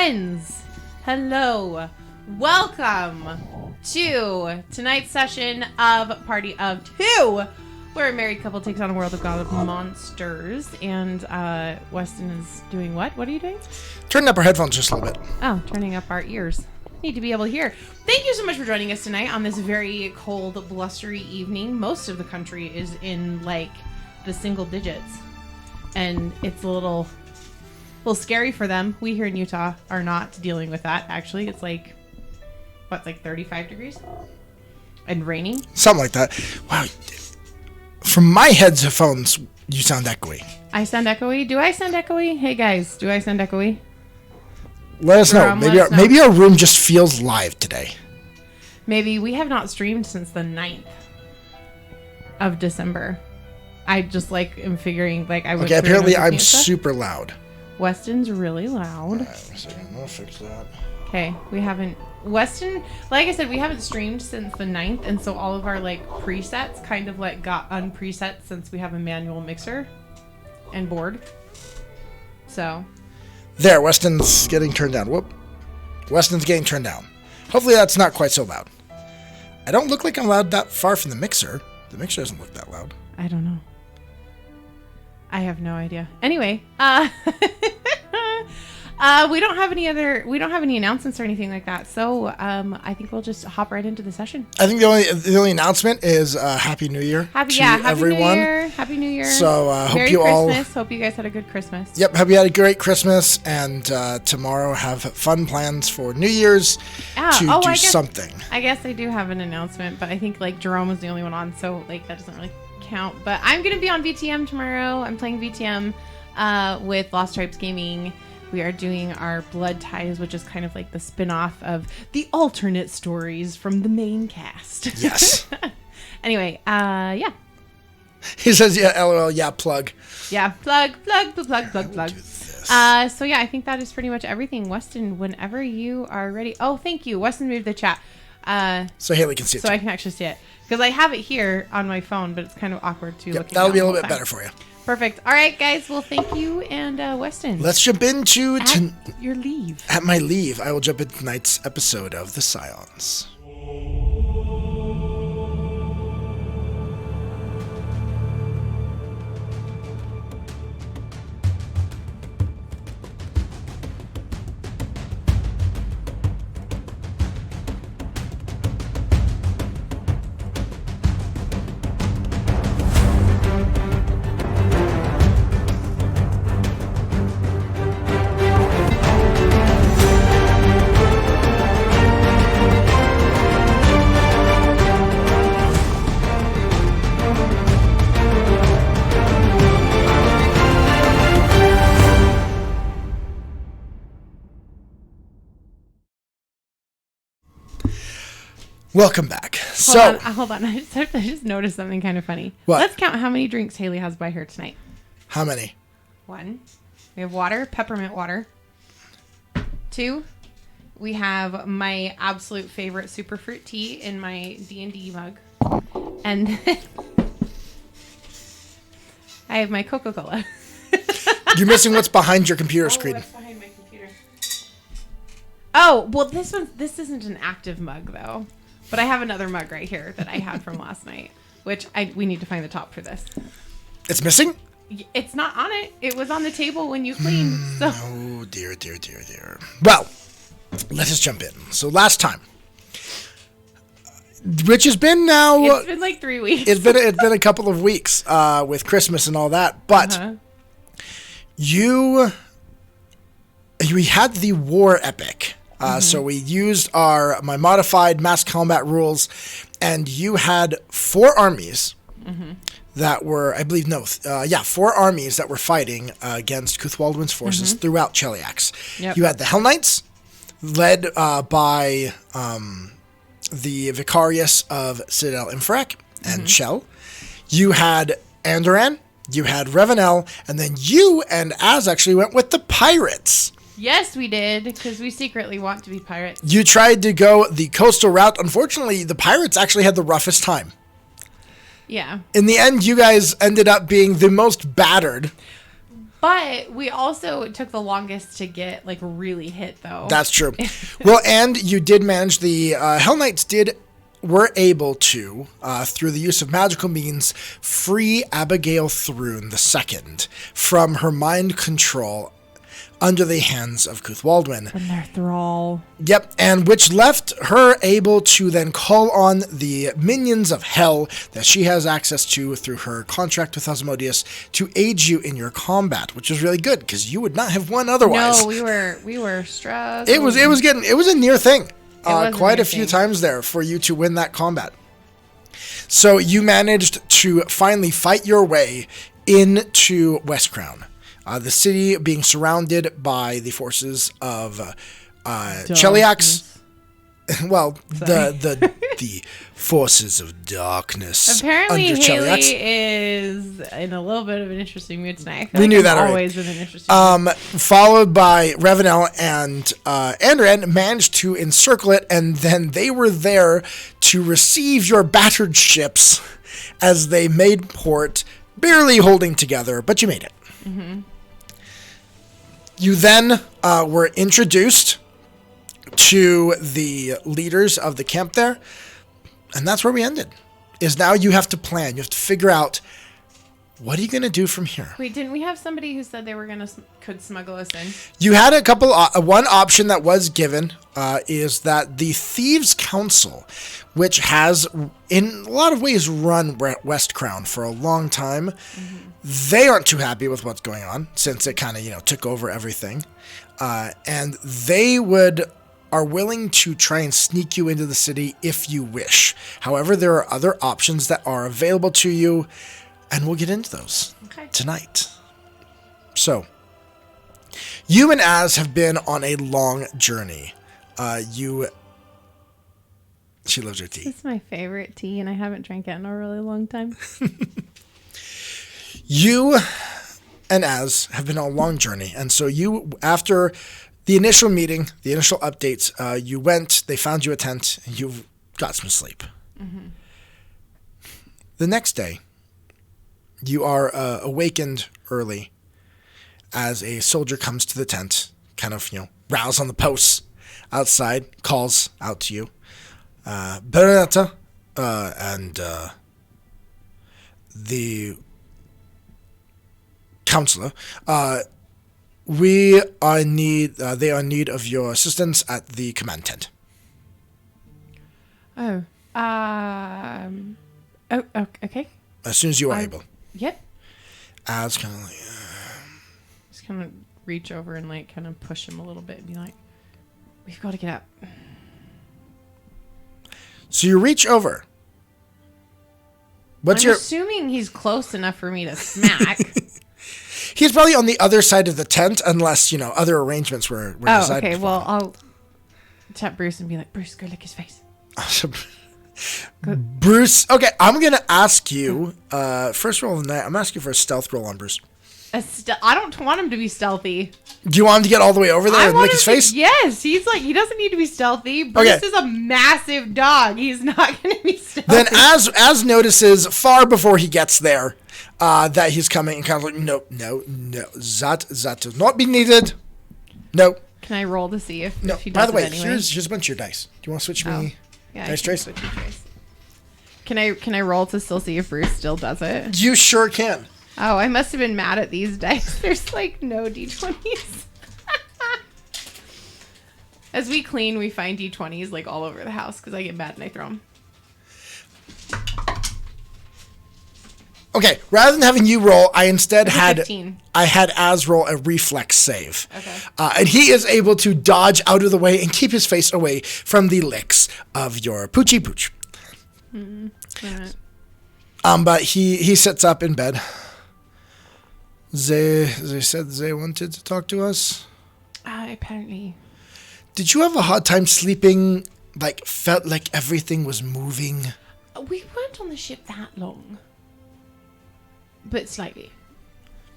Friends, hello. Welcome to tonight's session of Party of Two, where a married couple takes on a world of god of monsters. And Weston is doing what? What are you doing? Turning up our headphones just a little bit. Oh, turning up our ears. Need to be able to hear. Thank you so much for joining us tonight on this very cold, blustery evening. Most of the country is in like the single digits, and it's a little scary for them. We here in Utah are not dealing with that. Actually, it's like 35 degrees and raining. Something like that. Wow. From my headphones, you sound echoey. I sound echoey? Do I sound echoey? Hey guys, do I sound echoey? Let us know. Maybe our room just feels live today. Maybe. We have not streamed since the 9th of December. I just am figuring I would. Okay, apparently I'm super loud. Weston's really loud. I'm gonna fix that. Okay, we haven't. Weston, like I said, we haven't streamed since the 9th, and so all of our presets kind of got unpreset since we have a manual mixer and board. So. There, Weston's getting turned down. Whoop. Weston's getting turned down. Hopefully that's not quite so loud. I don't look like I'm loud that far from the mixer. The mixer doesn't look that loud. I don't know. I have no idea. Anyway, we don't have any announcements or anything like that. So, I think we'll just hop right into the session. I think the only announcement is Happy New Year to everyone. Happy New Year. So, Merry Christmas. Hope you guys had a good Christmas. Yep, hope you had a great Christmas, and tomorrow have fun plans for New Year's to do something. I guess I do have an announcement, but I think Jerome was the only one on, so that doesn't really count. But I'm going to be on VTM tomorrow. I'm playing VTM with Lost Tribes Gaming. We are doing our Blood Ties, which is kind of like the spin-off of the alternate stories from the main cast. Yes. Anyway, yeah. He says, yeah, LOL, yeah, plug. Yeah, plug. So yeah, I think that is pretty much everything. Weston, whenever you are ready. Oh, thank you. Weston moved the chat. So Hayley can see it. So I can actually see it. Because I have it here on my phone, but it's kind of awkward to look at. That'll be a little bit better for you. Perfect. All right, guys. Well, thank you. And Weston. Let's jump into... your leave. At my leave, I will jump into tonight's episode of The Scions. Welcome back. Hold on. I just noticed something kind of funny. What? Let's count how many drinks Hayley has by her tonight. How many? 1. We have water, peppermint water. 2. We have my absolute favorite superfruit tea in my D&D mug. And then I have my Coca-Cola. You're missing what's behind your computer screen. What's behind my computer? Oh, well, this isn't an active mug, though. But I have another mug right here that I had from last night, which we need to find the top for this. It's missing? It's not on it. It was on the table when you cleaned. So. Oh, dear. Well, let us jump in. So last time, which has been now... It's been 3 weeks. It's been a couple of weeks with Christmas and all that. But we had the war epic. So we used my modified mass combat rules, and you had 4 armies that were, 4 armies that were fighting against Cuthwaldwin's forces throughout Cheliax. Yep. You had the Hell Knights, led by the Vicarius of Citadel Infrac and Shell. You had Andoran, you had Revenel, and then you and Az actually went with the Pirates. Yes, we did, because we secretly want to be pirates. You tried to go the coastal route. Unfortunately, the pirates actually had the roughest time. Yeah. In the end, you guys ended up being the most battered. But we also took the longest to get like really hit though. That's true. Well, and you did manage the Hell Knights were able to, through the use of magical means, free Abigail Thrune II from her mind control under the hands of Cuth Waldwin. From their thrall. Yep, and which left her able to then call on the minions of hell that she has access to through her contract with Asmodeus to aid you in your combat, which is really good because you would not have won otherwise. No, we were struggling. It was a near thing. Quite a few thing. times there for you to win that combat. So you managed to finally fight your way into West Crown. The city being surrounded by the forces of Cheliax. Well, the forces of darkness. Apparently, under Haley Cheliax. is in a little bit of an interesting mood tonight. We knew that already. Always in an interesting mood. Followed by Revenel and Andren managed to encircle it, and then they were there to receive your battered ships as they made port, barely holding together, but you made it. Mm-hmm. You then were introduced to the leaders of the camp there, and that's where we ended. Is now you have to plan. You have to figure out, what are you going to do from here? Wait, didn't we have somebody who said they were could smuggle us in? You had a couple. One option that was given is that the Thieves' Council, which has in a lot of ways run West Crown for a long time, they aren't too happy with what's going on since it kind of took over everything, and they are willing to try and sneak you into the city if you wish. However, there are other options that are available to you, and we'll get into those tonight. So, you and Az have been on a long journey. She loves her tea. It's my favorite tea, and I haven't drank it in a really long time. You and Az have been on a long journey, and so after the initial meeting, the initial updates, you went, they found you a tent, and you got some sleep. Mm-hmm. The next day, you are awakened early as a soldier comes to the tent, kind of, rouse on the posts outside, calls out to you. Bernetta and the counselor, they are in need of your assistance at the command tent. Okay. As soon as you are able. Yep. As kind of like... Just kind of reach over and kind of push him a little bit and be like, we've got to get up. So you reach over. I'm assuming he's close enough for me to smack. He's probably on the other side of the tent, unless, other arrangements were decided. Okay. Well, I'll tap Bruce and be like, Bruce, go lick his face. Bruce, okay, I'm going to ask you, first roll of the night, I'm asking for a stealth roll on Bruce. I don't want him to be stealthy. Do you want him to get all the way over there and lick his face? Yes, he doesn't need to be stealthy. Bruce is a massive dog. He's not going to be stealthy. Then as notices far before he gets there, that he's coming and kind of like, no, that does not be needed. No. Can I roll to see if he does it by the way, anyway? here's a bunch of your dice. Do you want to switch me? Yeah, dice trace? Can I roll to still see if Bruce still does it? You sure can. Oh, I must have been mad at these dice. There's no D20s. As we clean, we find D20s all over the house because I get mad and I throw them. Okay, rather than having you roll, I instead had 15. I had Az roll a reflex save. Okay. And he is able to dodge out of the way and keep his face away from the licks of your poochie pooch. Right. But he sits up in bed. They said they wanted to talk to us. Apparently. Did you have a hard time sleeping? Felt like everything was moving? We weren't on the ship that long. But slightly.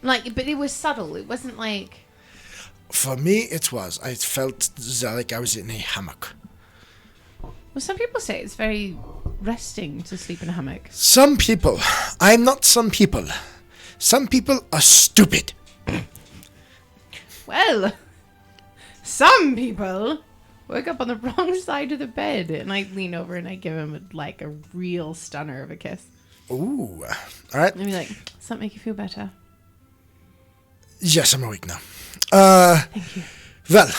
But it was subtle. It wasn't For me, it was. I felt like I was in a hammock. Well, some people say it's very resting to sleep in a hammock. Some people. I'm not some people. Some people are stupid. Well, some people wake up on the wrong side of the bed. And I lean over and I give him a real stunner of a kiss. Ooh. All right. And be like, does that make you feel better? Yes, I'm awake now. Thank you. Well,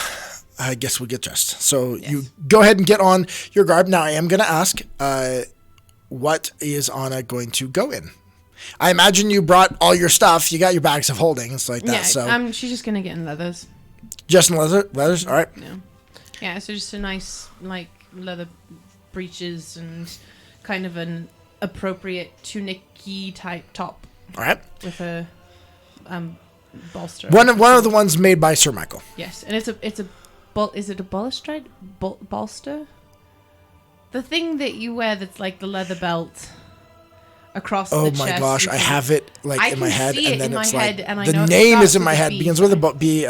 I guess we'll get dressed. So you go ahead and get on your garb. Now, I am going to ask, what is Anna going to go in? I imagine you brought all your stuff. You got your bags of holding and stuff like that. So she's just going to get in leathers. Just in leathers? All right. Yeah. Yeah, so just a nice, leather breeches and kind of an appropriate tunic-y type top. All right. With a bolster. One of the ones made by Sir Michael. Yes, and is it a balustrade? Bolster? The thing that you wear that's like the leather belt across the chest. Oh my gosh, I have it in my head, and then it's like the name is in my head. Begins with a B.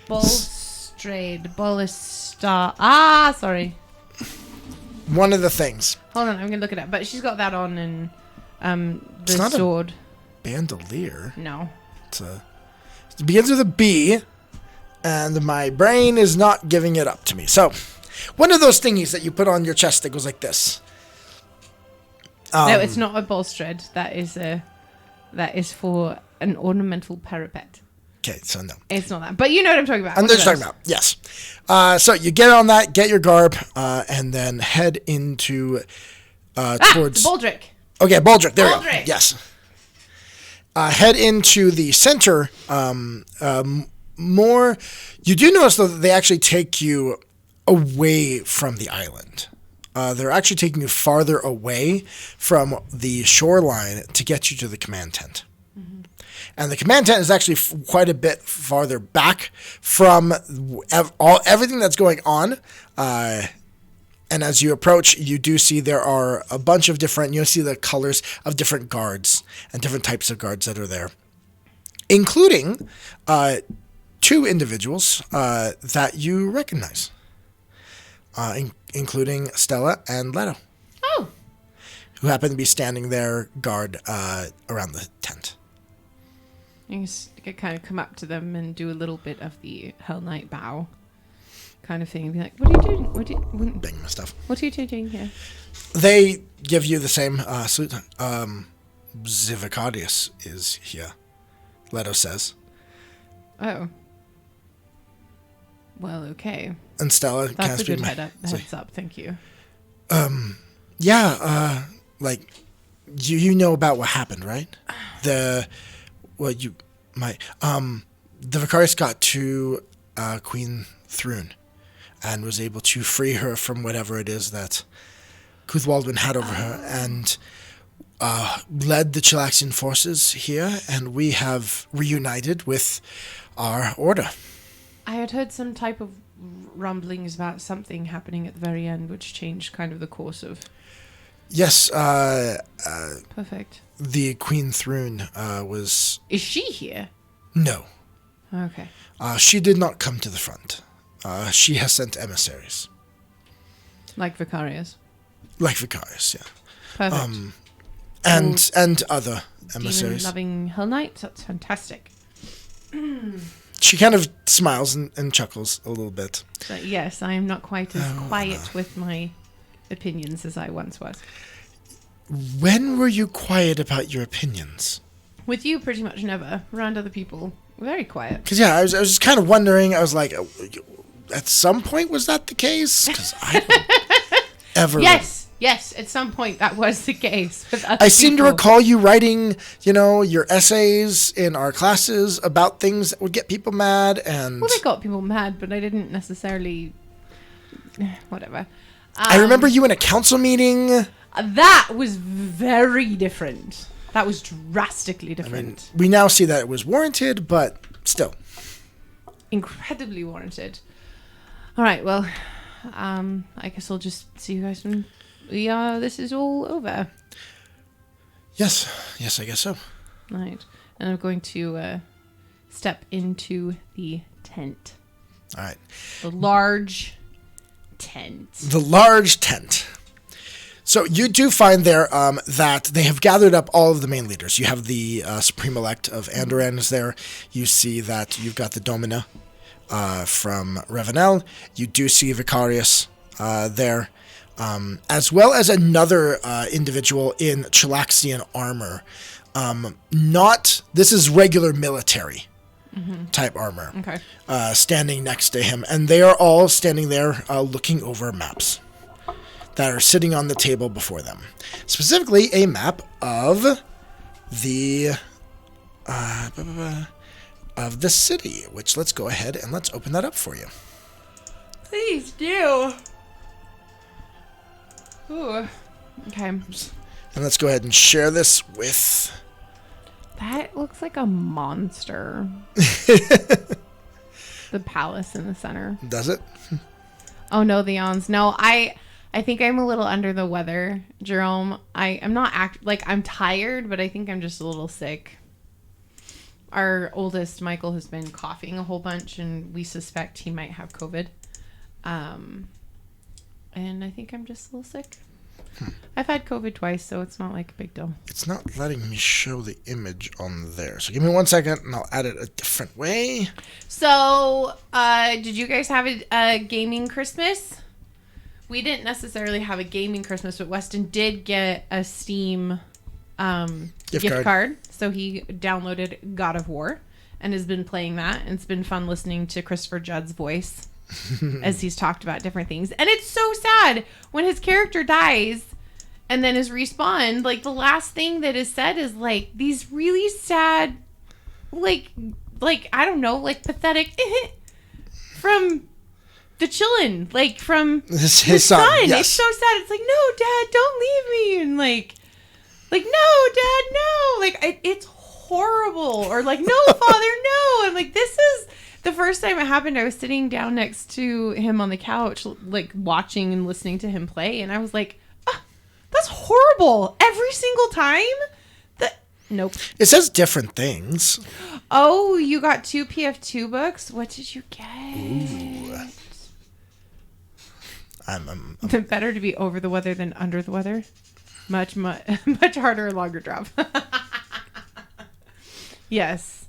Balustrade, baluster. Sorry. One of the things. Hold on, I'm gonna look it up. But she's got that on, and the it's not sword. A bandolier. No. It begins with a B, and my brain is not giving it up to me. So, one of those thingies that you put on your chest that goes like this. No, it's not a balustrade. That is for an ornamental parapet. Okay, so no. It's not that. But you know what I'm talking about. I know what you're talking about, yes. So you get on that, get your garb, and then head into towards... Baldric. Okay, Baldric, there we go. Baldric. Yes. Head into the center more. You do notice, though, that they actually take you away from the island. They're actually taking you farther away from the shoreline to get you to the command tent. Mm-hmm. And the command tent is actually quite a bit farther back from everything that's going on. And as you approach, you do see there are a bunch of different, you'll see the colors of different guards and different types of guards that are there, including two individuals that you recognize, including Stella and Leto. Oh. Who happen to be standing there guard around the tent. You can kind of come up to them and do a little bit of the Hell Knight bow kind of thing and be like, what are you doing? Bang my stuff. What are you two doing here? They give you the same salute. Zivicadius is here, Leto says. Oh. Well, okay. And Stella That's kind of a good speaks. heads up, thank you. Yeah, you know about what happened, right? The Vicarius got to Queen Thrune and was able to free her from whatever it is that Cuthwaldwin had over her, and led the Chilaxian forces here, and we have reunited with our order. I had heard some type of rumblings about something happening at the very end, which changed kind of the course of... Yes, Perfect. The Queen Thrune was... Is she here? No. Okay. She did not come to the front. She has sent emissaries. Like Vicarius? Like Vicarius, yeah. Perfect. And other emissaries. Demon-loving Hell Knights? That's fantastic. She kind of smiles and chuckles a little bit. So, yes, I am not quite as quiet with my opinions as I once was. When were you quiet about your opinions? With you, pretty much never. Around other people, very quiet. Because, yeah, I was just kind of wondering. I was like, at some point, was that the case? Because I don't ever... Yes, at some point that was the case with other I seem to people. recall you writing, your essays in our classes about things that would get people mad, and... Well, they got people mad, but I didn't necessarily... Whatever. I remember you in a council meeting. That was very different. That was drastically different. We now see that it was warranted, but still. Incredibly warranted. All right, well, I guess I'll just see you guys when this is all over. Yes, I guess so. Right. And I'm going to step into the tent. All right. The large tent. The large tent. So you do find there that they have gathered up all of the main leaders. You have the Supreme Elect of Andoran is there. You see that you've got the Domina from Revenel. You do see Vicarius there, as well as another individual in Chilaxian armor. This is regular military type armor. Okay. Standing next to him. And they are all standing there looking over maps that are sitting on the table before them. Specifically, a map of the city, which let's go ahead and let's open that up for you. Please do. Ooh. Okay. And let's go ahead and share this with... That looks like a monster. The palace in the center. Does it? Oh no, the Ons. No, I think I'm a little under the weather, Jerome. I'm not I'm tired, but I think I'm just a little sick. Our oldest, Michael, has been coughing a whole bunch, and we suspect he might have COVID. And I think I'm just a little sick. I've had COVID twice, so it's not like a big deal. It's not letting me show the image on there. So give me 1 second, and I'll add it a different way. So, did you guys have a gaming Christmas? We didn't necessarily have a gaming Christmas, but Weston did get a Steam gift card. So he downloaded God of War and has been playing that. And it's been fun listening to Christopher Judd's voice as he's talked about different things. And it's so sad when his character dies and then is respawned. Like, the last thing that is said is, like, these really sad, like I don't know, like, pathetic from... the chillin', like, from his son. Yes. It's so sad. It's like, no, Dad, don't leave me. And like, no, Dad, no. Like, it's horrible. Or like, no, Father, no. And like, this is the first time it happened. I was sitting down next to him on the couch, like, watching and listening to him play. And I was like, that's horrible. Every single time. Nope. It says different things. Oh, you got 2 PF2 books? What did you get? Ooh. Better to be over the weather than under the weather. Much harder and longer drop. Yes.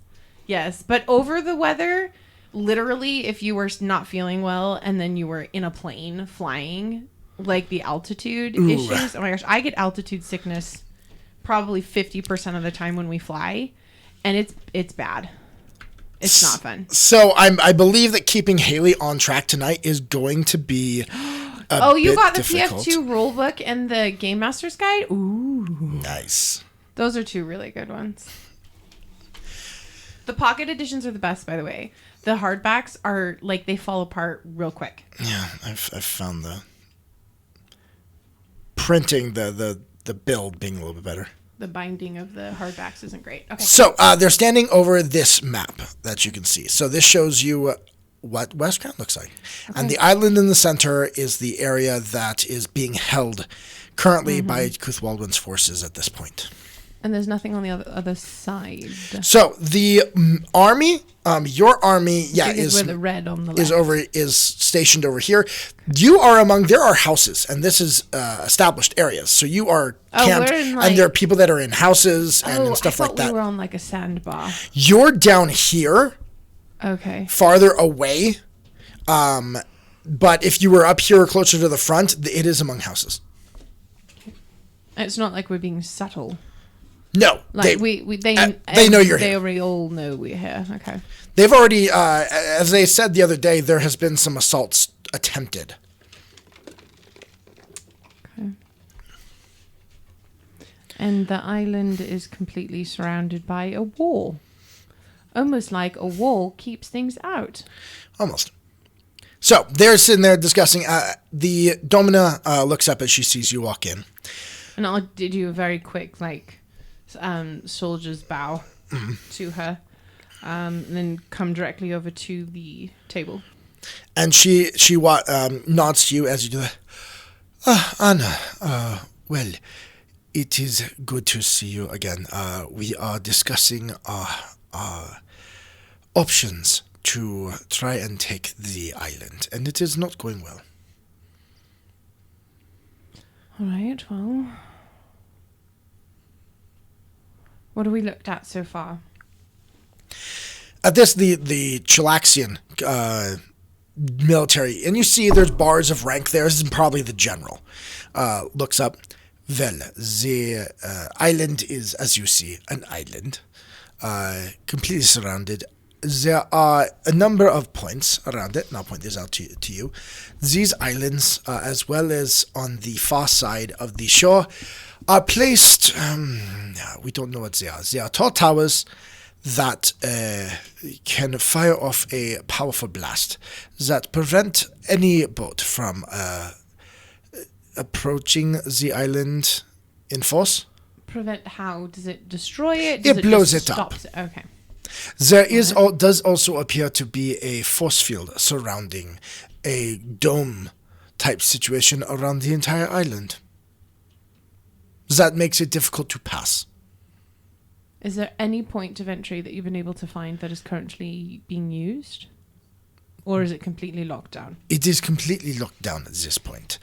But over the weather, literally, if you were not feeling well and then you were in a plane flying, like the altitude issues. Oh my gosh, I get altitude sickness probably 50% of the time when we fly, and it's bad. It's not fun. So I believe that keeping Hayley on track tonight is going to be you got the difficult. PF2 rulebook and the Game Master's Guide? Ooh. Nice. Those are 2 really good ones. The pocket editions are the best, by the way. The hardbacks are, like, they fall apart real quick. Yeah, I've found the printing, the build being a little bit better. The binding of the hardbacks isn't great. Okay. So they're standing over this map that you can see. So this shows you what Westcrown looks like. Okay. And the island in the center is the area that is being held currently by Cuthwaldwin's forces at this point. And there's nothing on the other side. So the army, your army, is with the red on the left. is stationed over here. You are there are houses, and this is established areas. So you are camped, and there are people that are in houses and stuff like that. We were on like a sandbar. You're down here. Okay. Farther away. But if you were up here closer to the front, it is among houses. It's not like we're being subtle. No, like they know you're here. They already all know we're here. Okay. They've already, as they said the other day, there has been some assaults attempted. Okay. And the island is completely surrounded by a wall, almost like a wall keeps things out. Almost. So they're sitting there discussing. The Domina looks up as she sees you walk in, and I'll do a very quick soldier's bow to her, and then come directly over to the table. And she nods to you as you do that. Anna, well, it is good to see you again. We are discussing our options to try and take the island, and it is not going well. All right, well. What have we looked at so far? At this, the Chilaxian military, and you see there's bars of rank there. This is probably the general. Looks up. Well, the island is, as you see, an island, completely surrounded. There are a number of points around it, and I'll point this out to you. These islands, as well as on the far side of the shore, are placed, we don't know what they are. They are tall towers that can fire off a powerful blast that prevent any boat from approaching the island in force. Prevent how? Does it destroy it? It blows it up. Okay. There is does also appear to be a force field surrounding a dome type situation around the entire island. That makes it difficult to pass. Is there any point of entry that you've been able to find that is currently being used? Or is it completely locked down? It is completely locked down at this point.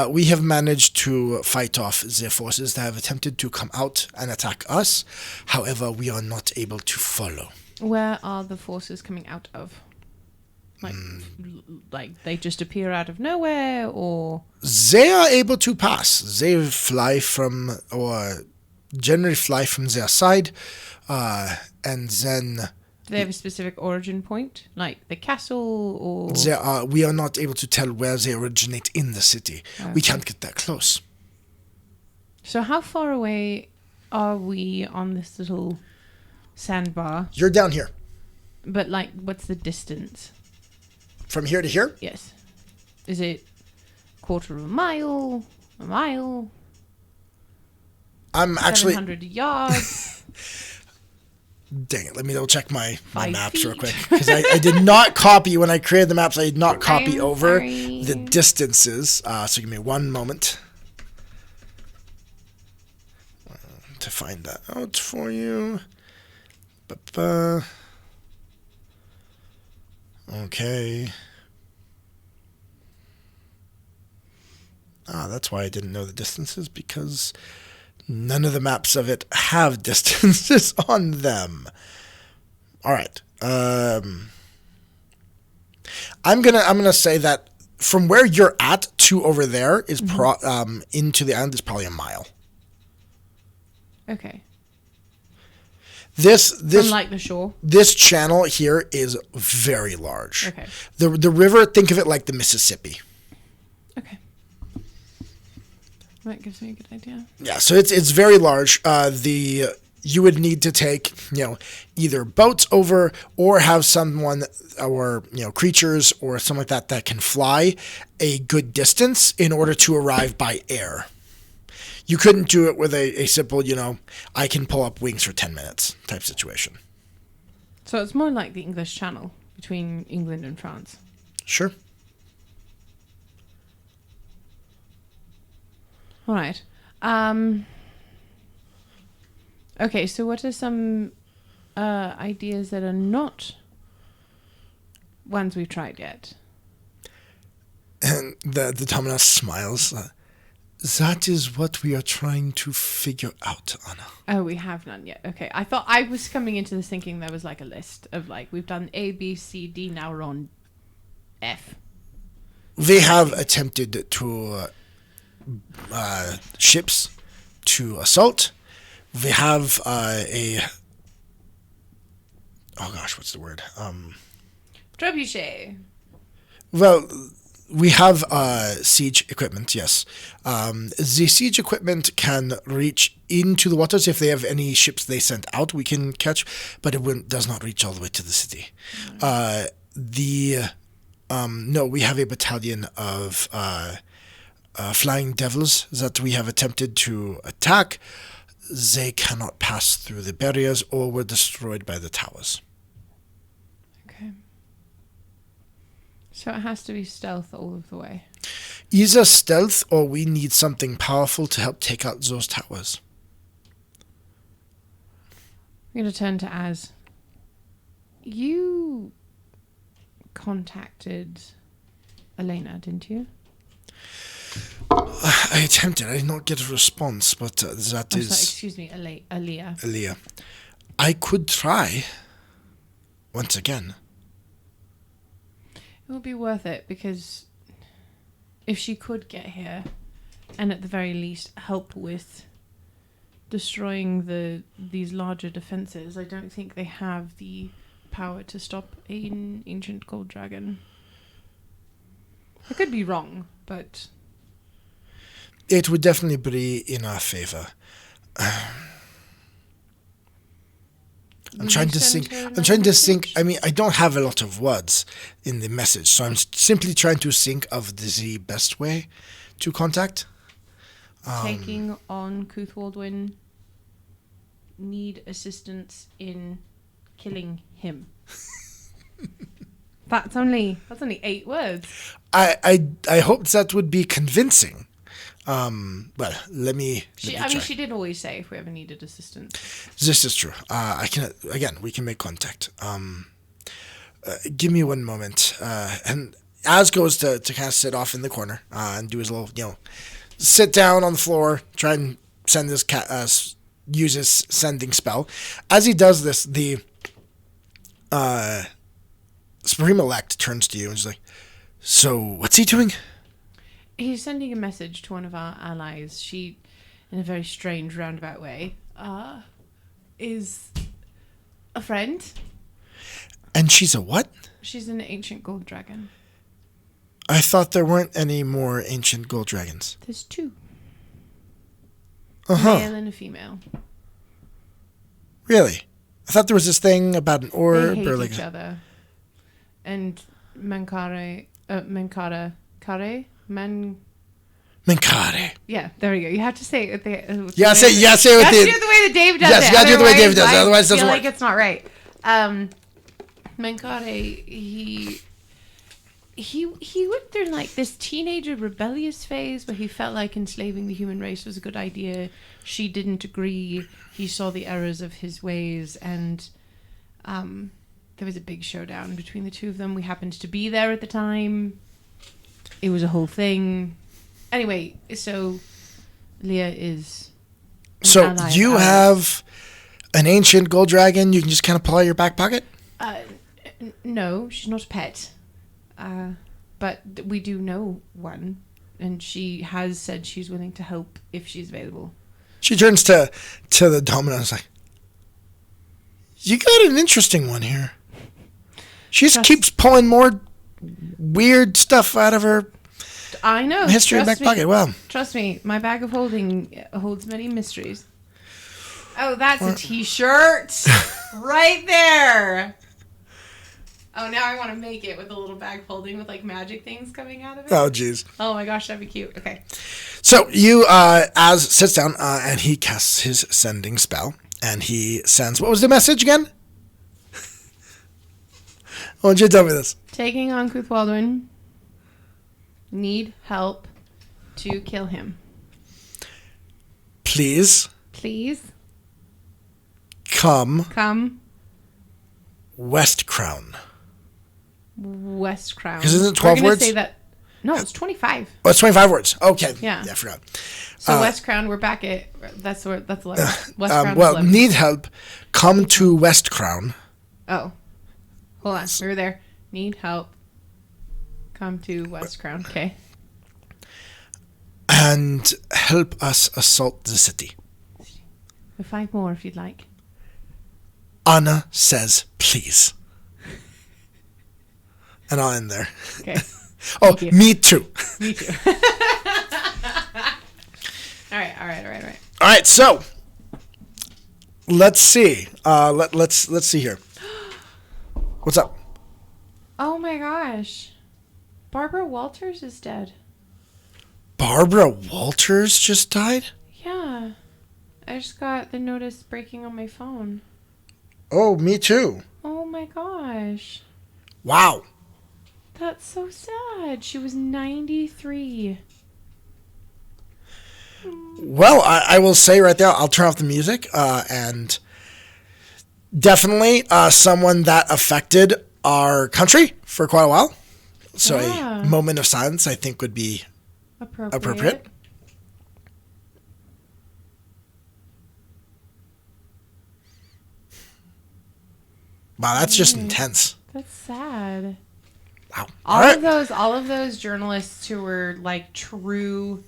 We have managed to fight off the forces that have attempted to come out and attack us. However, we are not able to follow. Where are the forces coming out of? Like they just appear out of nowhere, or? They are able to pass. They fly from, or generally fly from their side, and then... Do they have a specific origin point, like the castle, or? We are not able to tell where they originate in the city. Okay. We can't get that close. So how far away are we on this little sandbar? You're down here. But like, what's the distance? From here to here? Yes. Is it quarter of a mile? A mile? I'm actually 700 yards. Dang it, let me double check my maps feet. real quick. Because I did not copy, when I created the maps, I did not copy over sorry. the distances. So give me one moment to find that out for you. Okay. That's why I didn't know the distances, because none of the maps of it have distances on them. All right. I'm gonna say that from where you're at to over there is into the island is probably a mile. Okay. This from like the shore. This channel here is very large. Okay. The river, think of it like the Mississippi. Okay. That gives me a good idea. Yeah, so it's very large. You would need to take, either boats over or have someone or, creatures or something like that can fly a good distance in order to arrive by air. You couldn't do it with a simple, I can pull up wings for 10 minutes type situation. So it's more like the English Channel between England and France. Sure. All right. Okay, so what are some ideas that are not ones we've tried yet? And the Dominus smiles. That is what we are trying to figure out, Anna. Oh, we have none yet. Okay. I thought I was coming into this thinking there was like a list of we've done A, B, C, D, now we're on F. They have attempted to ships to assault. They have what's the word? Trebuchet. Well, we have siege equipment, yes. The siege equipment can reach into the waters. If they have any ships they sent out, we can catch, but it does not reach all the way to the city. No, we have a battalion of flying devils that we have attempted to attack. They cannot pass through the barriers or were destroyed by the towers. Okay. So it has to be stealth all of the way. Either stealth or we need something powerful to help take out those towers. I'm going to turn to Az. You contacted Elena, didn't you? I attempted. I did not get a response, but that Sorry, is excuse me, Aaliyah. Aaliyah. I could try once again. It would be worth it because if she could get here and at the very least help with destroying these larger defenses, I don't think they have the power to stop an ancient gold dragon. I could be wrong, but It would definitely be in our favor. I'm trying to think. I mean, I don't have a lot of words in the message, so I'm simply trying to think of the best way to contact. Taking on Cuthwaldwin, need assistance in killing him. That's only 8 words. I hoped that would be convincing. Well, let me try. She did always say if we ever needed assistance. This is true. We can make contact. Give me one moment. And Az goes to kind of sit off in the corner and do his little, sit down on the floor, try and send this use his sending spell. As he does this, the Supreme Elect turns to you and is like, "So, what's he doing?" He's sending a message to one of our allies. She, in a very strange roundabout way, is a friend. And she's a what? She's an ancient gold dragon. I thought there weren't any more ancient gold dragons. There's 2. Uh-huh. Male and a female. Really? I thought there was this thing about an orb They hate or like each other. And Mankare, Kare? Minkare. Yeah, there we go. You have to say it. Say it with You have to do it the way that Dave does it. Yes, you gotta do it the way Dave does it. Otherwise it doesn't I feel work. like it's not right. Mankare, he went through like this teenager rebellious phase where he felt like enslaving the human race was a good idea. She didn't agree. He saw the errors of his ways, and there was a big showdown between the two of them. We happened to be there at the time. It was a whole thing. Anyway, so Leah is an So ally of you ours. have an ancient gold dragon you can just kind of pull out of your back pocket? No, she's not a pet. But we do know one, and she has said she's willing to help if she's available. She turns to the domino and is like, "You got an interesting one here." She just keeps pulling more weird stuff out of her I know. history trust back me. pocket. Well, Trust me, my bag of holding holds many mysteries. Oh, that's a t-shirt right there. Oh, now I want to make it with a little bag holding with like magic things coming out of it. oh jeez. Oh my gosh, that'd be cute. Okay. So you, Az sits down and he casts his sending spell, and he sends. What was the message again? Why don't you tell me this? Taking on Cuthwaldwin. Need help to kill him. Please Please come come West Crown. West Crown. Because isn't it We're 12 gonna words? Say that. No, it's 25. Oh, it's 25 words. Okay. Yeah. I forgot. So West Crown, we're back at that's 11. West Crown is Well, 11. need help. Come to West Crown. Oh, hold on. We were there. Need help. Come to West Crown. Okay. And help us assault the city. 5 more if you'd like. Anna says, please. And I'll end there. Okay. Oh, me too. Me too. All right. All right, so let's see. Let's see here. What's up? Oh my gosh. Barbara Walters is dead. Barbara Walters just died? Yeah. I just got the notice breaking on my phone. Oh, me too. Oh my gosh. Wow. That's so sad. She was 93. Well, I will say right there, I'll turn off the music, and definitely someone that affected our country for quite a while. So Yeah. a moment of silence, I think, would be appropriate. Wow, that's just intense. That's sad. Wow. All of those journalists who were like true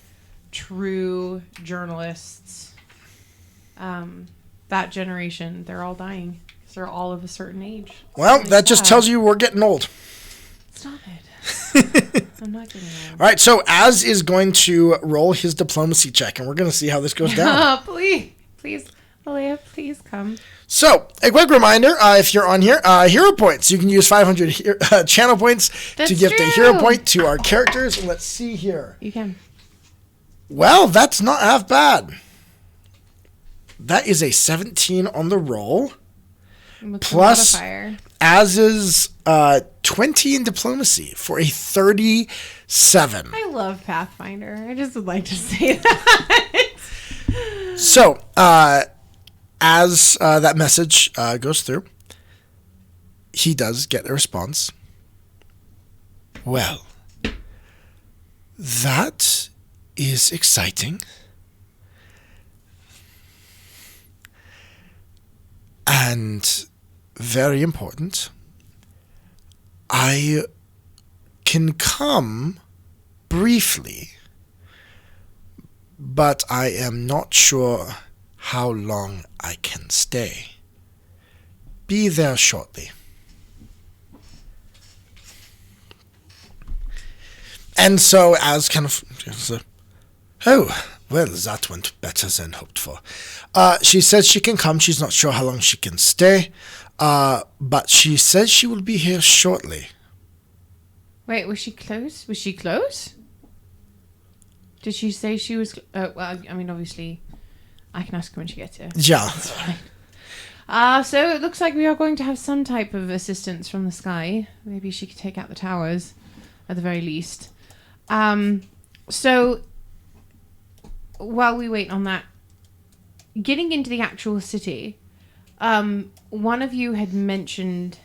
journalists, that generation, they're all dying. They're all of a certain age. Well, that just tells you we're getting old. Stop it. I'm not getting old. All right, so Az is going to roll his diplomacy check, and we're going to see how this goes down. Please, Alea, please come. So, a quick reminder, if you're on here, hero points. You can use 500 channel points to gift a hero point to our characters. Let's see here. You can. Well, that's not half bad. That is a 17 on the roll. Plus Az's 20 in diplomacy for a 37. I love Pathfinder. I just would like to say that. So, as that message goes through, he does get a response. Well, that is exciting. And very important, I can come briefly, but I am not sure how long I can stay. Be there shortly. And so, as kind of, oh, well, that went better than hoped for. She says she can come. She's not sure how long she can stay, but she says she will be here shortly. Wait, was she close? Was she close? Did she say she was... well, I mean, obviously, I can ask her when she gets here. Yeah. That's fine. So it looks like we are going to have some type of assistance from the sky. Maybe she could take out the towers, at the very least. So, while we wait on that, getting into the actual city, one of you had mentioned,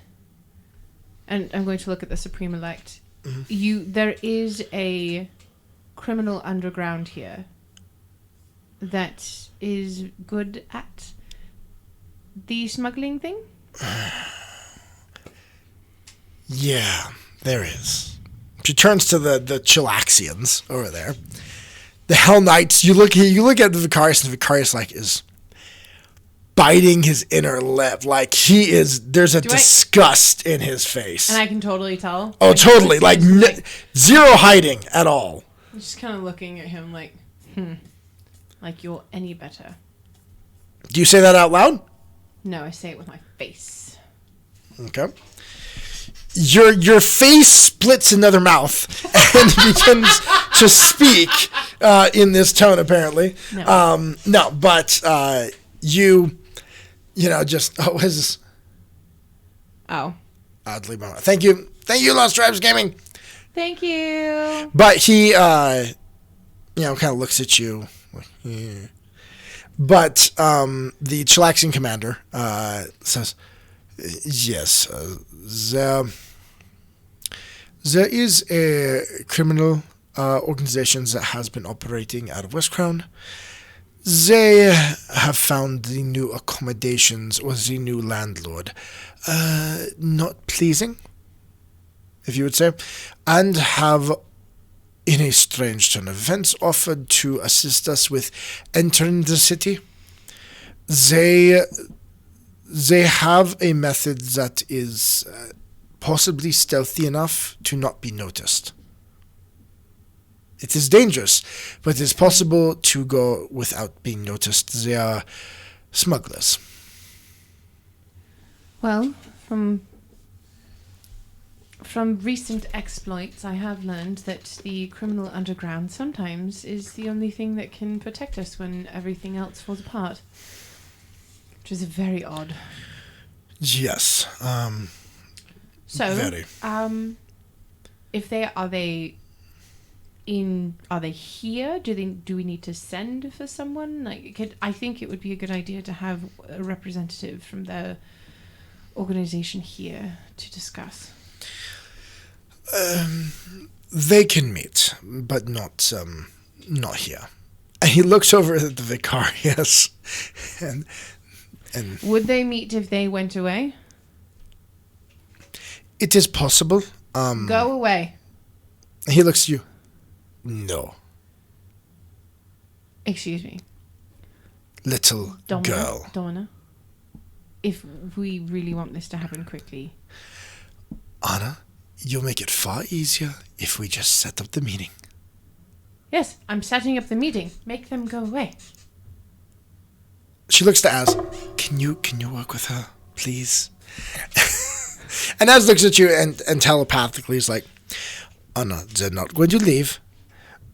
and I'm going to look at the Supreme Elect, there is a criminal underground here that is good at the smuggling thing? Yeah, there is. She turns to the Chilaxians over there. The Hell Knights, you look at the Vicarius, and the Vicarius is biting his inner lip. Like there's a disgust in his face. And I can totally tell. Oh, totally. Zero hiding at all. I'm just kind of looking at him like you're any better. Do you say that out loud? No, I say it with my face. Okay. Your face splits another mouth and begins to speak in this tone, apparently. No. But you just what is this? Oh. Oddly moment. Thank you, Lost Tribes Gaming. Thank you. But he, kind of looks at you. Yeah. But the Chilaxian commander says, yes, there is a criminal organization that has been operating out of West Crown. They have found the new accommodations or the new landlord not pleasing, if you would say, and have, in a strange turn of events, offered to assist us with entering the city. They have a method that is possibly stealthy enough to not be noticed. It is dangerous, but it is possible to go without being noticed. They are smugglers. Well, from recent exploits, I have learned that the criminal underground sometimes is the only thing that can protect us when everything else falls apart. Which is very odd. Yes. Very. If are they here? Do we need to send for someone? I think it would be a good idea to have a representative from the organization here to discuss. They can meet, but not here. And he looks over at the Vicarius, and would they meet if they went away? It is possible. Go away. He looks at you. No. Excuse me. Little girl. Donna. If we really want this to happen quickly. Anna, you'll make it far easier if we just set up the meeting. Yes, I'm setting up the meeting. Make them go away. She looks to Az. Can you work with her, please? And Az looks at you and telepathically is like, Anna, they're not going to leave.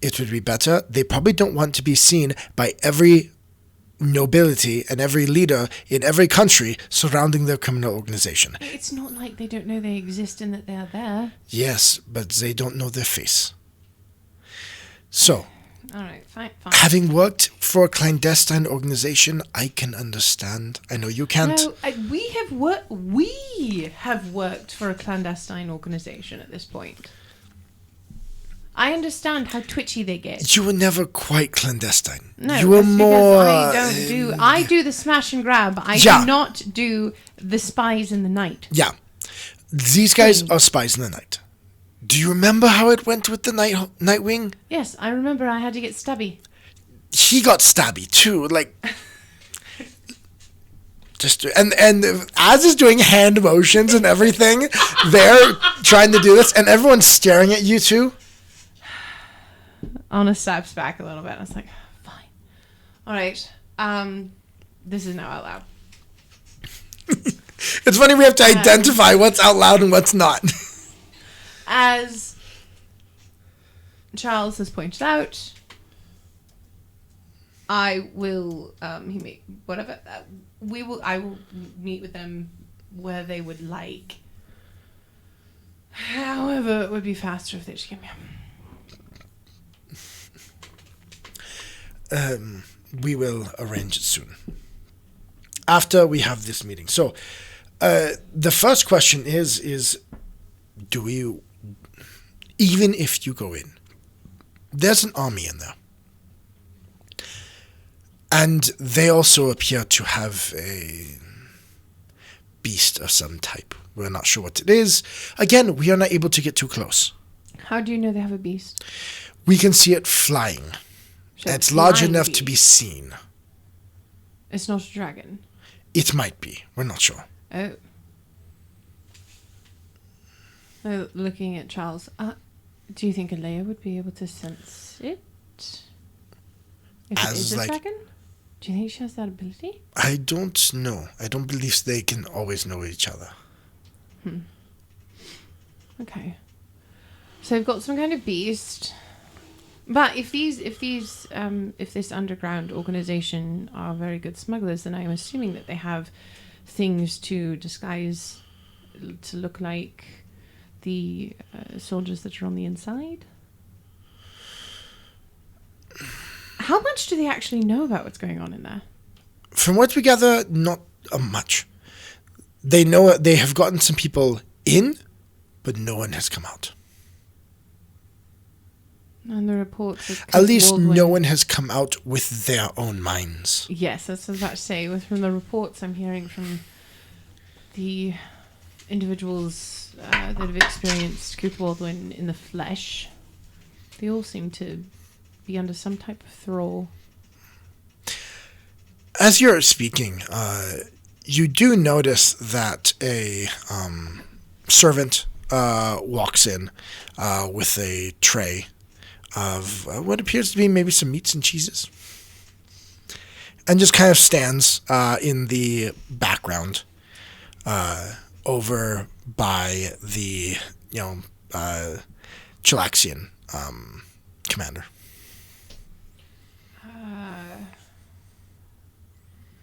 It would be better. They probably don't want to be seen by every nobility and every leader in every country surrounding their criminal organization. It's not like they don't know they exist and that they are there. Yes, but they don't know their face. So, all right, fine. Having worked for a clandestine organization, I can understand. I know you can't. No, we have worked for a clandestine organization at this point. I understand how twitchy they get. You were never quite clandestine. No, you were more. I do the smash and grab. I do not do the spies in the night. Yeah, these guys are spies in the night. Do you remember how it went with the Nightwing? Yes, I remember. I had to get stabby. He got stabby too. Like, and Az is doing hand motions and everything. They're trying to do this, and everyone's staring at you too. Anna steps back a little bit. I was like, fine. All right. This is now out loud. It's funny we have to identify what's out loud and what's not. As Charles has pointed out, I will I will meet with them where they would like. However, it would be faster if they just give me we will arrange it soon. After we have this meeting. So, the first question is do we, even if you go in, there's an army in there. And they also appear to have a beast of some type. We're not sure what it is. Again, we are not able to get too close. How do you know they have a beast? We can see it flying. So it's large enough to be seen. It's not a dragon? It might be. We're not sure. Oh. So looking at Charles, do you think Alea would be able to sense it? If it is a dragon? Do you think she has that ability? I don't know. I don't believe they can always know each other. Okay. So they've got some kind of beast. But if this underground organization are very good smugglers, then I'm assuming that they have things to disguise to look like the soldiers that are on the inside. How much do they actually know about what's going on in there? From what we gather, not much. They know they have gotten some people in, but no one has come out. And the reports of at least no one has come out with their own minds. Yes, that's what I was about to say. From the reports I'm hearing from the individuals that have experienced Cooper Baldwin in the flesh, they all seem to be under some type of thrall. As you're speaking, you do notice that a servant walks in with a tray of what appears to be maybe some meats and cheeses, and just kind of stands in the background over by the Chilaxian commander.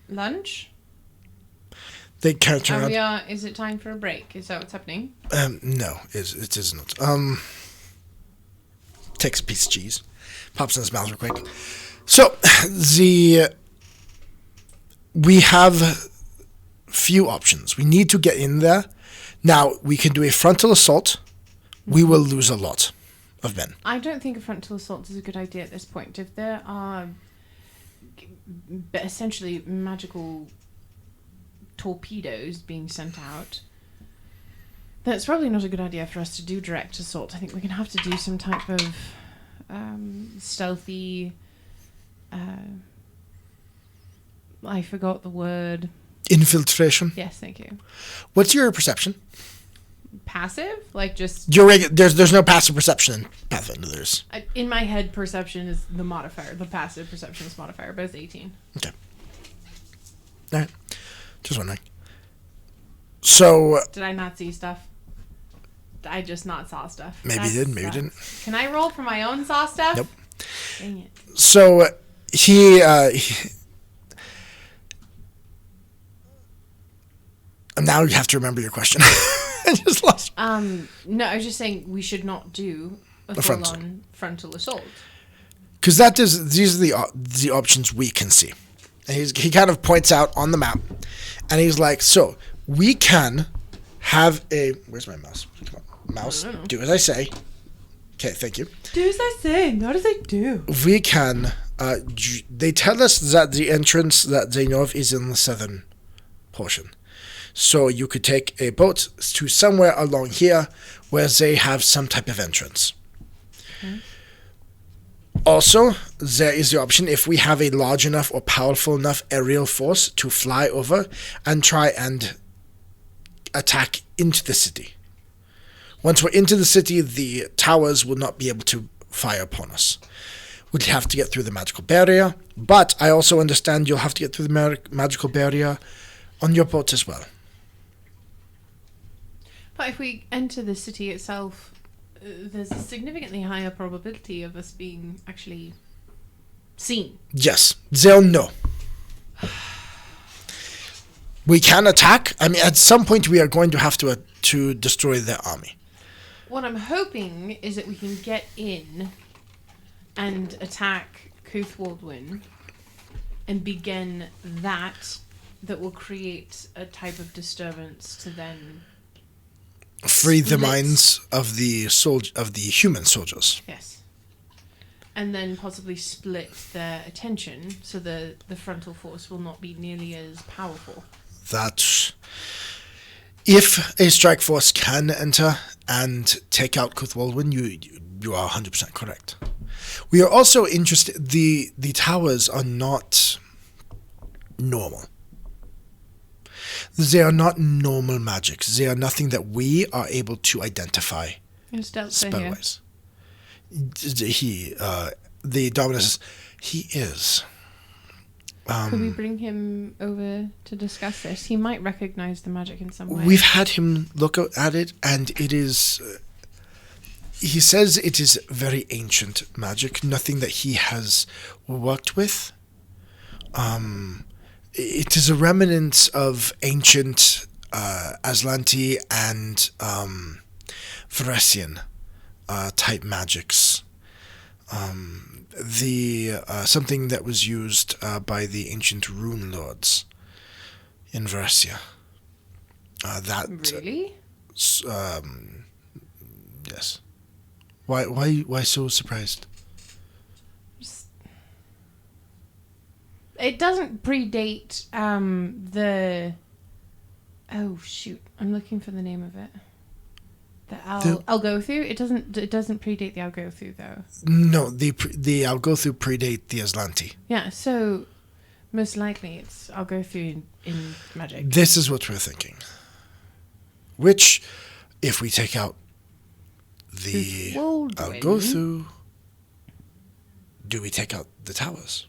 Lunch? They kind of turn around. Is it time for a break? Is that what's happening? No, it is not. Takes a piece of cheese, pops in his mouth real quick. So we have few options. We need to get in there. Now we can do a frontal assault. We will lose a lot of men. I don't think a frontal assault is a good idea at this point. If there are essentially magical torpedoes being sent out, That's probably not a good idea for us to do direct assault. I think we're going to have to do some type of stealthy... I forgot the word. Infiltration. Yes, thank you. What's your perception? Passive? Like just... There's no passive perception in Pathfinder. In my head, perception is the modifier. The passive perception is modifier, but it's 18. Okay. All right. Just wondering. So... Did I not see stuff? I just not saw stuff. Maybe you did, maybe you didn't. Can I roll for my own saw stuff? Nope. Dang it. So he now you have to remember your question. I just lost. No, I was just saying we should not do a full-on frontal assault. Because these are the options we can see. And he kind of points out on the map, and he's like, so we can have a... Where's my mouse? Come on, mouse, do as I say. Okay, thank you. Do as I say, not as I do. We can... they tell us that the entrance that they know of is in the southern portion. So you could take a boat to somewhere along here where they have some type of entrance. Okay. Also, there is the option if we have a large enough or powerful enough aerial force to fly over and try and attack into the city. Once we're into the city, the towers will not be able to fire upon us. We'd have to get through the magical barrier, but I also understand you'll have to get through the magical barrier on your boat as well. But if we enter the city itself, there's a significantly higher probability of us being actually seen. Yes, they'll know. We can attack. I mean, at some point we are going to have to destroy their army. What I'm hoping is that we can get in and attack Coothwaldwyn and begin that will create a type of disturbance to then free the minds of the human soldiers. Yes. And then possibly split their attention so the frontal force will not be nearly as powerful. That if a strike force can enter and take out Coothwaldwyn, you are 100% correct. We are also interested. The towers are not normal. They are not normal magics. They are nothing that we are able to identify spell-wise. The Dominus, he is. Could we bring him over to discuss this? He might recognize the magic in some way. We've had him look at it, and it is... he says it is very ancient magic, nothing that he has worked with. It is a remnant of ancient Aslanti and Varesian type magics. Something that was used by the ancient rune lords in Varesia. Really? Yes. Why so surprised? It doesn't predate the... Oh shoot! I'm looking for the name of it. The Algothu. It doesn't predate the Algothu though. No, the Algothu predate the Aslanti. Yeah, so most likely it's Algothu in magic. This is what we're thinking. Which, if we take out the Algothu, do we take out the towers?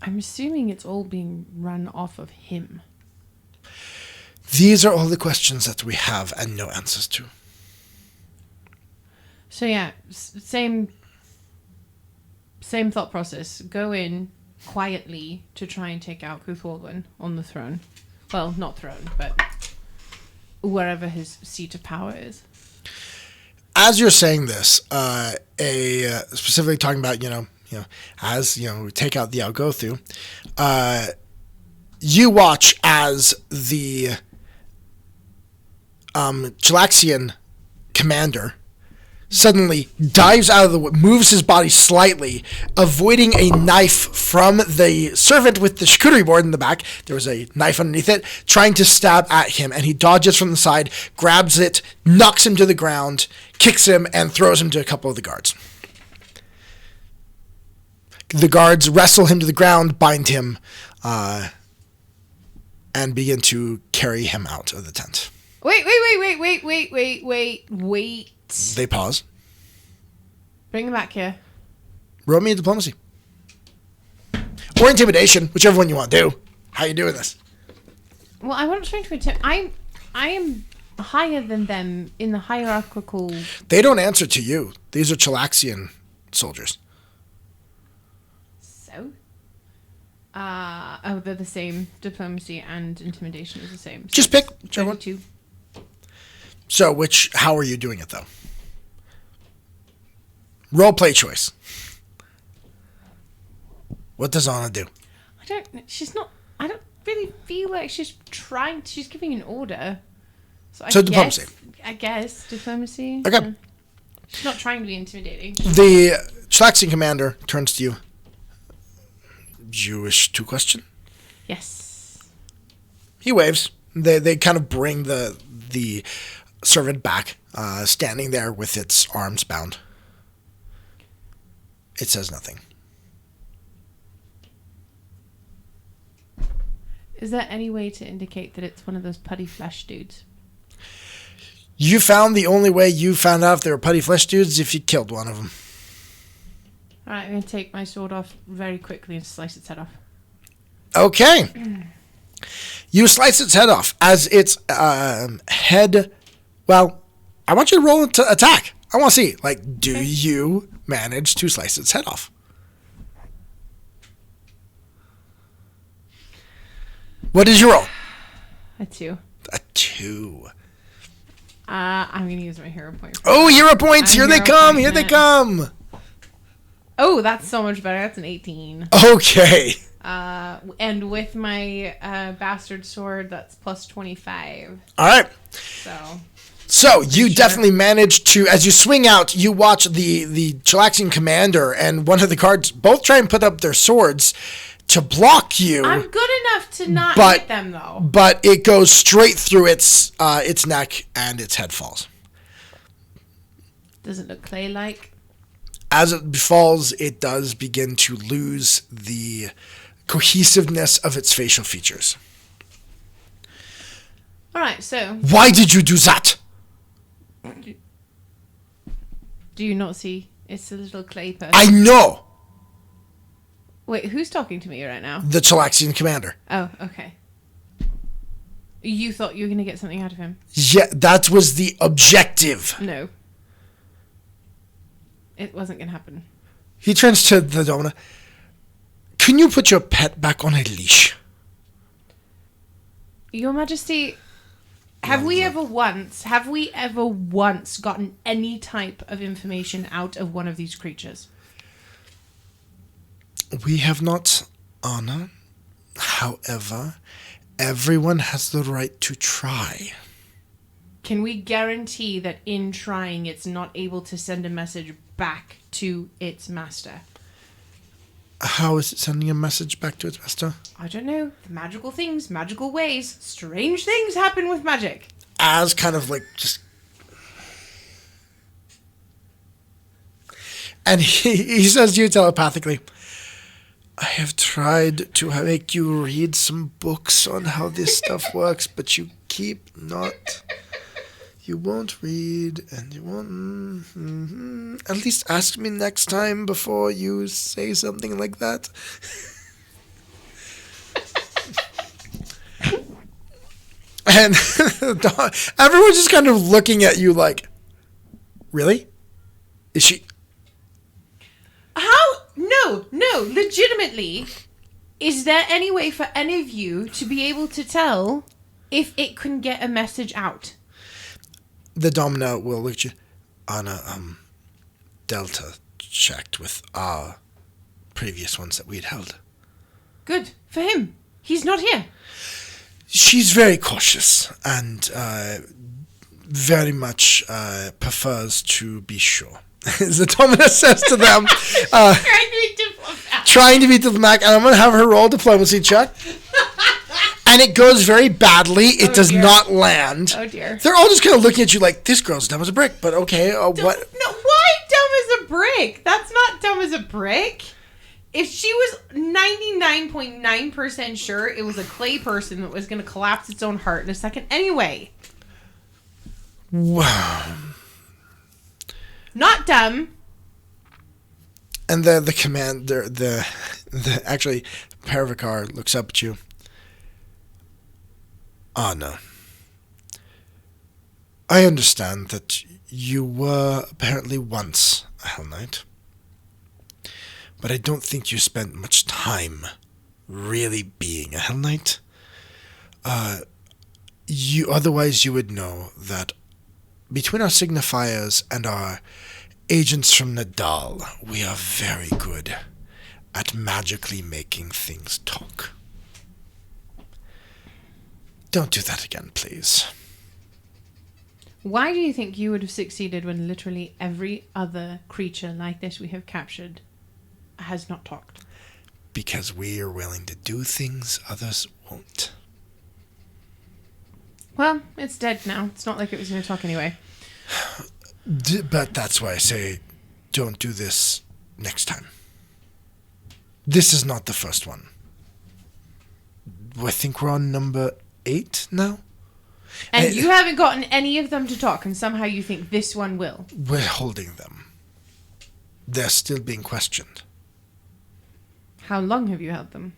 I'm assuming it's all being run off of him. These are all the questions that we have and no answers to. So yeah, same thought process. Go in quietly to try and take out Coothwaldwyn on the throne. Well, not throne, but wherever his seat of power is. As you're saying this, specifically talking about, as, we take out the Algothu, you watch as the Chilaxian commander suddenly dives out of the way, moves his body slightly, avoiding a knife from the servant with the charcuterie board in the back. There was a knife underneath it, trying to stab at him, and he dodges from the side, grabs it, knocks him to the ground, kicks him, and throws him to a couple of the guards. The guards wrestle him to the ground, bind him, and begin to carry him out of the tent. Wait. They pause. Bring him back here. Roll me a diplomacy. Or intimidation, whichever one you want to do. How you doing this? Well, I'm not trying to intimidate. I am higher than them in the hierarchical... They don't answer to you. These are Chilaxian soldiers. So? They're the same. Diplomacy and intimidation is the same. So just pick whichever one. 32. So, how are you doing it, though? Role play choice. What does Anna do? I don't really feel like she's giving an order. Diplomacy. I guess. Diplomacy. Okay. Yeah. She's not trying to be intimidating. The Chilaxian commander turns to you. You wish to question? Yes. He waves. They kind of bring the servant back, standing there with its arms bound. It says nothing. Is there any way to indicate that it's one of those putty flesh dudes? You found the only way you found out if they were putty flesh dudes is if you killed one of them. Alright, I'm going to take my sword off very quickly and slice its head off. Okay. You slice its head off. As its head... Well, I want you to roll to attack. I want to see. Do you manage to slice its head off? What is your roll? A 2. A 2. I'm going to use my hero point. Oh, hero points! Here they come! Here they come! Oh, that's so much better. That's an 18. Okay. And with my bastard sword, that's plus 25. All right. So you definitely manage to, as you swing out, you watch the Chilaxian commander and one of the guards both try and put up their swords to block you. I'm good enough to not hit them, though. But it goes straight through its neck and its head falls. Does it look clay-like? As it falls, it does begin to lose the cohesiveness of its facial features. All right, so... Why did you do that? Do you not see? It's a little clay person. I know! Wait, who's talking to me right now? The Chilaxian commander. Oh, okay. You thought you were going to get something out of him? Yeah, that was the objective. No. It wasn't going to happen. He turns to the Domina. Can you put your pet back on a leash? Your Majesty, have we ever once gotten any type of information out of one of these creatures? We have not, Anna. However, everyone has the right to try. Can we guarantee that in trying it's not able to send a message back to its master? How is it sending a message back to its master? I don't know. The magical things, magical ways, strange things happen with magic. As kind of just... And he says to you telepathically, I have tried to make you read some books on how this stuff works, but you keep not... You won't read, and you won't... Mm-hmm. At least ask me next time before you say something like that. And everyone's just kind of looking at you like, really? Is she... How? No, legitimately. Is there any way for any of you to be able to tell if it can get a message out? The Domino will look at you. Anna, Delta checked with our previous ones that we'd held. Good. For him. He's not here. She's very cautious, and very much prefers to be sure. As the Dominus says to them, trying to be diplomatic, and I'm going to have her roll a diplomacy check. And it goes very badly. It does not land. Oh, dear. They're all just kind of looking at you like, this girl's dumb as a brick, but okay, what? No, why dumb as a brick? That's not dumb as a brick. If she was 99.9% sure it was a clay person that was going to collapse its own heart in a second anyway. Wow. Not dumb. And the commander, actually, Paravikar looks up at you. Anna, I understand that you were apparently once a Hell Knight, but I don't think you spent much time really being a Hell Knight. Otherwise you would know that between our signifiers and our agents from Nadal, we are very good at magically making things talk. Don't do that again, please. Why do you think you would have succeeded when literally every other creature like this we have captured has not talked? Because we are willing to do things others won't. Well, it's dead now. It's not like it was going to talk anyway. But that's why I say, don't do this next time. This is not the first one. I think we're on number 8 now. And you haven't gotten any of them to talk, and somehow you think this one will. We're holding them. They're still being questioned. How long have you held them?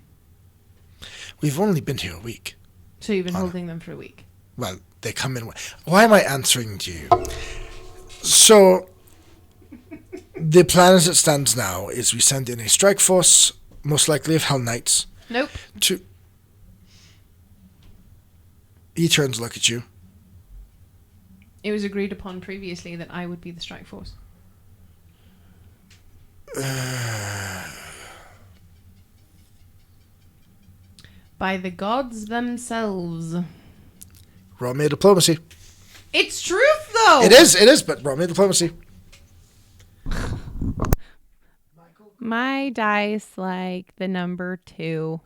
We've only been here a week. So you've been holding them for a week? Well, they come in... Why am I answering to you? So, the plan as it stands now is we send in a strike force, most likely of Hell Knights. Nope. He turns to look at you. It was agreed upon previously that I would be the strike force. By the gods themselves. Roll me a diplomacy. It's truth, though! It is, but roll me a diplomacy. My dice like the number 2.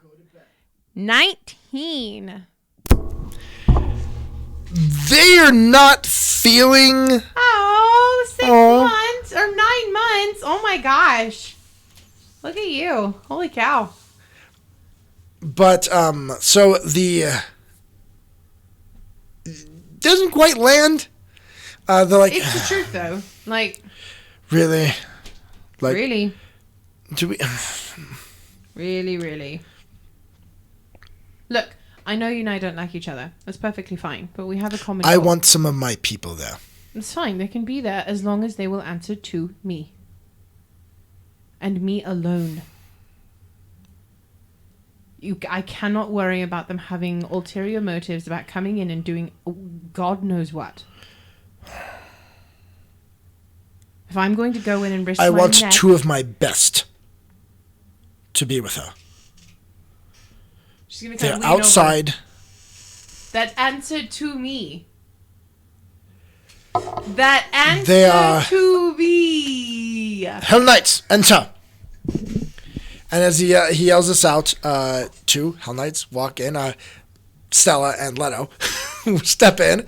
19. They are not feeling... Oh, 6 months or 9 months. Oh my gosh. Look at you. Holy cow. But, so the... doesn't quite land. They're like... It's the truth, though. Like... Really? Like... Really? Do we... Really, really. Look, I know you and I don't like each other. That's perfectly fine. But we have a common goal. I want some of my people there. It's fine. They can be there as long as they will answer to me. And me alone. I cannot worry about them having ulterior motives about coming in and doing God knows what. If I'm going to go in and risk I my want neck, 2 of my best to be with her. she's gonna They're kind of lean outside. over. That answer to me. That answer They are to me. Hell Knights, enter. And as he yells this out, 2 Hell Knights walk in. Stella and Leto step in.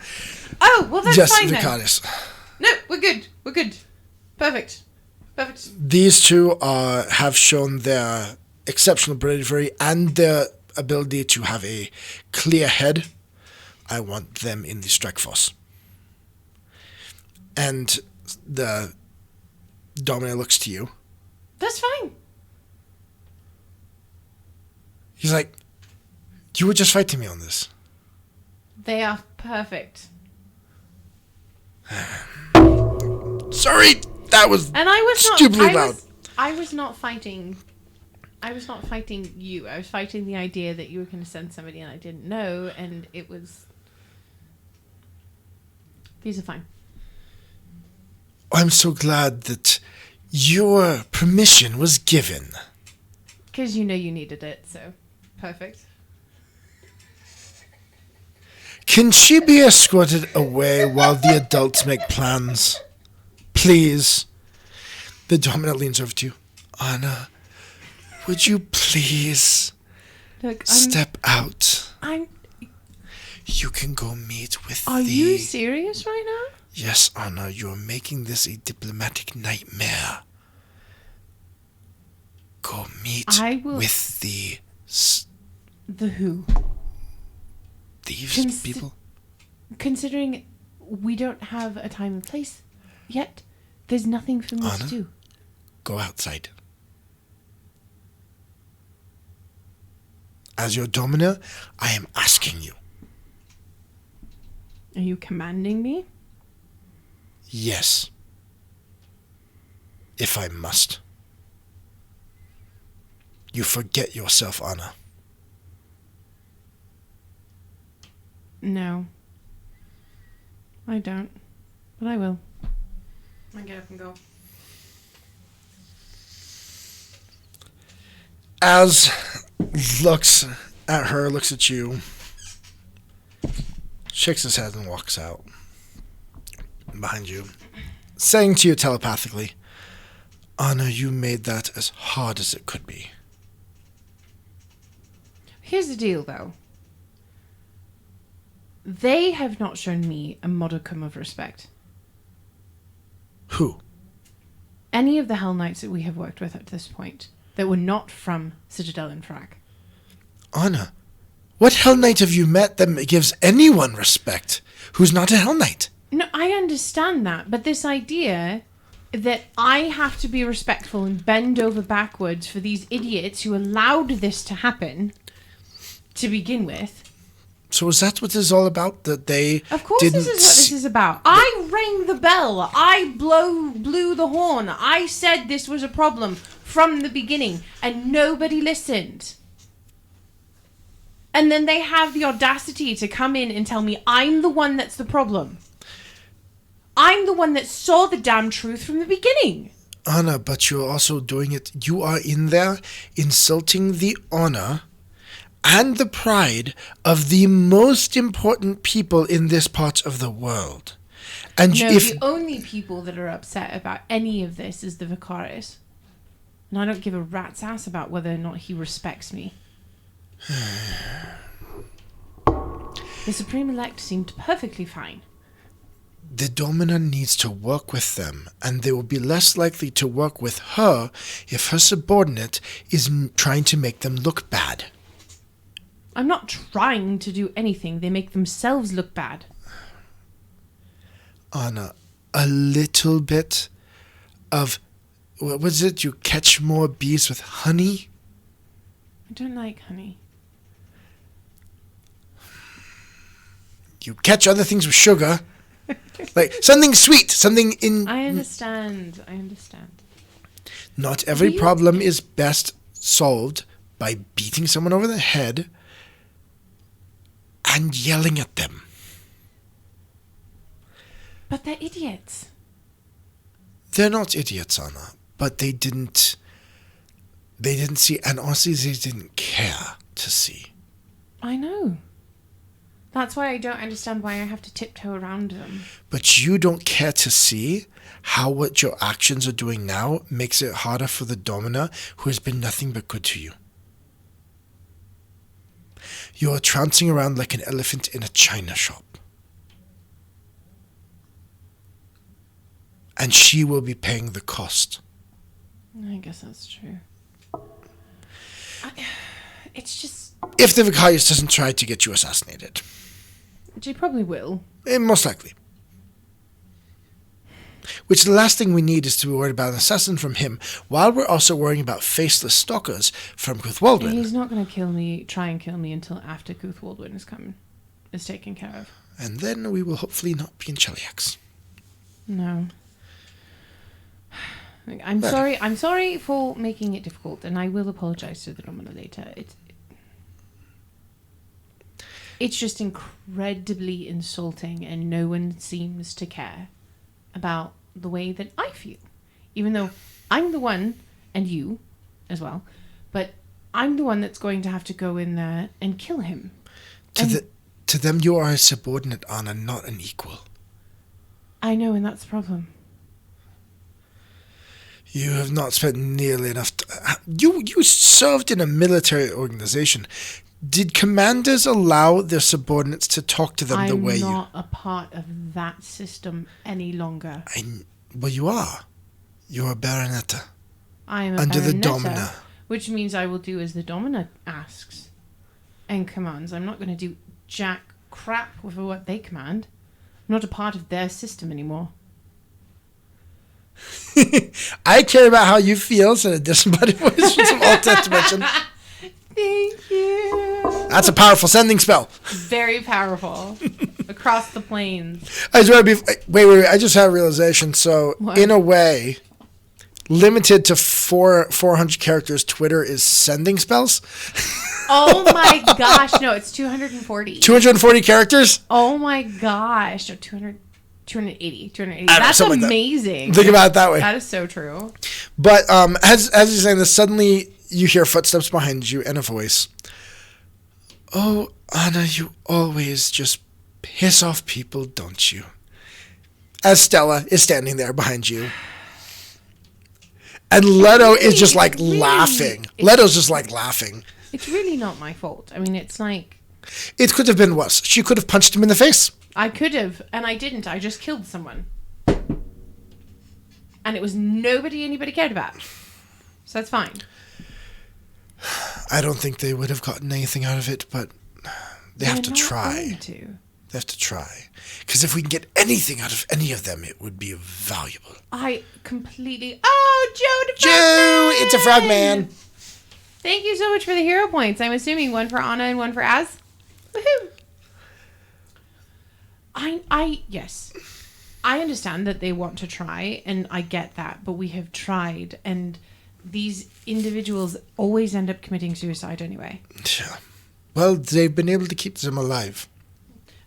Oh, well, that's Just fine then. Vicaris. No, we're good. We're good. Perfect. Perfect. These 2 have shown their exceptional bravery and their ability to have a clear head. I want them in the strike force. And the Dominator looks to you. That's fine. He's like, you were just fighting me on this. They are perfect. Sorry, that was And I was stupidly not, loud. I was not fighting. I was not fighting you. I was fighting the idea that you were going to send somebody and I didn't know, and it was. These are fine. I'm so glad that your permission was given. Because you know you needed it, so perfect. Can she be escorted away while the adults make plans? Please. The Domina leans over to you. Anna, would you please step out? You can go meet with Are you serious right now? Yes, Anna, you're making this a diplomatic nightmare. Go meet with the... The who? Thieves people? Considering we don't have a time and place yet, there's nothing for me to do. Go outside. As your Domina, I am asking you. Are you commanding me? Yes. If I must. You forget yourself, Anna. No. I don't. But I will. I get up and go. Az looks at her, looks at you, shakes his head and walks out behind you, saying to you telepathically, Anna, you made that as hard as it could be. Here's the deal, though. They have not shown me a modicum of respect. Who? Any of the Hell Knights that we have worked with at this point that were not from Citadel and Frack. Anna, what Hell Knight have you met that gives anyone respect who's not a Hell Knight? No, I understand that, but this idea that I have to be respectful and bend over backwards for these idiots who allowed this to happen to begin with. So is that what this is all about? That they Of course this is what this is about. I rang the bell. I blew the horn. I said this was a problem from the beginning, and nobody listened. And then they have the audacity to come in and tell me I'm the one that's the problem. I'm the one that saw the damn truth from the beginning. Anna, but you're also doing it. You are in there insulting the honor and the pride of the most important people in this part of the world. And no, the only people that are upset about any of this is the Vicaris. And I don't give a rat's ass about whether or not he respects me. The Supreme Elect seemed perfectly fine. The Domina needs to work with them, and they will be less likely to work with her if her subordinate is trying to make them look bad. I'm not trying to do anything. They make themselves look bad. Anna, a little bit of... What was it? You catch more bees with honey? I don't like honey. You catch other things with sugar. Like something sweet, something in... I understand. Not every problem is best solved by beating someone over the head and yelling at them. But they're idiots. They're not idiots, Anna, but they didn't see, and honestly, they didn't care to see. I know. That's why I don't understand why I have to tiptoe around them. But you don't care to see how what your actions are doing now makes it harder for the Domina, who has been nothing but good to you. You are trouncing around like an elephant in a china shop. And she will be paying the cost. I guess that's true. It's just... If the Vicarius doesn't try to get you assassinated. She probably will. Most likely. Which the last thing we need is to be worried about an assassin from him, while we're also worrying about faceless stalkers from Guthwaldwin. He's not going to try and kill me until after Guthwaldwin is taken care of. And then we will hopefully not be in Cheliax. No. I'm sorry for making it difficult, and I will apologize to the Domina later. It's just incredibly insulting, and no one seems to care about the way that I feel. Even though I'm the one, and you as well, but I'm the one that's going to have to go in there and kill him. To To them, you are a subordinate, Anna, not an equal. I know, and that's the problem. You have not spent nearly enough You served in a military organization. Did commanders allow their subordinates to talk to them the way you... I'm not a part of that system any longer. Well, you are. You're a baronetta. I am a under baronetta, the domina. Which means I will do as the domina asks and commands. I'm not going to do jack crap with what they command. I'm not a part of their system anymore. I care about how you feel, said a disembodied voice from some alt dimension. Thank you. That's a powerful sending spell. Very powerful. Across the plains. I just want to be... Wait. I just had a realization. So, What? in a way, limited to 400 characters, Twitter is sending spells. Oh my gosh. No, it's 240. 240 characters? Oh my gosh. No, 280. That's something like that. amazing. Think about it that way. That is so true. But as you're saying this, suddenly you hear footsteps behind you and a voice. Oh, Anna, you always just piss off people, don't you? As Stella is standing there behind you. And Leto is just like laughing. Leto's just like laughing. It's really not my fault. I mean, it's like... It could have been worse. She could have punched him in the face. I could have, and I didn't. I just killed someone. And it was nobody anybody cared about. So that's fine. I don't think they would have gotten anything out of it, but they have to try. They have to try. Because if we can get anything out of any of them, it would be valuable. I completely... Oh, Joe the Joe! It's a frogman! Thank you so much for the hero points. I'm assuming one for Anna and one for Az. Woohoo! Yes. I understand that they want to try, and I get that, but we have tried, and these individuals always end up committing suicide anyway. Yeah. Well, they've been able to keep them alive.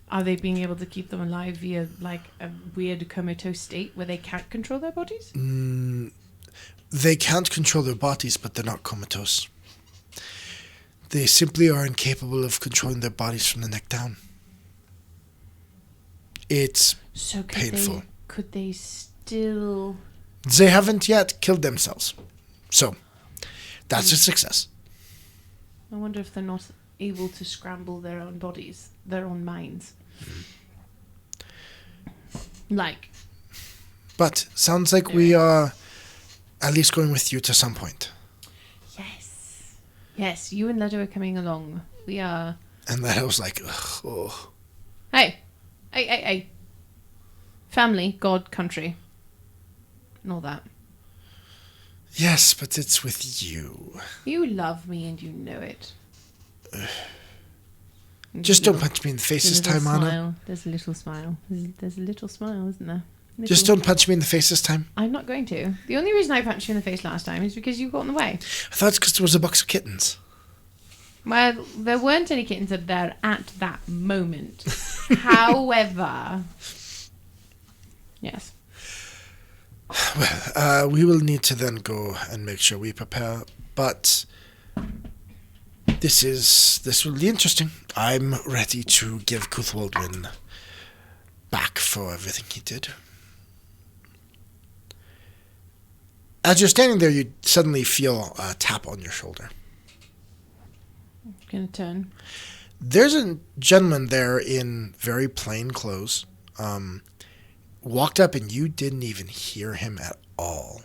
Are they being able to keep them alive via, like, a weird comatose state where they can't control their bodies? They can't control their bodies, but they're not comatose. They simply are incapable of controlling their bodies from the neck down. It's painful. Could they still... They haven't yet killed themselves. So, that's a success. I wonder if they're not able to scramble their own bodies, their own minds. Like. But, sounds like we are at least going with you to some point. Yes. Yes, you and Leto are coming along. We are... And that was like, ugh, oh. Hey. Hey. Family, God, country. And all that. Yes, but it's with you. You love me and you know it. Just don't punch me in the face this time, Anna. There's a little smile. There's a little smile, isn't there? Just don't punch me in the face this time. I'm not going to. The only reason I punched you in the face last time is because you got in the way. I thought it's because there was a box of kittens. Well, there weren't any kittens there at that moment. However, yes. Well, we will need to then go and make sure we prepare. But this will be interesting. I'm ready to give Cuthwaldwin back for everything he did. As you're standing there, you suddenly feel a tap on your shoulder. I'm gonna turn. There's a gentleman there in very plain clothes. Walked up and you didn't even hear him at all.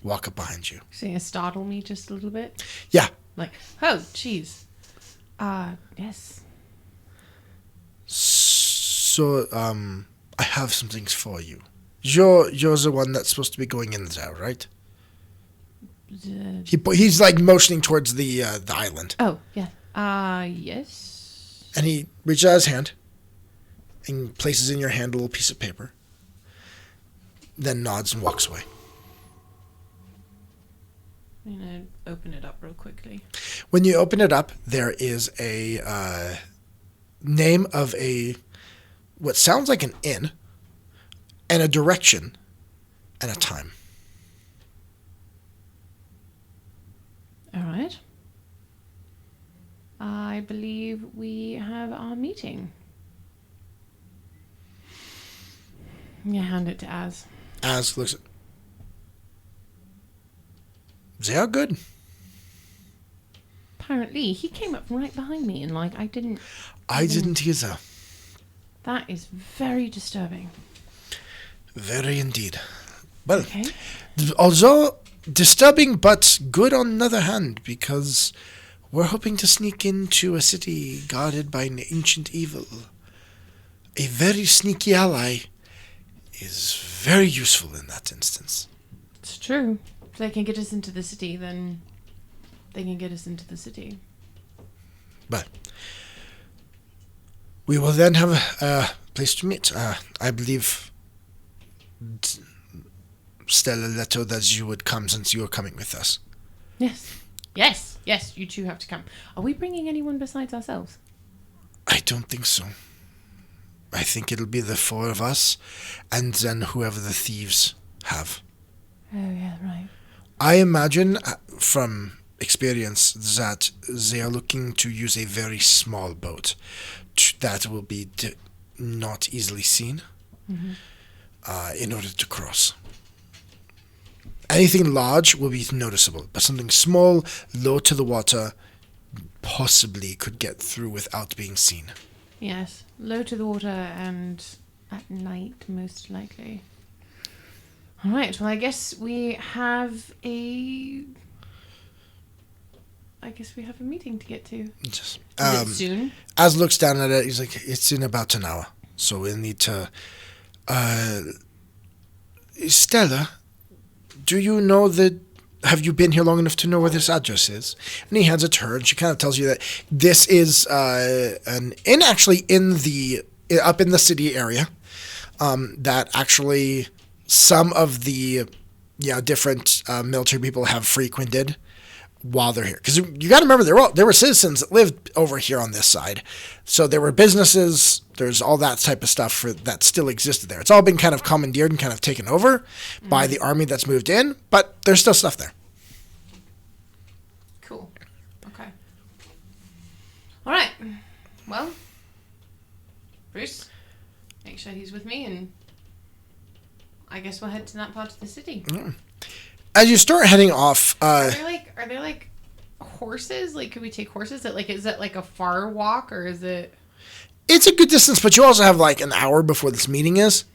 Walk up behind you. So you startle me just a little bit? Yeah. Like, oh, jeez. Yes. So, I have some things for you. You're the one that's supposed to be going in there, right? He's like motioning towards the island. Oh, yeah. Yes. And he reaches out his hand and places in your hand a little piece of paper. Then nods and walks away. I'm going to open it up real quickly. When you open it up, there is a name of what sounds like an inn, and a direction, and a time. All right. I believe we have our meeting. Yeah, hand it to Az. Az looks at... They are good. Apparently, he came up right behind me and, like, I didn't either. That is very disturbing. Very indeed. Well, Okay. although disturbing, but good on the other hand, because we're hoping to sneak into a city guarded by an ancient evil. A very sneaky ally is very useful in that instance. It's true. If they can get us into the city, then they can get us into the city. But we will then have a place to meet. I believe Stella let her that you would come since you are coming with us. Yes, you two have to come. Are we bringing anyone besides ourselves? I don't think so. I think it'll be the four of us, and then whoever the thieves have. Oh, yeah, right. I imagine, from experience, that they are looking to use a very small boat that will be not easily seen in order to cross. Anything large will be noticeable, but something small, low to the water, possibly could get through without being seen. Yes, low to the water and at night, most likely. All right, well, I guess we have a meeting to get to. Just, Is it soon? Az looks down at it, he's like, it's in about an hour, so we'll need to... Stella, do you know that... Have you been here long enough to know where this address is? And he hands it to her, and she kind of tells you that this is up in the city area. That actually some of the different military people have frequented while they're here. Because you got to remember, there were citizens that lived over here on this side, so there were businesses. There's all that type of stuff that still existed there. It's all been kind of commandeered and kind of taken over by the army that's moved in, but there's still stuff there. Cool. Okay. All right. Well, Bruce, make sure he's with me, and I guess we'll head to that part of the city. As you start heading off, Are there like horses? Like, could we take horses? Is it like a far walk, or is it? It's a good distance, but you also have like an hour before this meeting is,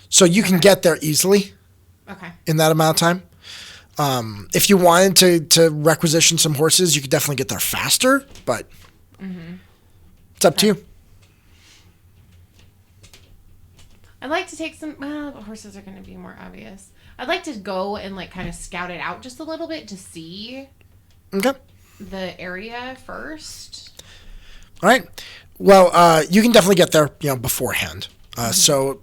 so you can get there easily. Okay. In that amount of time. If you wanted to requisition some horses, you could definitely get there faster, but it's up to you. I'd like to take some. Well, but horses are going to be more obvious. I'd like to go and like kind of scout it out just a little bit to see. Okay. The area first. All right. Well, you can definitely get there, beforehand. So.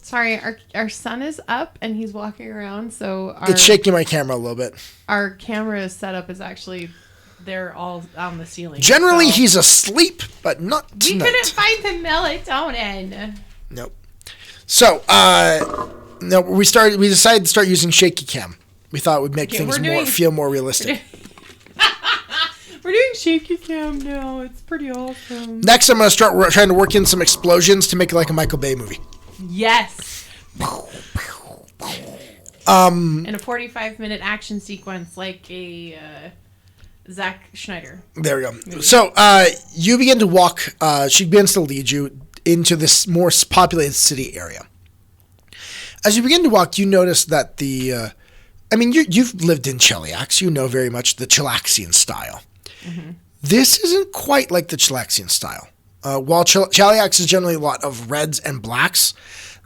Sorry, our sun is up and he's walking around, so It's shaking my camera a little bit. Our camera setup is actually, they're all on the ceiling. Generally, so. he's asleep, but not tonight. We couldn't find the melatonin. Nope. So, no, we decided to start using shaky cam. We thought it would make things feel more realistic. We're doing shaky cam now. It's pretty awesome. Next, I'm going to start trying to work in some explosions to make it like a Michael Bay movie. Yes. In a 45-minute action sequence like a Zack Schneider. There we go. Movie. So, you begin to walk. She begins to lead you into this more populated city area. As you begin to walk, you notice that you've lived in Cheliax. You know very much the Chelaxian style. Mm-hmm. This isn't quite like the Chelaxian style. While Cheliax is generally a lot of reds and blacks,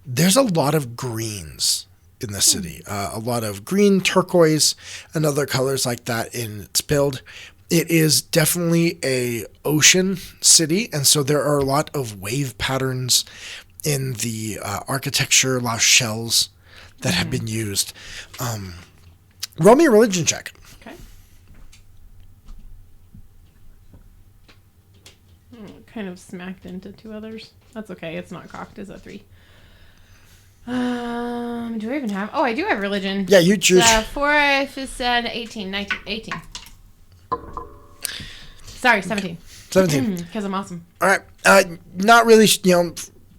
there's a lot of greens in the city. A lot of green, turquoise, and other colors like that in its build. It is definitely a ocean city, and so there are a lot of wave patterns in the architecture, a lot of shells that have been used. Roll me a religion check. Okay. Kind of smacked into two others. That's okay. It's not cocked as a 3. Do I even have? Oh, I do have religion. Yeah, you choose. 4 is 18, 19, 18. Sorry, 17. 17. Because I'm awesome. All right. Not really, it's green.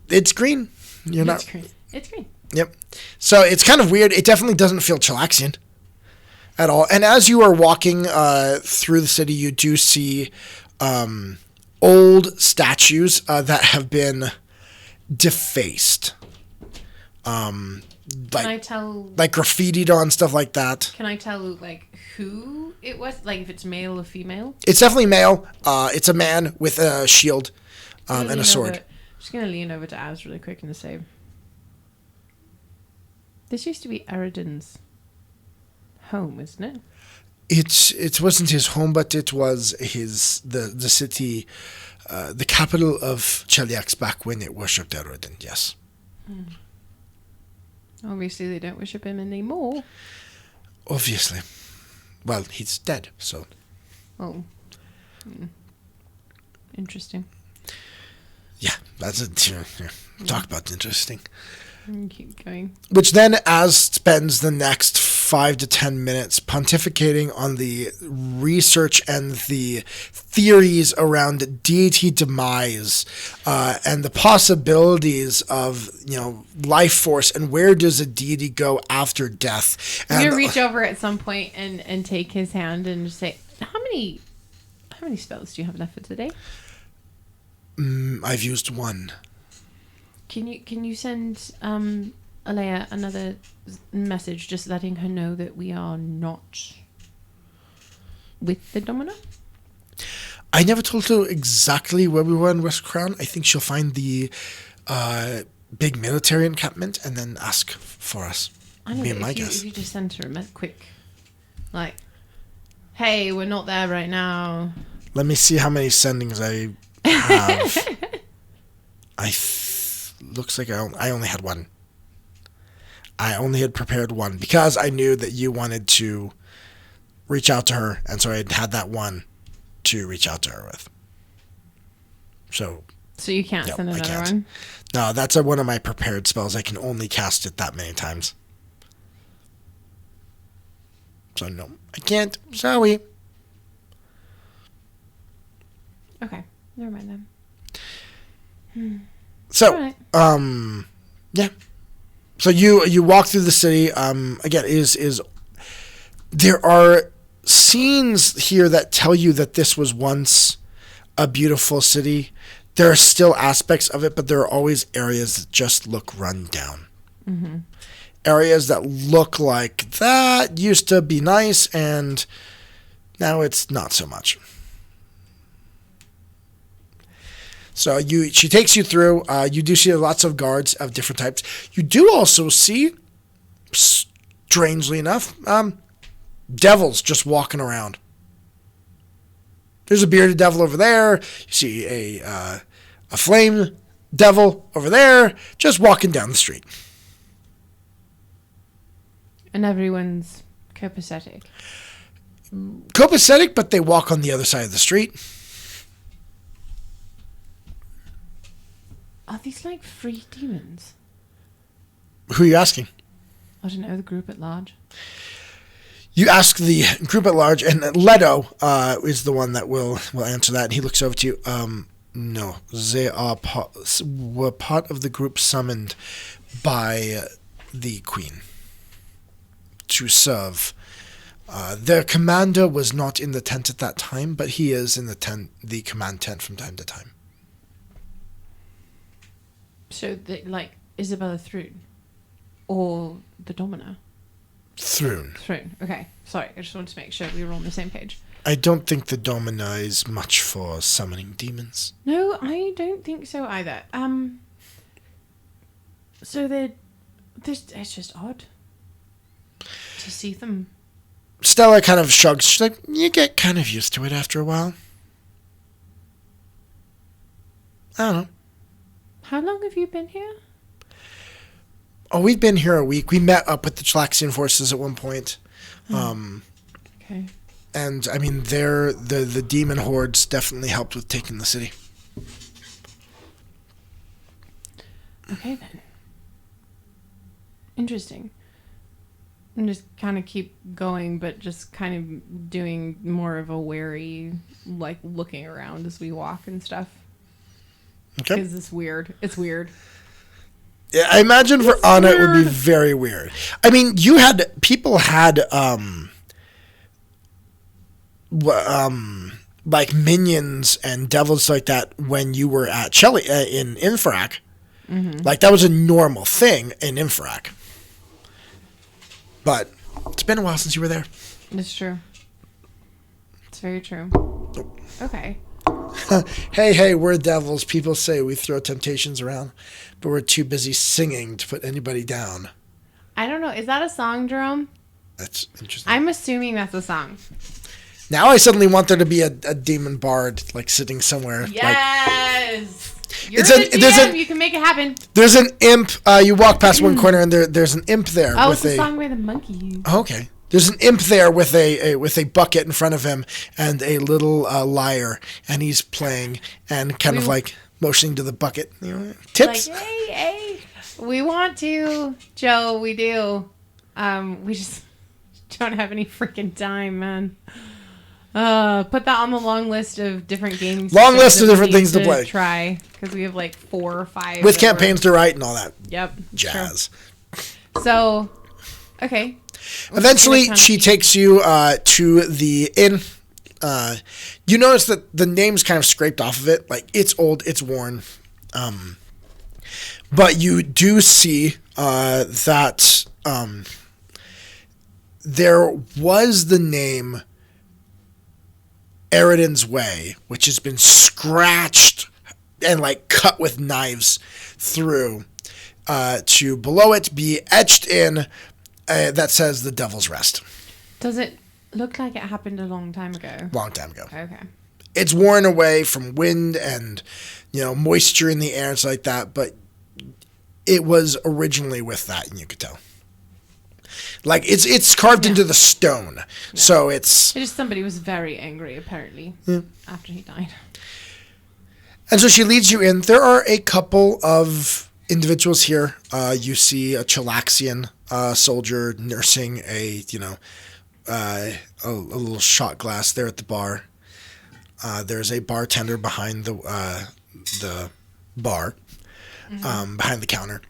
It's green. It's green. Yep. So it's kind of weird. It definitely doesn't feel Chilaxian at all. And as you are walking through the city, you do see old statues that have been defaced. Can I tell? Like graffitied on, stuff like that. Can I tell, like, who it was? Like, if it's male or female? It's definitely male. It's a man with a shield and a sword. Just going to lean over to Az really quick and say, this used to be Aradin's home, isn't it? It wasn't his home, but it was the city, the capital of Cheliax back when it worshipped Aradin, yes. Obviously, they don't worship him anymore. Obviously. Well, he's dead, so. Oh. Interesting. Yeah, that's it. Talk about interesting. Keep going. Which then Az spends the next 5 to 10 minutes pontificating on the research and the theories around deity demise and the possibilities of, life force and where does a deity go after death. I'm gonna reach over at some point and take his hand and just say, how many spells do you have left for today? I've used one. Can you send Alea another message just letting her know that we are not with the Domino? I never told her exactly where we were in West Crown. I think she'll find the big military encampment and then ask for us. I know, if you just send her a quick, like, hey, we're not there right now. Let me see how many sendings I have. Looks like I only had one. I only had prepared one because I knew that you wanted to reach out to her, and so I had that one to reach out to her with. So you can't send another one? No, that's one of my prepared spells. I can only cast it that many times. So no, I can't. Sorry. Okay, never mind then. So, right. Yeah. So you walk through the city. Again, is there are scenes here that tell you that this was once a beautiful city. There are still aspects of it, but there are always areas that just look run down. Mm-hmm. Areas that look like that used to be nice, and now it's not so much. So she takes you through. You do see lots of guards of different types. You do also see, strangely enough, devils just walking around. There's a bearded devil over there. You see a flame devil over there, just walking down the street. And everyone's copacetic. Copacetic, but they walk on the other side of the street. Are these like free demons? Who are you asking? I don't know, the group at large. You ask the group at large, and Leto is the one that will answer that. And he looks over to you. No, they were part of the group summoned by the Queen to serve. Their commander was not in the tent at that time, but he is in the command tent from time to time. So, like, Isabella Thrune? Or the Domino? Thrune. Okay. Sorry, I just wanted to make sure we were on the same page. I don't think the Domino is much for summoning demons. No, I don't think so either. So it's just odd to see them. Stella kind of shrugs. She's like, you get kind of used to it after a while. I don't know. How long have you been here? Oh, we've been here a week. We met up with the Chilaxian forces at one point. Okay. And, I mean, the demon hordes definitely helped with taking the city. Okay, then. Interesting. And just kind of keep going, but just kind of doing more of a wary, like, looking around as we walk and stuff. Okay. Because it's weird. It's weird. Yeah, I imagine for Anna it would be very weird. I mean, people had like minions and devils like that when you were at Shelly in Infrac. Mm-hmm. Like that was a normal thing in Infrac. But it's been a while since you were there. It's true. It's very true. Oh. Okay. Hey, we're devils. People say we throw temptations around, but we're too busy singing to put anybody down. I don't know. Is that a song, Jerome? That's interesting. I'm assuming that's a song. Now I suddenly want there to be a demon bard like sitting somewhere. Yes. Like, You're the DM. You can make it happen. There's an imp. You walk past one corner and there's an imp there. Oh, it's a song by the Monkees. Oh, okay. There's an imp there with a bucket in front of him and a little lyre, and he's playing and kind of like motioning to the bucket. You know, tips. Like, hey, we want to, Joe. We do. We just don't have any freaking time, man. Put that on the long list of different games. Long list of different things to play. Try, because we have like 4 or 5 with campaigns to write and all that. Yep. Jazz. Sure. So, okay. Eventually, she takes you to the inn. You notice that the name's kind of scraped off of it. Like, it's old, it's worn. But you do see that there was the name Eridan's Way, which has been scratched and, like, cut with knives through to below it be etched in that says the Devil's Rest. Does it look like it happened a long time ago? Long time ago. Okay. It's worn away from wind and, moisture in the air and stuff like that, but it was originally with that, and you could tell. Like, it's carved into the stone, so it's just somebody was very angry, apparently, after he died. And so she leads you in. There are a couple of individuals here. You see a Chilaxian soldier nursing a little shot glass there at the bar. There's a bartender behind the bar, behind the counter.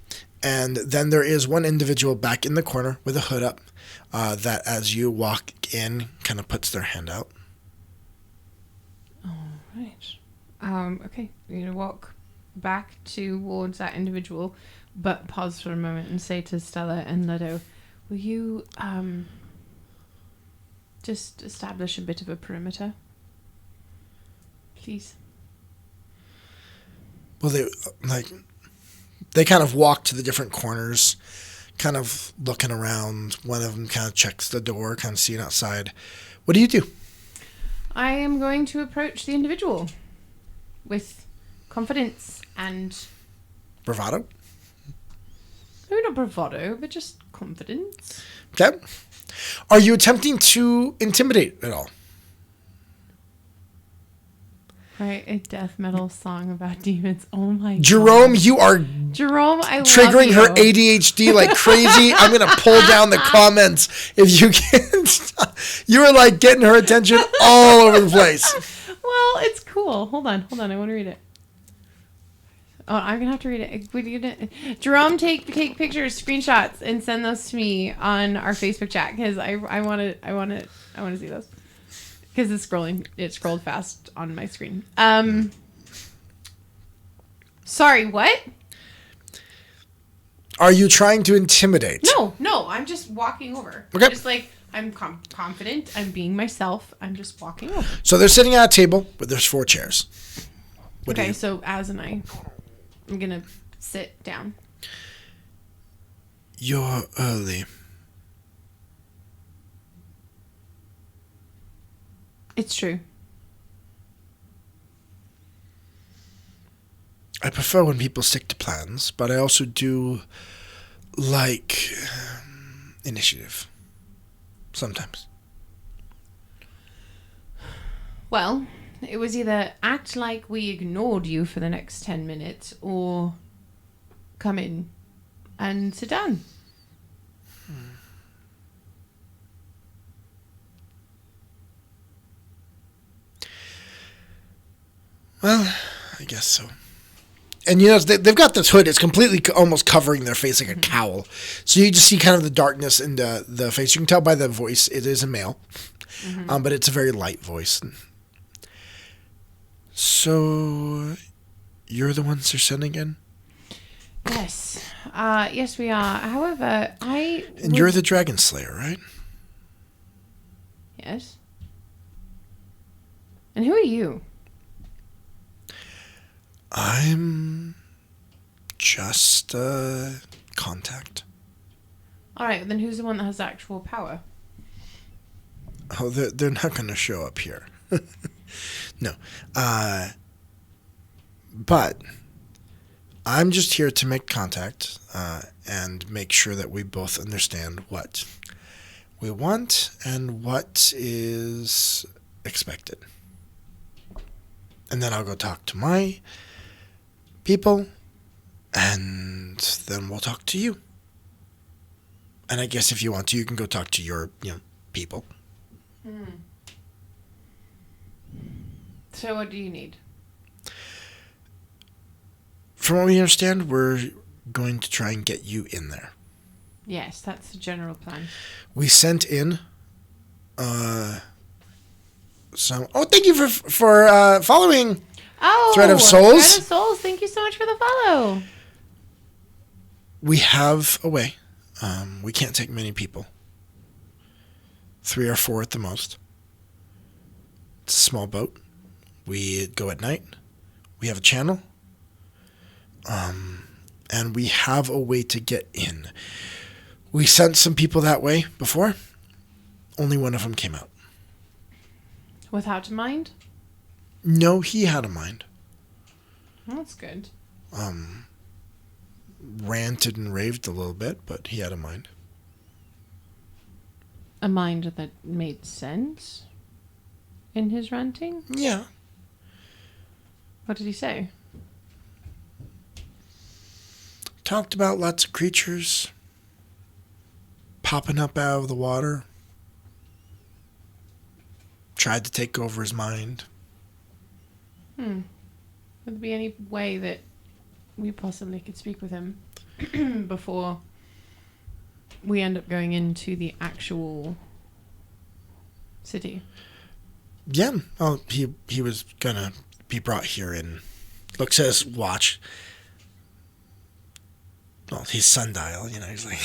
And then there is one individual back in the corner with a hood up that as you walk in kind of puts their hand out. All right. Okay. You're going to walk back towards that individual, but pause for a moment and say to Stella and Leto, will you just establish a bit of a perimeter? Please. Well, they kind of walk to the different corners, kind of looking around. One of them kind of checks the door, kind of seeing outside. What do you do? I am going to approach the individual with confidence and... Bravado? Maybe not bravado, but just confidence. Okay. Are you attempting to intimidate at all? Write a death metal song about demons. Oh my Jerome, God. you are triggering her ADHD like crazy. I'm going to pull down the comments if you can't stop. You are like getting her attention all over the place. Well, it's cool. Hold on. I want to read it. Oh, I'm going to have to read it. Jerome, take pictures, screenshots, and send those to me on our Facebook chat because I want to see those. Because it scrolled fast on my screen. Sorry, what? Are you trying to intimidate? No, I'm just walking over. Okay. Just like, I'm confident, I'm being myself, I'm just walking over. So they're sitting at a table, but there's 4 chairs. Okay, so Az and I'm going to sit down. You're early. It's true. I prefer when people stick to plans, but I also do like initiative. Sometimes. Well, it was either act like we ignored you for the next 10 minutes or come in and sit down. Well, I guess so. And you know they've got this hood. It's completely almost covering their face like a cowl. So you just see kind of the darkness in the face. You can tell by the voice it is a male, but it's a very light voice. So you're the ones they're sending in? Yes. Yes, we are. However, And you're the Dragon Slayer, right? Yes. And who are you? I'm just a contact. All right, then who's the one that has actual power? Oh, they're not going to show up here. No. But I'm just here to make contact and make sure that we both understand what we want and what is expected. And then I'll go talk to my people, and then we'll talk to you. And I guess if you want to, you can go talk to your, people. So what do you need? From what we understand, we're going to try and get you in there. Yes, that's the general plan. We sent in some... Oh, thank you for following Thread of Souls. Thread of Souls, thank you so much for the follow. We have a way. We can't take many people. 3 or 4 at the most. It's a small boat. We go at night. We have a channel. And we have a way to get in. We sent some people that way before. Only one of them came out. Without a mind? No, he had a mind. Well, that's good. Ranted and raved a little bit, but he had a mind. A mind that made sense in his ranting? Yeah. What did he say? Talked about lots of creatures popping up out of the water. Tried to take over his mind. Would there be any way that we possibly could speak with him before we end up going into the actual city? Yeah. Oh, he was gonna be brought here and looks at his watch. Well, his sundial, he's like...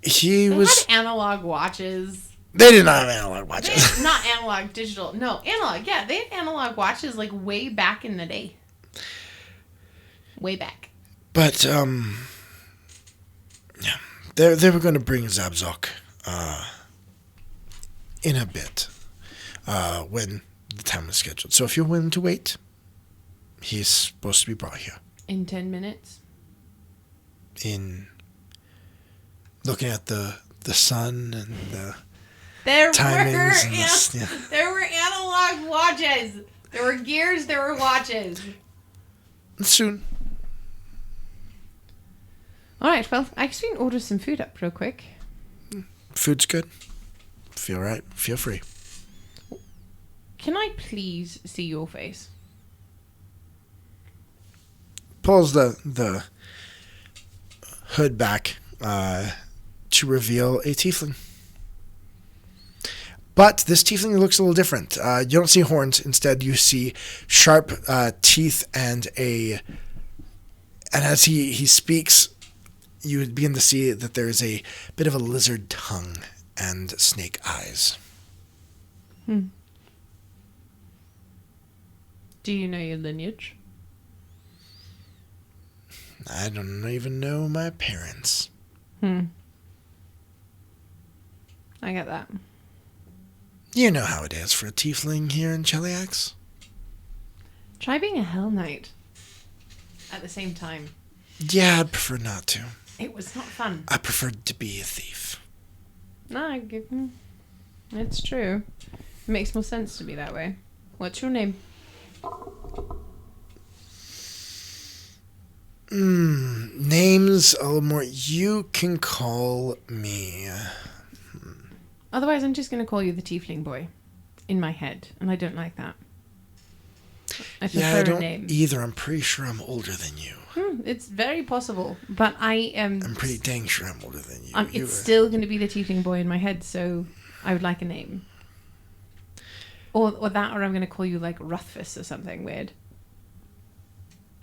They had analog watches. They did not have analog watches. Not analog, digital. No, analog. Yeah, they had analog watches like way back in the day. Way back. But, yeah. They were going to bring Zabzok in a bit when the time was scheduled. So if you're willing to wait, he's supposed to be brought here. In 10 minutes? In looking at the sun and the there timings. There were analog watches. There were gears, there were watches. Soon. Alright, well, I guess we can order some food up real quick. Food's good. Feel right. Feel free. Can I please see your face? Pulls the hood back to reveal a tiefling. But this tiefling looks a little different. You don't see horns. Instead, you see sharp teeth and as he speaks, you would begin to see that there is a bit of a lizard tongue and snake eyes. Do you know your lineage? I don't even know my parents. I get that. You know how it is for a tiefling here in Cheliax. Try being a Hell Knight at the same time. Yeah, I'd prefer not to. It was not fun. I preferred to be a thief. No, it's true. It makes more sense to be that way. What's your name? Names a little more. You can call me. Otherwise, I'm just going to call you the Tiefling Boy in my head, and I don't like that. I prefer Yeah, I a don't name. either. I'm pretty sure I'm older than you. It's very possible, but I'm pretty dang sure I'm older than you. It's still going to be the tiefling boy in my head, so I would like a name. Or that, or I'm going to call you like Rothfuss or something weird.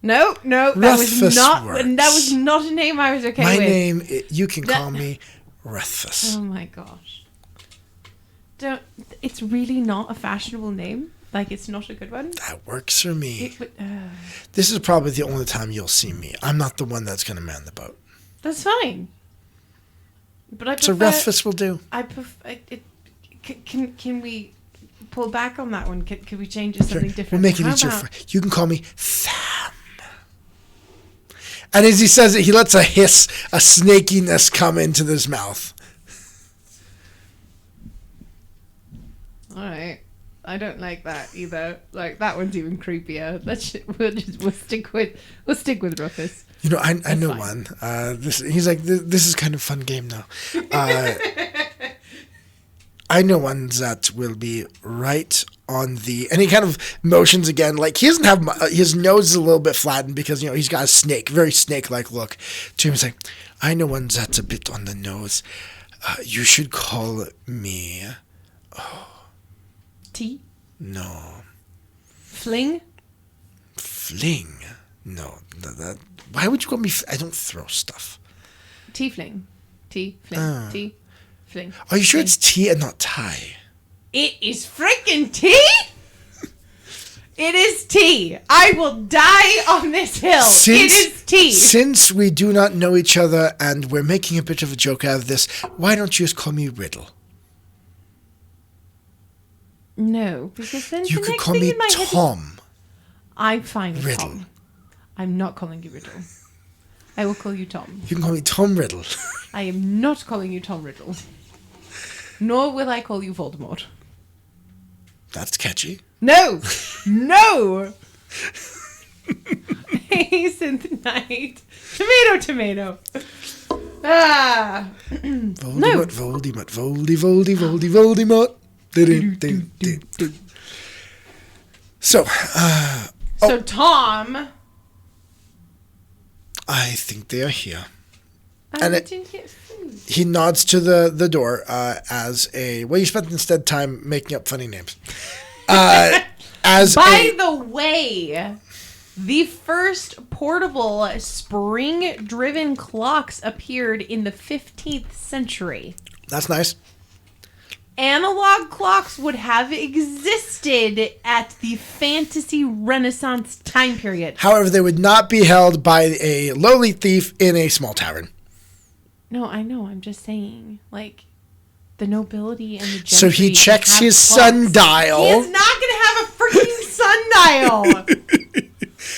No, that was not. Works. That was not a name I was okay My with. name, you can call me Rothfuss. Oh my gosh! It's really not a fashionable name. Like, it's not a good one. That works for me. This is probably the only time you'll see me. I'm not the one that's going to man the boat. That's fine. But I prefer... So Rothfuss will do. I prefer... Can we pull back on that one? Can we change it to something different? We'll make it easier. You can call me Sam. And as he says it, he lets a hiss, a snakiness come into his mouth. All right. I don't like that either. Like, that one's even creepier. We'll stick with Rufus. You know, I know fine. one. He's like, this is kind of a fun game now. I know one that will be right on the, and he kind of motions again. Like, he doesn't have, his nose is a little bit flattened because, you know, he's got a very snake-like look to him. He's like, I know one that's a bit on the nose. You should call me, T? No. Fling? Fling? No. Why would you call me? I don't throw stuff. T-fling. T-fling. T-fling. Are you sure fling. it's tea and not tie? It is freaking tea? It is tea. I will die on this hill. It is tea. Since we do not know each other and we're making a bit of a joke out of this, why don't you just call me Riddle? No, because then you the could next call thing me in my head Tom. I'm fine with Riddle. Tom. I'm not calling you Riddle. I will call you Tom. You can call me Tom Riddle. I am not calling you Tom Riddle. Nor will I call you Voldemort. That's catchy. No! No! Hey, Synth Knight. Tomato. Ah! Voldemort. So, So Tom... I think they are here. And didn't get food. He nods to the door you spent instead time making up funny names. By the way, the first portable spring-driven clocks appeared in the 15th century. That's nice. Analog clocks would have existed at the fantasy Renaissance time period. However, they would not be held by a lowly thief in a small tavern. No, I know. I'm just saying, like, the nobility and the gentry. So he checks his clocks. sundial. He is not going to have a freaking sundial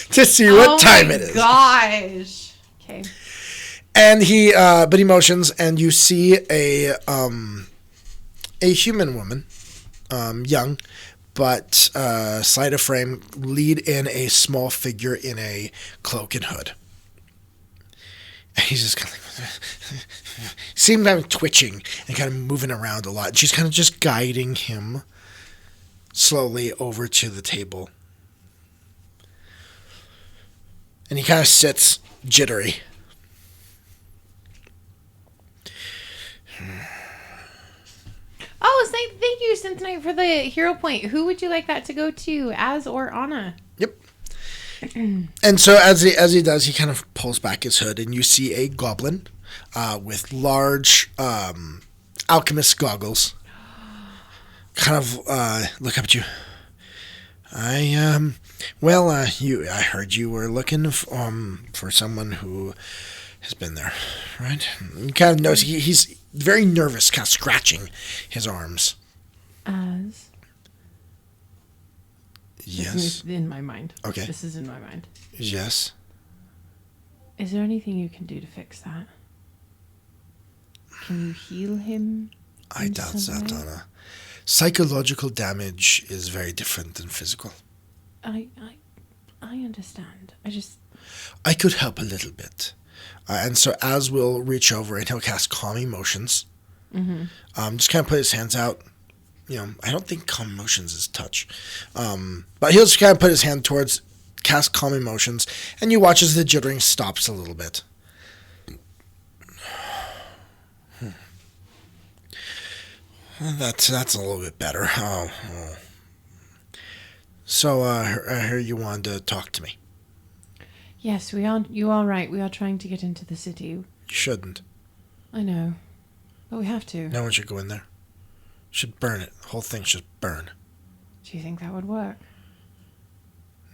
to see what time it is. Gosh. Okay. And he motions, and you see a human woman, young, but slight of frame, lead in a small figure in a cloak and hood. And he's just kind of seems kind of twitching and kind of moving around a lot. And she's kind of just guiding him slowly over to the table. And he kind of sits jittery. Oh, thank you, Synthonite, for the hero point. Who would you like that to go to, Az or Anna? Yep. And so as he does, he kind of pulls back his hood, and you see a goblin with large alchemist goggles. Kind of look up at you. I heard you were looking for someone who has been there, right? You kind of notice he's very nervous, kind of scratching his arms. Az. Yes. This is in my mind. Okay. This is in my mind. Yes. Is there anything you can do to fix that? Can you heal him? I doubt that, Anna. Psychological damage is very different than physical. I understand. I could help a little bit. And so Az will reach over and he'll cast Calm Emotions. Mm-hmm. Just kind of put his hands out, I don't think calm emotions is touch. But he'll just kind of put his hand towards cast calm emotions, and you watch as the jittering stops a little bit. That's a little bit better. Oh. So, I hear you wanted to talk to me. Yes, we are. You are right. We are trying to get into the city. You shouldn't. I know, but we have to. No one should go in there. Should burn it. The whole thing should burn. Do you think that would work?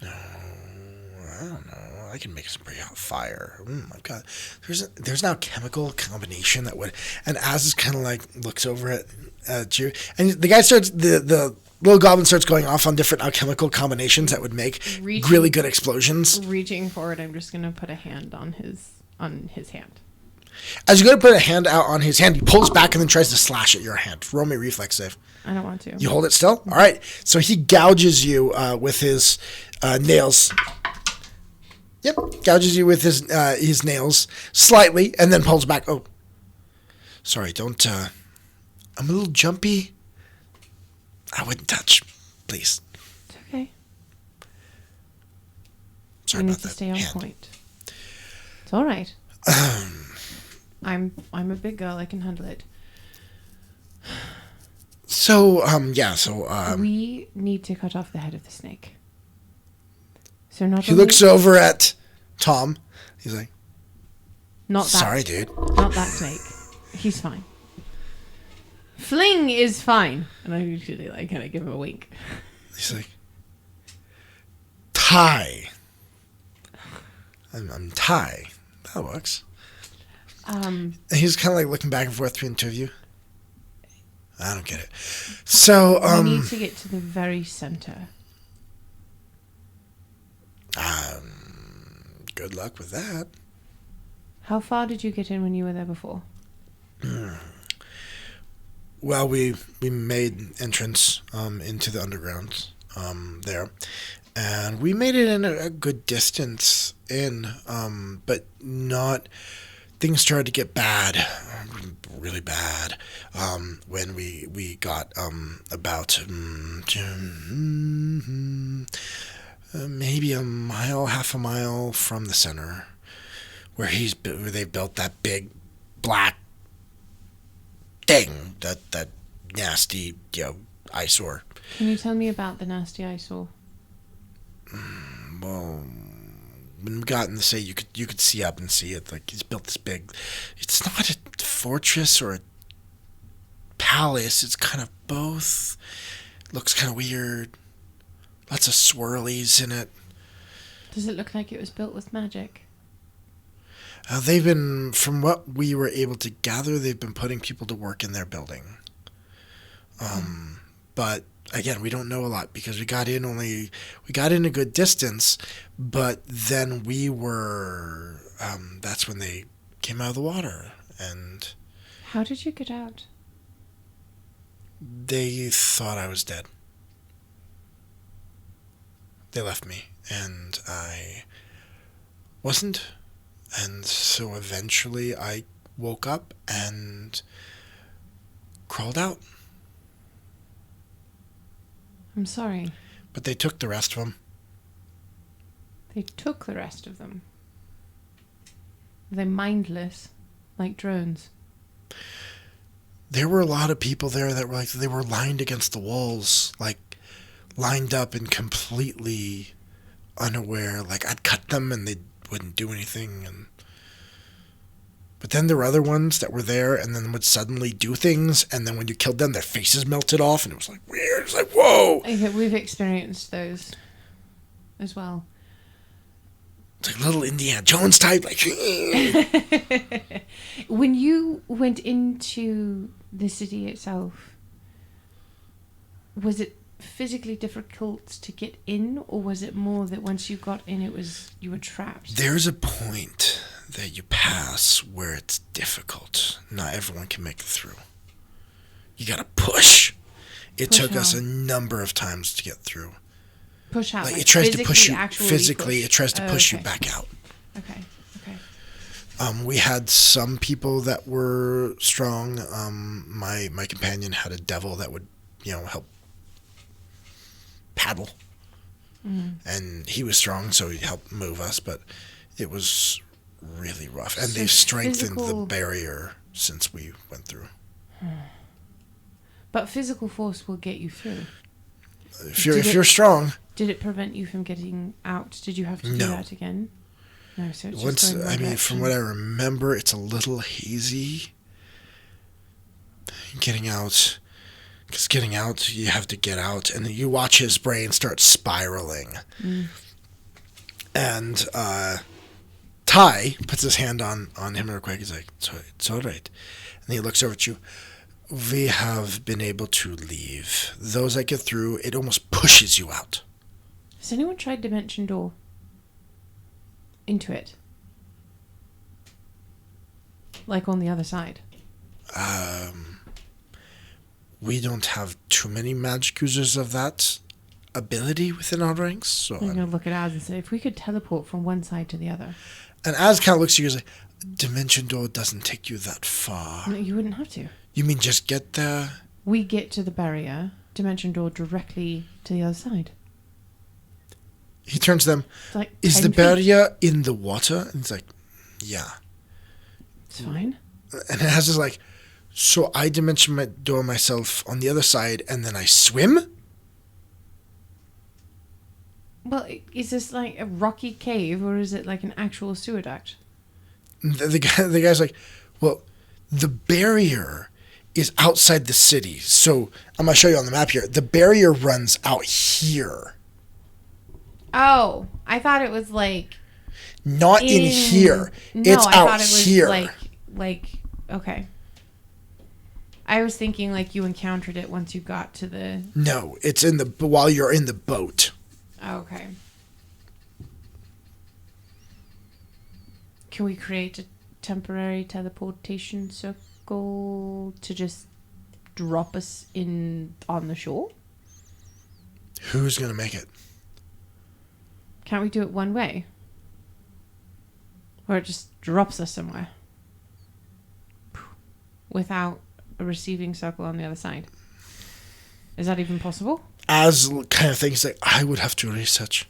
No, I don't know. I can make some pretty hot fire. I've got. There's now a chemical combination that would. And Az is kind of like looks over at you, and the guy starts the little goblin starts going off on different alchemical combinations that would make really good explosions. Reaching forward, I'm just gonna put a hand on his hand. As you go to put a hand out on his hand, he pulls back and then tries to slash at your hand. Roll me a reflex save. I don't want to. You hold it still? All right. So he gouges you with his nails. Yep. Gouges you with his nails slightly and then pulls back. Oh. Sorry, don't. I'm a little jumpy. I wouldn't touch. Please. It's okay. Sorry we about need to that. stay on hand. point. It's all right. I'm a big girl. I can handle it. So, we need to cut off the head of the snake. So not he looks over at Tom. He's like, not that. Sorry, dude. Not that snake. He's fine. Fling is fine. And I usually kind of give him a wink. He's like, tie. I'm tie. That works. And he's kind of like looking back and forth between the two of you. I don't get it. So, we need to get to the very center. Good luck with that. How far did you get in when you were there before? Well, we made entrance into the underground there, and we made it in a good distance in, but not. Things started to get bad, really bad, when we got about maybe half a mile from the center, where they built that big black thing, that nasty eyesore. Can you tell me about the nasty eyesore? Well, when we got in the city, you could see up and see it. Like, he's built this big. It's not a fortress or a palace. It's kind of both. Looks kind of weird. Lots of swirlies in it. Does it look like it was built with magic? They've been, from what we were able to gather, they've been putting people to work in their building. But again, we don't know a lot because we got in a good distance, but then we were, that's when they came out of the water. And how did you get out? They thought I was dead. They left me, and I wasn't. And so eventually I woke up and crawled out. I'm sorry. But they took the rest of them. They took the rest of them. Were they mindless, like drones? There were a lot of people there that were like, they were lined against the walls, like lined up and completely unaware. Like, I'd cut them and they wouldn't do anything. But then there were other ones that were there and then would suddenly do things, and then when you killed them, their faces melted off, and it was like weird. It's like, whoa! Okay, we've experienced those as well. It's like little Indiana Jones type, like. When you went into the city itself, was it physically difficult to get in, or was it more that once you got in, you were trapped? There's a point that you pass where it's difficult. Not everyone can make it through. You gotta push. It took us a number of times to get through. Push out. Like, it tries to push you physically. It tries to push you back out. Okay. We had some people that were strong. My companion had a devil that would, help paddle. And he was strong, so he helped move us, but it was really rough. And they've strengthened the barrier since we went through. But physical force will get you through. If you're strong. Did it prevent you from getting out? Did you have to do that again? No, so it's Once, just going right direction. From what I remember, it's a little hazy. Getting out, because getting out, you have to get out, and you watch his brain start spiraling. And Ty puts his hand on him real quick. He's like, it's all right. And he looks over at you. We have been able to leave. Those that get through, it almost pushes you out. Has anyone tried Dimension Door? Into it? Like on the other side? We don't have too many magic users of that ability within our ranks. So I'm going to look at Az and say, if we could teleport from one side to the other. And Az kind of looks at you and is like, Dimension Door doesn't take you that far. No, you wouldn't have to. You mean just get there? We get to the barrier, Dimension Door directly to the other side. He turns to them. Like is the barrier in the water? And he's like, yeah. It's fine. And it has this like, so I dimension my door myself on the other side and then I swim? Well, is this like a rocky cave or is it like an actual sewer duct? The guy's like, well, the barrier is outside the city. So I'm going to show you on the map here. The barrier runs out here. Oh, I thought it was like... Not in here. No, it's I out thought it was here. Like, okay. I was thinking like you encountered it once you got to the... No, it's while you're in the boat. Okay. Can we create a temporary teleportation circle to just drop us on the shore? Who's going to make it? Can't we do it one way? Or it just drops us somewhere? Without a receiving circle on the other side? Is that even possible? As kind of things like, I would have to research.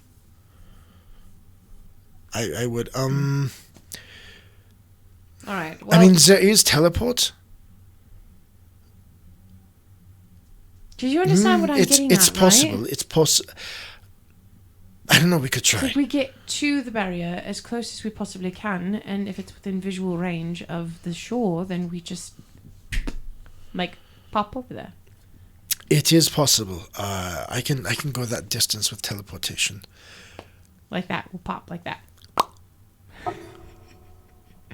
I would, Alright, well... I mean, there is teleport. Do you understand what I'm getting it's at, possible. right? It's possible. I don't know, we could try. Could we get to the barrier as close as we possibly can, and if it's within visual range of the shore, then we just, like, pop over there? It is possible. I can go that distance with teleportation. Like that. We'll pop like that.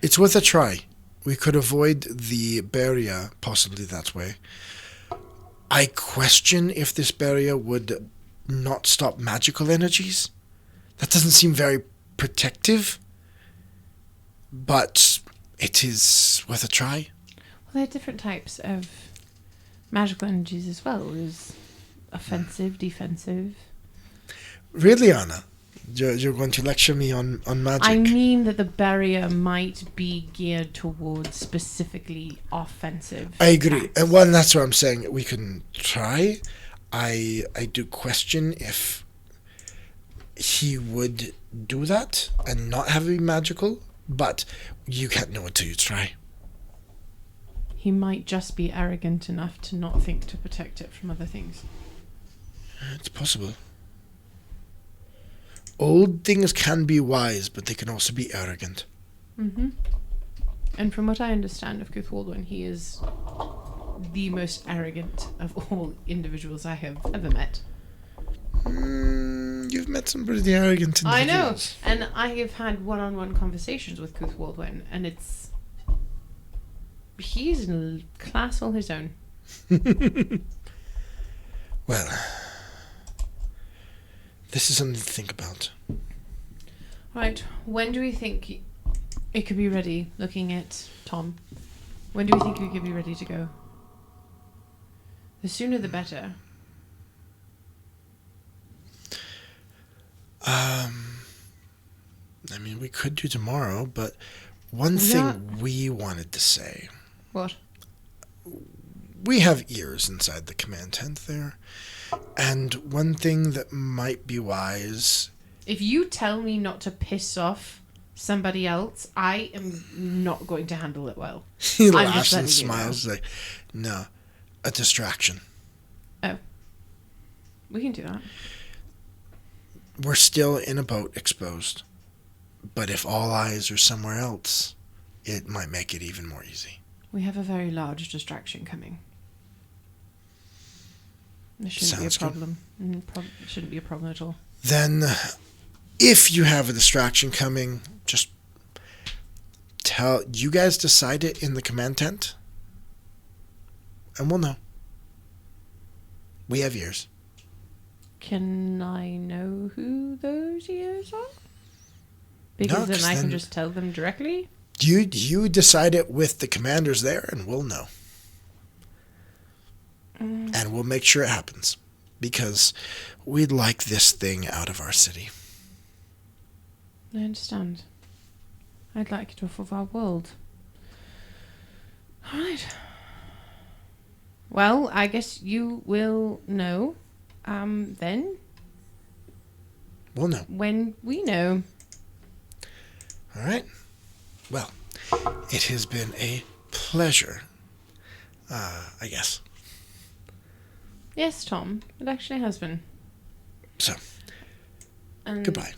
It's worth a try. We could avoid the barrier possibly that way. I question if this barrier would not stop magical energies. That doesn't seem very protective, but it is worth a try. Well, there are different types of magical energies as well. There's offensive, defensive. Really, Anna? You're going to lecture me on magic? I mean that the barrier might be geared towards specifically offensive. I agree. attacks. And well, that's what I'm saying. We can try. I do question if he would do that and not have it be magical, but you can't know until you try. He might just be arrogant enough to not think to protect it from other things. It's possible. Old things can be wise, but they can also be arrogant. Mm-hmm. And from what I understand of Cuthwaldwin, he is the most arrogant of all individuals I have ever met. You've met some pretty arrogant individuals. I know, and I have had one-on-one conversations with Cuthwaldwin, and he's in a class all his own. Well, this is something to think about. Right, when do we think it could be ready, looking at Tom? When do we think we could be ready to go? The sooner the better. I mean, we could do tomorrow, but one thing we wanted to say. What? we have ears inside the command tent there. And one thing that might be wise... If you tell me not to piss off somebody else, I am not going to handle it well. He laughs and smiles like, no, a distraction. Oh. We can do that. We're still in a boat exposed. But if all eyes are somewhere else, it might make it even more easy. We have a very large distraction coming. There shouldn't be a problem. It shouldn't be a problem at all. Then, if you have a distraction coming, just tell... You guys decide it in the command tent, and we'll know. We have ears. Can I know who those ears are? Because then I can just tell them directly? You decide it with the commanders there, and we'll know. And we'll make sure it happens. Because we'd like this thing out of our city. I understand. I'd like it off of our world. Alright. Well, I guess you will know. Then. We'll know. When we know. Alright. Well, it has been a pleasure. I guess. Yes, Tom. It actually has been. So, goodbye.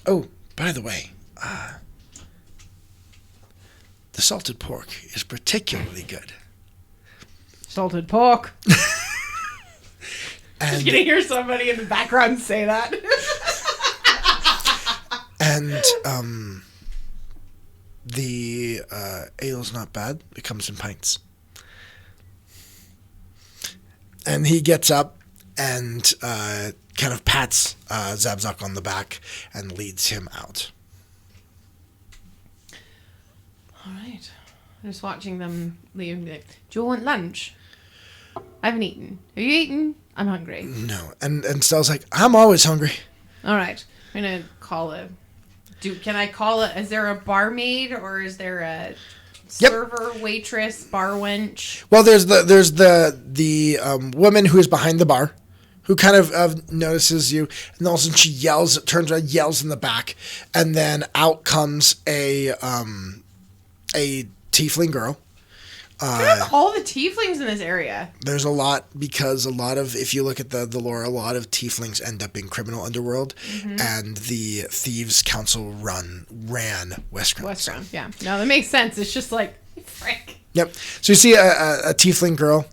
Oh, by the way, the salted pork is particularly good. Salted pork. And Just gonna hear somebody in the background say that. And the ale's not bad. It comes in pints. And he gets up and kind of pats Zabzak on the back and leads him out. All right. I'm just watching them leave. Do you want lunch? I haven't eaten. Have you eaten? I'm hungry. No. And Stella's like, I'm always hungry. All right. I'm going to call a... Can I call it? Is there a barmaid or is there a server, waitress, bar wench? Well, there's the woman who is behind the bar, who kind of notices you, and all of a sudden she yells, turns around, yells in the back, and then out comes a tiefling girl. What are all the tieflings in this area? There's a lot, because a lot of, if you look at the lore, a lot of tieflings end up in criminal underworld, and the Thieves Council ran Westground. Yeah. No, that makes sense. It's just like, frick. Yep. So you see a tiefling girl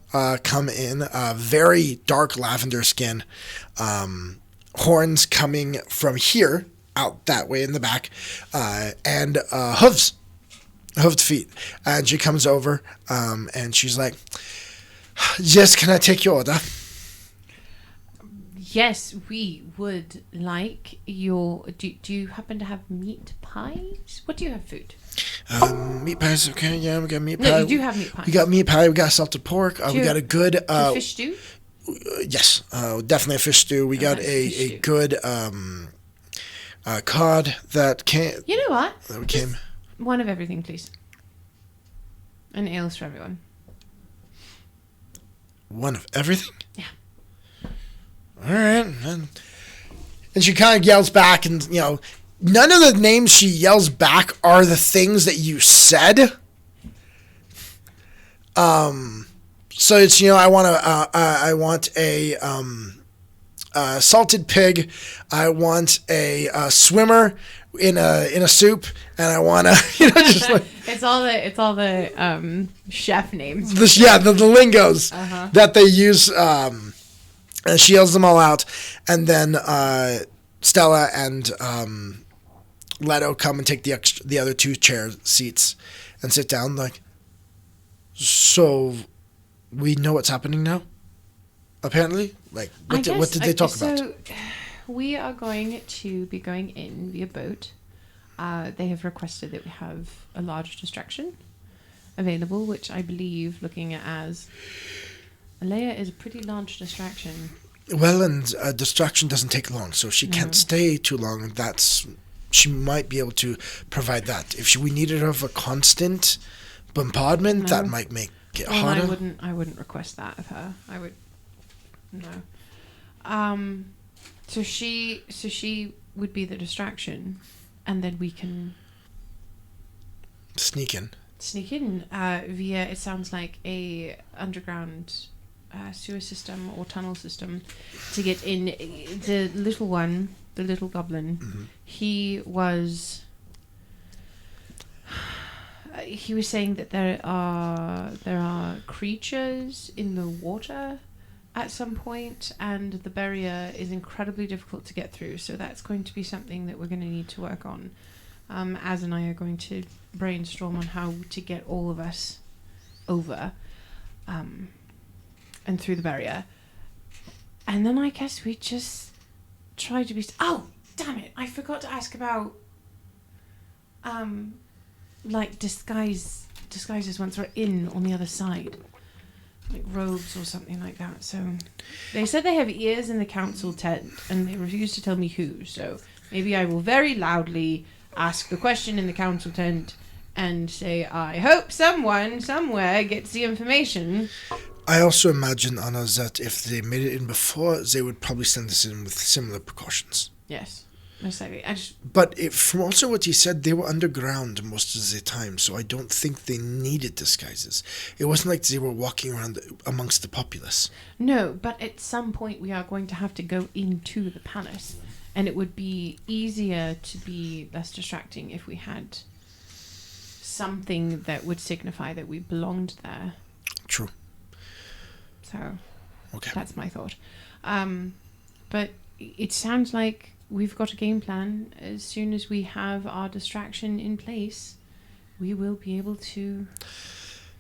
come in, very dark lavender skin, horns coming from here, out that way in the back, and hooves. Hooved feet. And she comes over, and she's like, yes, can I take your order? Yes, we would like your... Do you happen to have meat pies? What do you have food? Meat pies, okay, yeah, we got meat pie. No, you do have meat pies. We got meat pie, we got salted pork, we got a good... fish stew? Yes, definitely a fish stew. We got a good cod that came... You know what? That came... One of everything, please. And ales for everyone. One of everything? Yeah. All right. And she kind of yells back, and, none of the names she yells back are the things that you said. So it's, I want a salted pig. I want a swimmer in a soup, and I want to, just like it's all the chef names. The lingos that they use. And she yells them all out, and then Stella and Leto come and take the other two seats and sit down. Like, so we know what's happening now. Apparently, like what did they talk about? So we are going to be going in via boat. They have requested that we have a large distraction available, which I believe, looking at as Leia, is a pretty large distraction. Well, and a distraction doesn't take long, so she can't stay too long. She might be able to provide that. If we needed her of a constant bombardment, that might make get Well, harder? I wouldn't request that of her. I would no. So she would be the distraction, and then we can Sneak in. sneak in via, it sounds like, a underground sewer system or tunnel system to get in. The little one, the little goblin, he was saying that there are creatures in the water at some point, and the barrier is incredibly difficult to get through, so that's going to be something that we're going to need to work on. Az and I are going to brainstorm on how to get all of us over and through the barrier. And then I guess we just try to be... Oh, damn it! I forgot to ask about like disguises once we're in on the other side. Like robes or something like that. So they said they have ears in the council tent, and they refuse to tell me who. So maybe I will very loudly ask the question in the council tent and say, I hope someone somewhere gets the information. I also imagine, Anna, that if they made it in before, they would probably send us in with similar precautions. Yes, most likely. But from also what he said, they were underground most of the time, so I don't think they needed disguises. It wasn't like they were walking around amongst the populace. No, but at some point we are going to have to go into the palace, and it would be easier to be less distracting if we had something that would signify that we belonged there. True. So, okay. That's my thought. But it sounds like we've got a game plan. As soon as we have our distraction in place, we will be able to...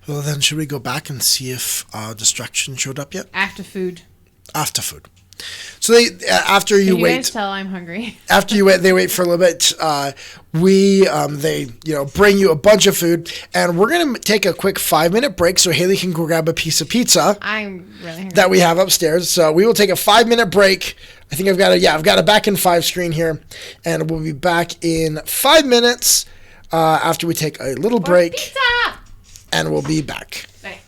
Well, then, should we go back and see if our distraction showed up yet? After food. After food. So after you wait... Can you guys tell I'm hungry? After you wait, they wait for a little bit. They bring you a bunch of food, and we're gonna take a quick 5-minute break so Hayley can go grab a piece of pizza. I'm really hungry. That we have upstairs. So we will take a 5-minute break. I think I've got a back in 5 screen here, and we'll be back in 5 minutes after we take a little break. Pizza! And we'll be back. Right.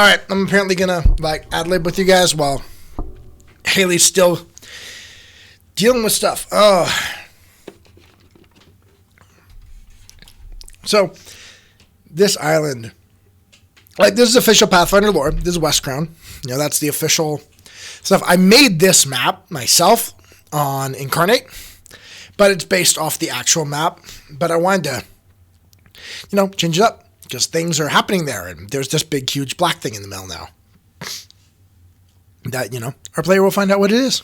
All right, I'm apparently gonna ad-lib with you guys while Haley's still dealing with stuff. Oh. So, this island, this is official Pathfinder lore. This is West Crown. That's the official stuff. I made this map myself on Incarnate, but it's based off the actual map. But I wanted to, change it up because things are happening there, and there's this big, huge black thing in the middle now. That, our player will find out what it is.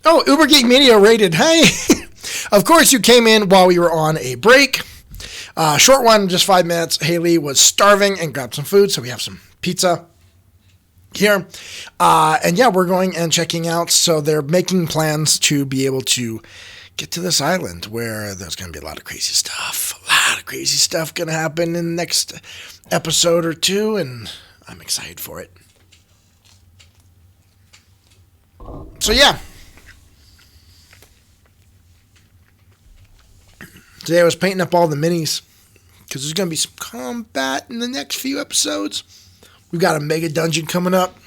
Oh, Uber Geek Media rated. Hey! Of course, you came in while we were on a break. Short one, just 5 minutes. Haley was starving and grabbed some food, so we have some pizza here. And yeah, we're going and checking out. So they're making plans to be able to get to this island where there's going to be a lot of crazy stuff. A lot of crazy stuff going to happen in the next episode or two, and I'm excited for it. So yeah. Today I was painting up all the minis because there's going to be some combat in the next few episodes. We've got a mega dungeon coming up.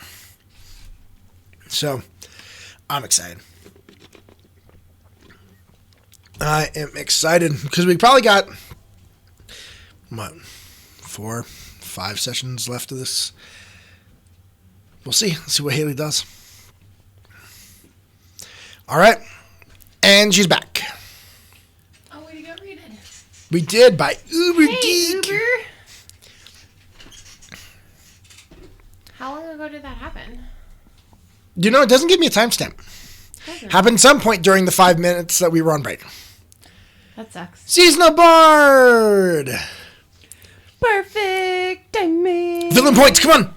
So, I'm excited. I am excited because we probably got, 4, 5 sessions left of this. We'll see. Let's see what Haley does. All right. And she's back. We did by Uber Geek. Uber. How long ago did that happen? It doesn't give me a timestamp. Happened at some point during the 5 minutes that we were on break. That sucks. Seasonal Bard. Perfect timing. Villain points, come on.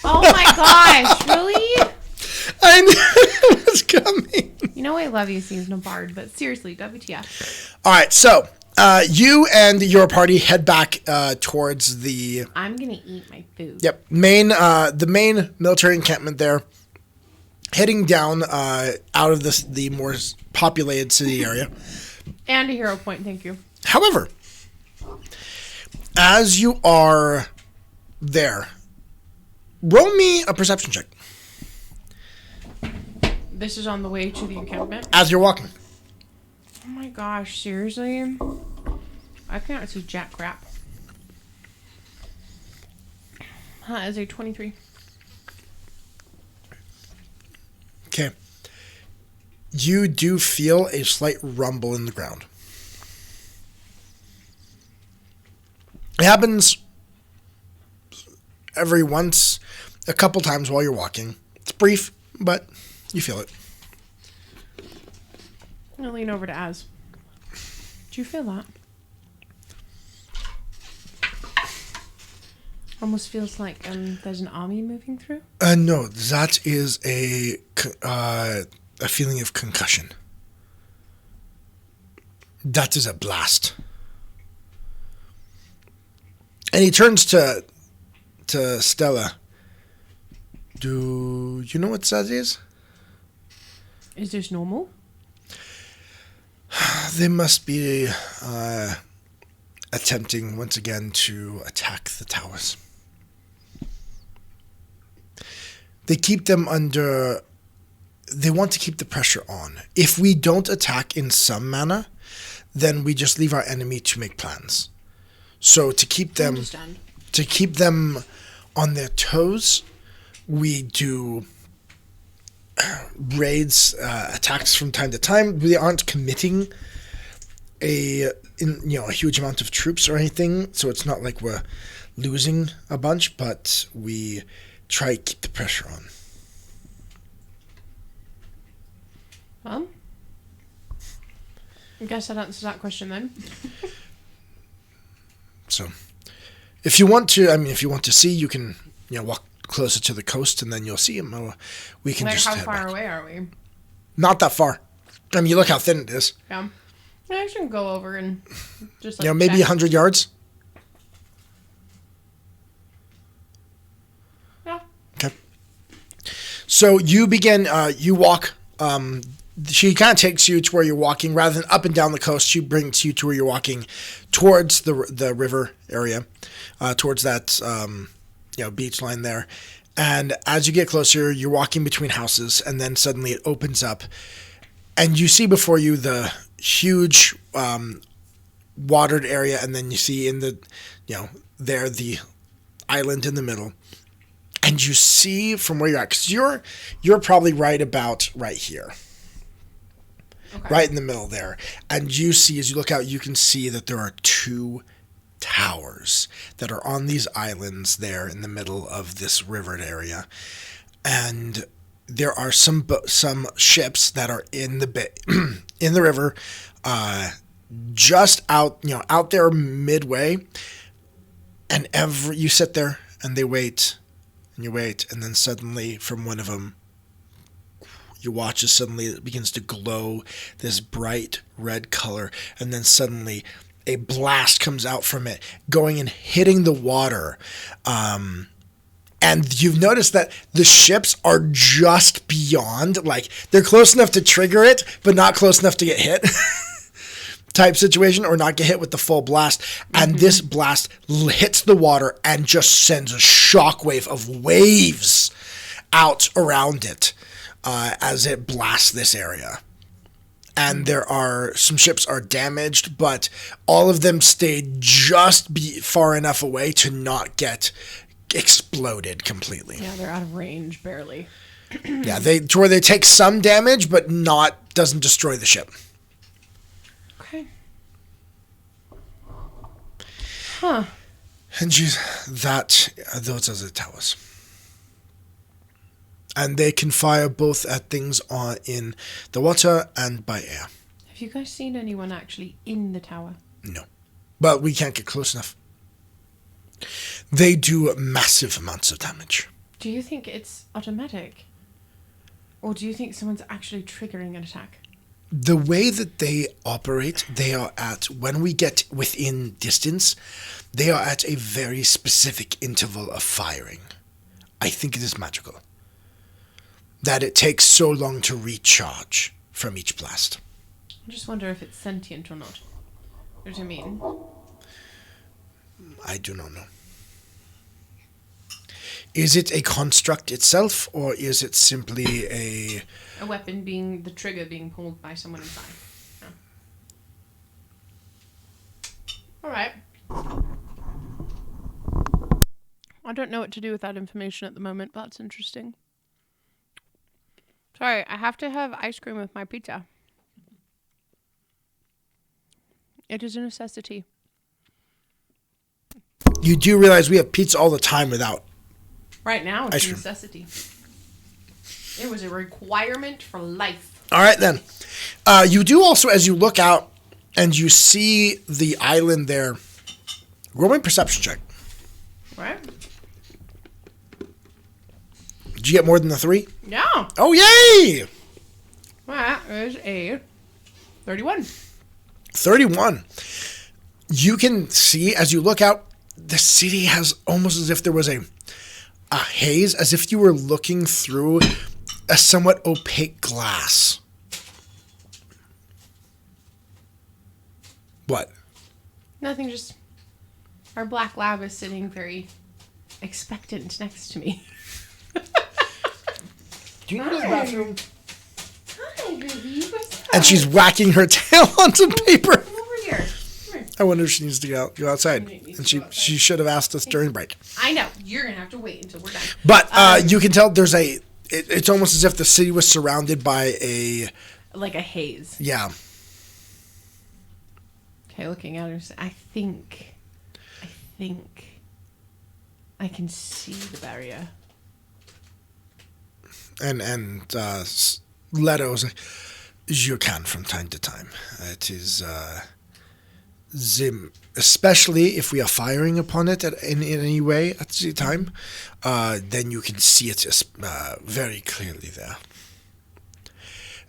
Oh my gosh, really? I knew it was coming. I love you, Seasonal Bard, but seriously, WTF. All right, so you and your party head back towards the... I'm going to eat my food. Yep. The main military encampment there. Heading down out of the more populated city area. And a hero point, thank you. However, as you are there, roll me a perception check. This is on the way to the encampment? As you're walking. Oh my gosh, seriously? I can't see jack crap. That is a 23. Okay. You do feel a slight rumble in the ground. It happens a couple times while you're walking. It's brief, but you feel it. I'm going to lean over to Az. Do you feel that? Almost feels like there's an army moving through. No, that is a feeling of concussion. That is a blast. And he turns to Stella. Do you know what that is? Is this normal? They must be attempting once again to attack the towers. They keep them under... They want to keep the pressure on. If we don't attack in some manner, then we just leave our enemy to make plans. So to keep them on their toes, we do raids, attacks from time to time. We aren't committing a huge amount of troops or anything, so it's not like we're losing a bunch, but we try to keep the pressure on. Well, I guess that answers that question then. So, if you want to see, you can, walk closer to the coast and then you'll see him. Or we can just how head far back. away are we? Not that far. I mean, you look how thin it is. Yeah. I should go over and just maybe 100 yards. Yeah. Okay. So you begin. You walk. She kind of takes you to where you're walking rather than up and down the coast. She brings you to where you're walking towards the river area, towards that beach line there. And as you get closer, you're walking between houses, and then suddenly it opens up, and you see before you the huge watered area, and then you see in the, there the island in the middle, and you see from where you're at, because you're probably right here, okay, right in the middle there, and you see as you look out, you can see that there are 2 towers that are on these islands there in the middle of this rivered area, and there are some ships that are in the bay, in the river, just out there midway, and you sit there and they wait, and you wait, and then suddenly from one of them you watch as suddenly it begins to glow this bright red color, and then suddenly a blast comes out from it, going and hitting the water. And you've noticed that the ships are just beyond, like, they're close enough to trigger it, but not close enough to get hit type situation, or not get hit with the full blast. And this blast hits the water and just sends a shockwave of waves out around it as it blasts this area. And there are some ships are damaged, but all of them stayed just far enough away to not get exploded completely. Yeah, they're out of range, barely. Yeah, to where they take some damage, but doesn't destroy the ship. Okay. Huh. And those are the towers. And they can fire both at things in the water and by air. Have you guys seen anyone actually in the tower? No. But we can't get close enough. They do massive amounts of damage. Do you think it's automatic? Or do you think someone's actually triggering an attack? The way that they operate, when we get within distance, they are at a very specific interval of firing. I think it is magical that it takes so long to recharge from each blast. I just wonder if it's sentient or not. You know what I mean? I do not know. Is it a construct itself, or is it simply a weapon the trigger being pulled by someone inside? Yeah. All right. I don't know what to do with that information at the moment, but that's interesting. Sorry, I have to have ice cream with my pizza. It is a necessity. You do realize we have pizza all the time without. Right now, it's a necessity. It was a requirement for life. All right, then. You do also, as you look out and you see the island there, roll me perception check. All right. Did you get more than the 3? Yeah. Oh, yay! That is a 31. 31. You can see, as you look out, the city has almost as if there was a haze, as if you were looking through a somewhat opaque glass. What? Nothing, just our black lab is sitting very expectant next to me. Do you go to the bathroom? Hi, baby. And she's whacking her tail on some paper. Come over here. Come here. I wonder if she needs to go outside. And she should have asked us during break. I know. You're going to have to wait until we're done. But you can tell there's it's almost as if the city was surrounded by like a haze. Yeah. Okay, looking at her, I think I can see the barrier. And Leto's like, you can from time to time. It is especially if we are firing upon it in any way at the time, then you can see it very clearly there.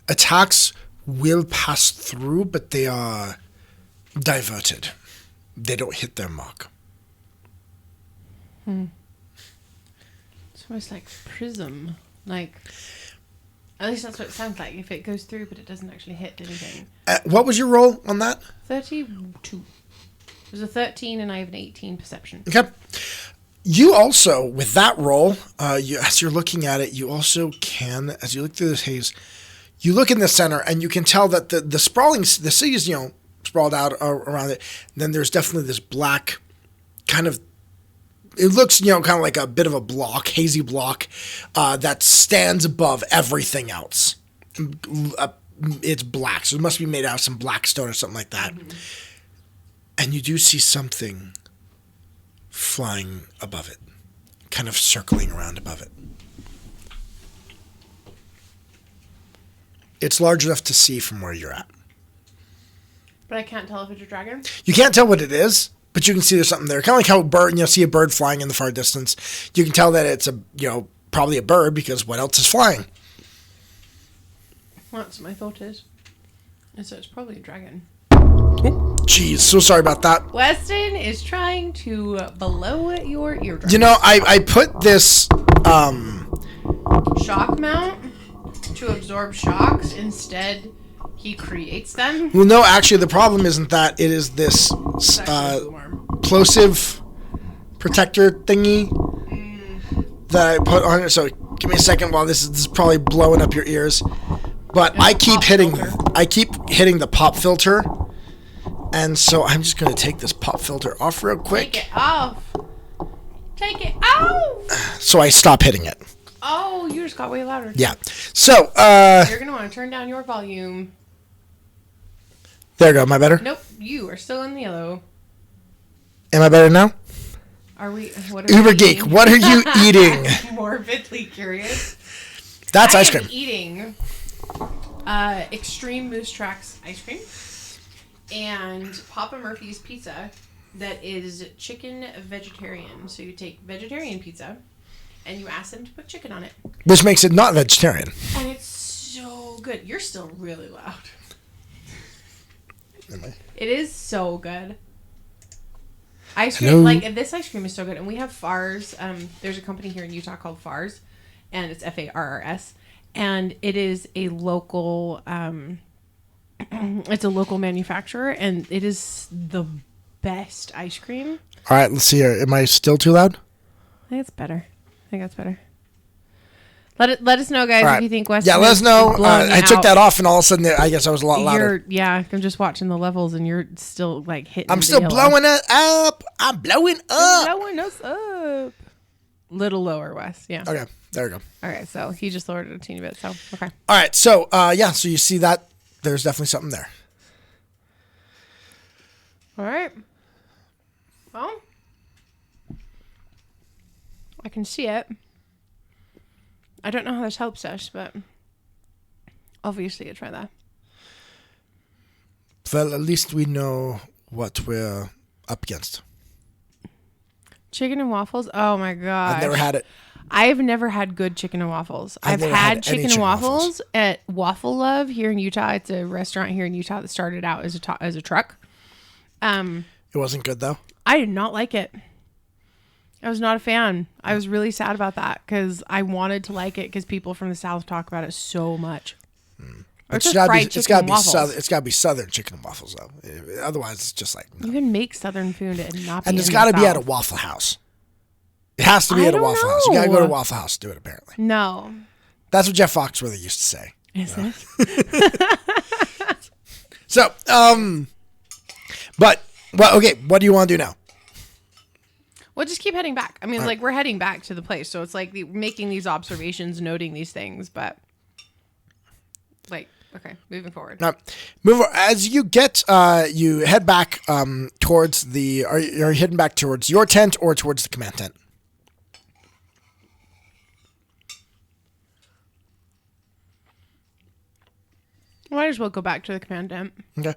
Attacks will pass through, but they are diverted. They don't hit their mark. It's almost like prism. Like, at least that's what it sounds like. If it goes through, but it doesn't actually hit anything. What was your roll on that? 32. It was a 13, and I have an 18 perception. Okay. You also, with that roll, as you're looking at it, you also can, as you look through this haze, you look in the center, and you can tell that the city is, sprawled out around it. And then there's definitely this black kind of, it looks, kind of like a bit of a block, hazy block, that stands above everything else. It's black, so it must be made out of some black stone or something like that. Mm-hmm. And you do see something flying above it, kind of circling around above it. It's large enough to see from where you're at. But I can't tell if it's a dragon? You can't tell what it is, but you can see there's something there. Kind of like how a bird, see a bird flying in the far distance. You can tell that it's probably a bird because what else is flying? Well, that's what my thought is. And so it's probably a dragon. Jeez, so sorry about that. Weston is trying to blow your eardrum. I put this shock mount to absorb shocks. Instead, he creates them. Well, no, actually, the problem isn't that. It is this plosive protector thingy that I put on it. So give me a second while this is probably blowing up your ears. But I keep hitting the pop filter. And so I'm just going to take this pop filter off real quick. Take it off. Take it off. So I stop hitting it. Oh, you just got way louder. Yeah. So, you're going to want to turn down your volume. There you go. Am I better? Nope. You are still in the yellow. Am I better now? Are we? What are Uber Geek, what are you eating? Morbidly curious. That's ice cream. I'm eating Extreme Moose Tracks ice cream and Papa Murphy's pizza that is chicken vegetarian. So you take vegetarian pizza and you ask them to put chicken on it. Which makes it not vegetarian. And it's so good. You're still really loud. Am I? It is so good. Ice cream, this ice cream is so good. And we have Fars. There's a company here in Utah called Fars, and it's Farrs. And it is a local, it's a local manufacturer, and it is the best ice cream. All right, let's see here. Am I still too loud? I think it's better. I think that's better. Let us know, guys, if you think Weston. Yeah, let us know. I took that off, and all of a sudden, I guess I was a lot louder. I'm just watching the levels, and you're still hitting. I'm still blowing it up. I'm blowing up. Blowing us up. Little lower, Wes. Yeah. Okay, there we go. All right, so he just lowered it a teeny bit. So okay. All right, so so you see that there's definitely something there. All right. Well, I can see it. I don't know how this helps us, but obviously I try that. Well, at least we know what we're up against. Chicken and waffles? Oh my god. I've never had it. I've never had good chicken and waffles. I've had chicken and waffles at Waffle Love here in Utah. It's a restaurant here in Utah that started out as a truck. It wasn't good though? I did not like it. I was not a fan. I was really sad about that because I wanted to like it because people from the South talk about it so much. It's got to be Southern chicken and waffles though. Otherwise, it's just like no. You can make Southern food and not. And it's got to be at a Waffle House. It has to be at a Waffle House. You got to go to Waffle House to do it. Apparently, no. That's what Jeff Foxworthy used to say. Is it? So, okay. What do you want to do now? Well, just keep heading back. I mean, we're heading back to the place, so it's making these observations, noting these things, but okay, moving forward. Now, as you get, you head back towards the. Are you heading back towards your tent or towards the command tent? Might as well go back to the command tent. Okay.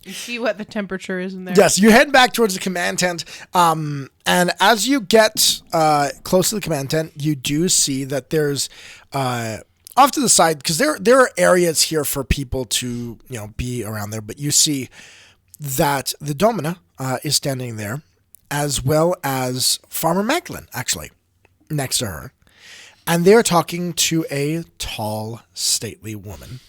And see what the temperature is in there. Yes, you head back towards the command tent, and as you get close to the command tent, you do see that there's off to the side, because there are areas here for people to be around there, but you see that the Domina is standing there, as well as Farmer Macklin, actually, next to her, and they're talking to a tall, stately woman.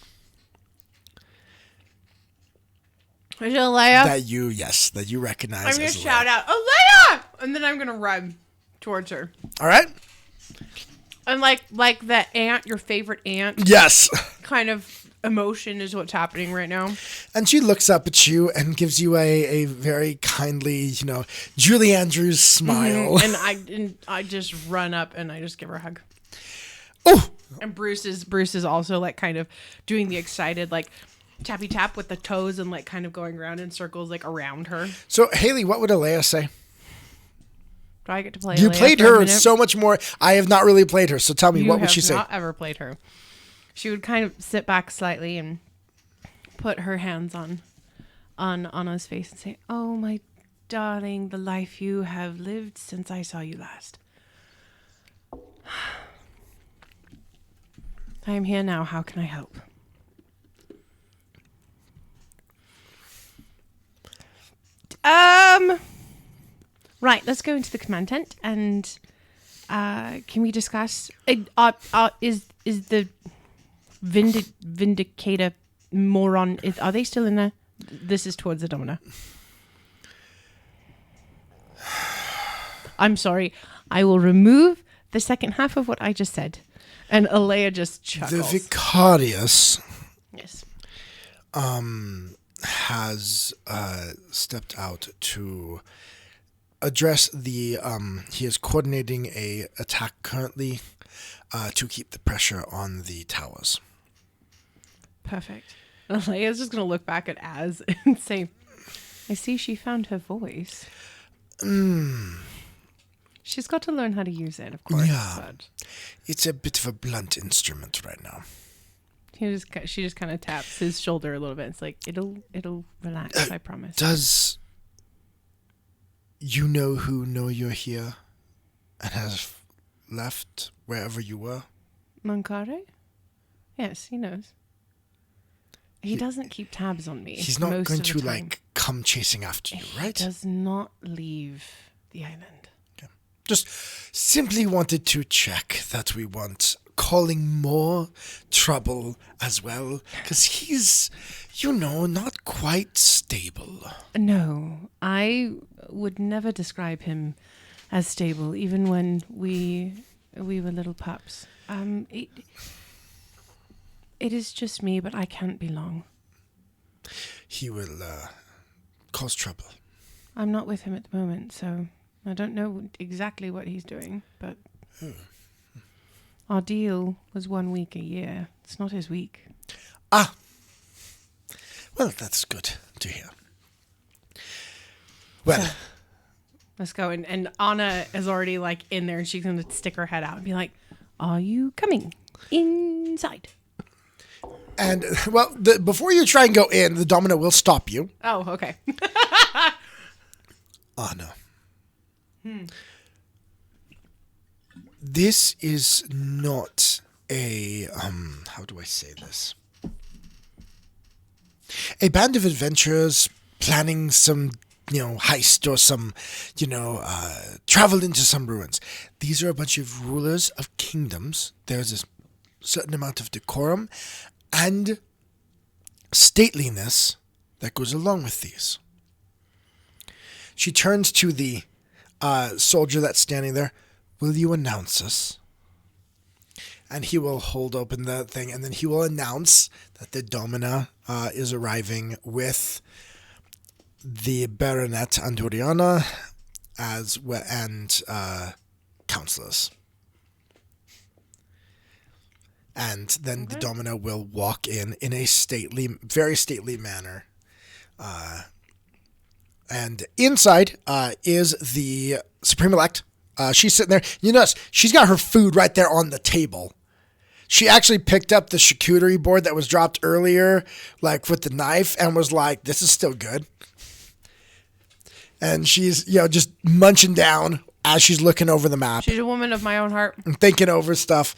Is it Alea? That you recognize. I'm going to shout out, Alea! And then I'm going to run. towards her. All right. And like that ant, your favorite ant. Yes. Kind of emotion is what's happening right now. And she looks up at you and gives you a very kindly, Julie Andrews smile. Mm-hmm. And I just run up and I just give her a hug. Oh. And Bruce is also like kind of doing the excited like tappy tap with the toes and like kind of going around in circles like around her. So Hayley, what would Alea say? Do I get to play? You Alea played for a her minute? so much more. I have not really played her. So tell me, what would she say? You have not ever played her. She would kind of sit back slightly and put her hands on Anna's face and say, "Oh, my darling, the life you have lived since I saw you last. I am here now. How can I help?" Right, let's go into the command tent and can we discuss is the Vindicator moron, are they still in there? This is towards the Domina. I'm sorry. I will remove the second half of what I just said. And Alea just chuckles. The Vicarious Yes. has stepped out to address the he is coordinating a attack currently to keep the pressure on the towers. Perfect. Alea's just going to look back at Az and say, "I see she found her voice." She's got to learn how to use it, of course. Yeah. But It's a bit of a blunt instrument right now. she just kind of taps his shoulder a little bit. It's like, it'll relax, I promise. Does you know who know you're here and has left wherever you were? Mancare? Yes, he knows. He doesn't keep tabs on me. He's not most going of the to time. come chasing after you, right? He does not leave the island. Okay. Just simply wanted to check that we weren't calling more trouble as well, because he's, not quite stable. No, I would never describe him as stable, even when we were little pups. It is just me, but I can't be long. He will cause trouble. I'm not with him at the moment, so I don't know exactly what he's doing, but our deal was 1 week a year. It's not his week. Ah. Well, that's good to hear. Well, So, let's go. And Anna is already like in there, and she's going to stick her head out and be like, "Are you coming inside?" and before you try and go in, the Domino will stop you. Oh, okay. Anna. This is not a, how do I say this? A band of adventurers planning some, heist or some, travel into some ruins. These are a bunch of rulers of kingdoms. There's a certain amount of decorum and stateliness that goes along with these. She turns to the soldier that's standing there. "Will you announce us?" And he will hold open the thing, and then he will announce that the Domina is arriving with the Baronet Anduriana as well, and counselors. And then the Domina will walk in a very stately manner. And inside is the Supreme Elect. She's sitting there. You notice she's got her food right there on the table. She actually picked up the charcuterie board that was dropped earlier, like with the knife, and was like, "This is still good." And she's, just munching down as she's looking over the map. She's a woman of my own heart. And thinking over stuff.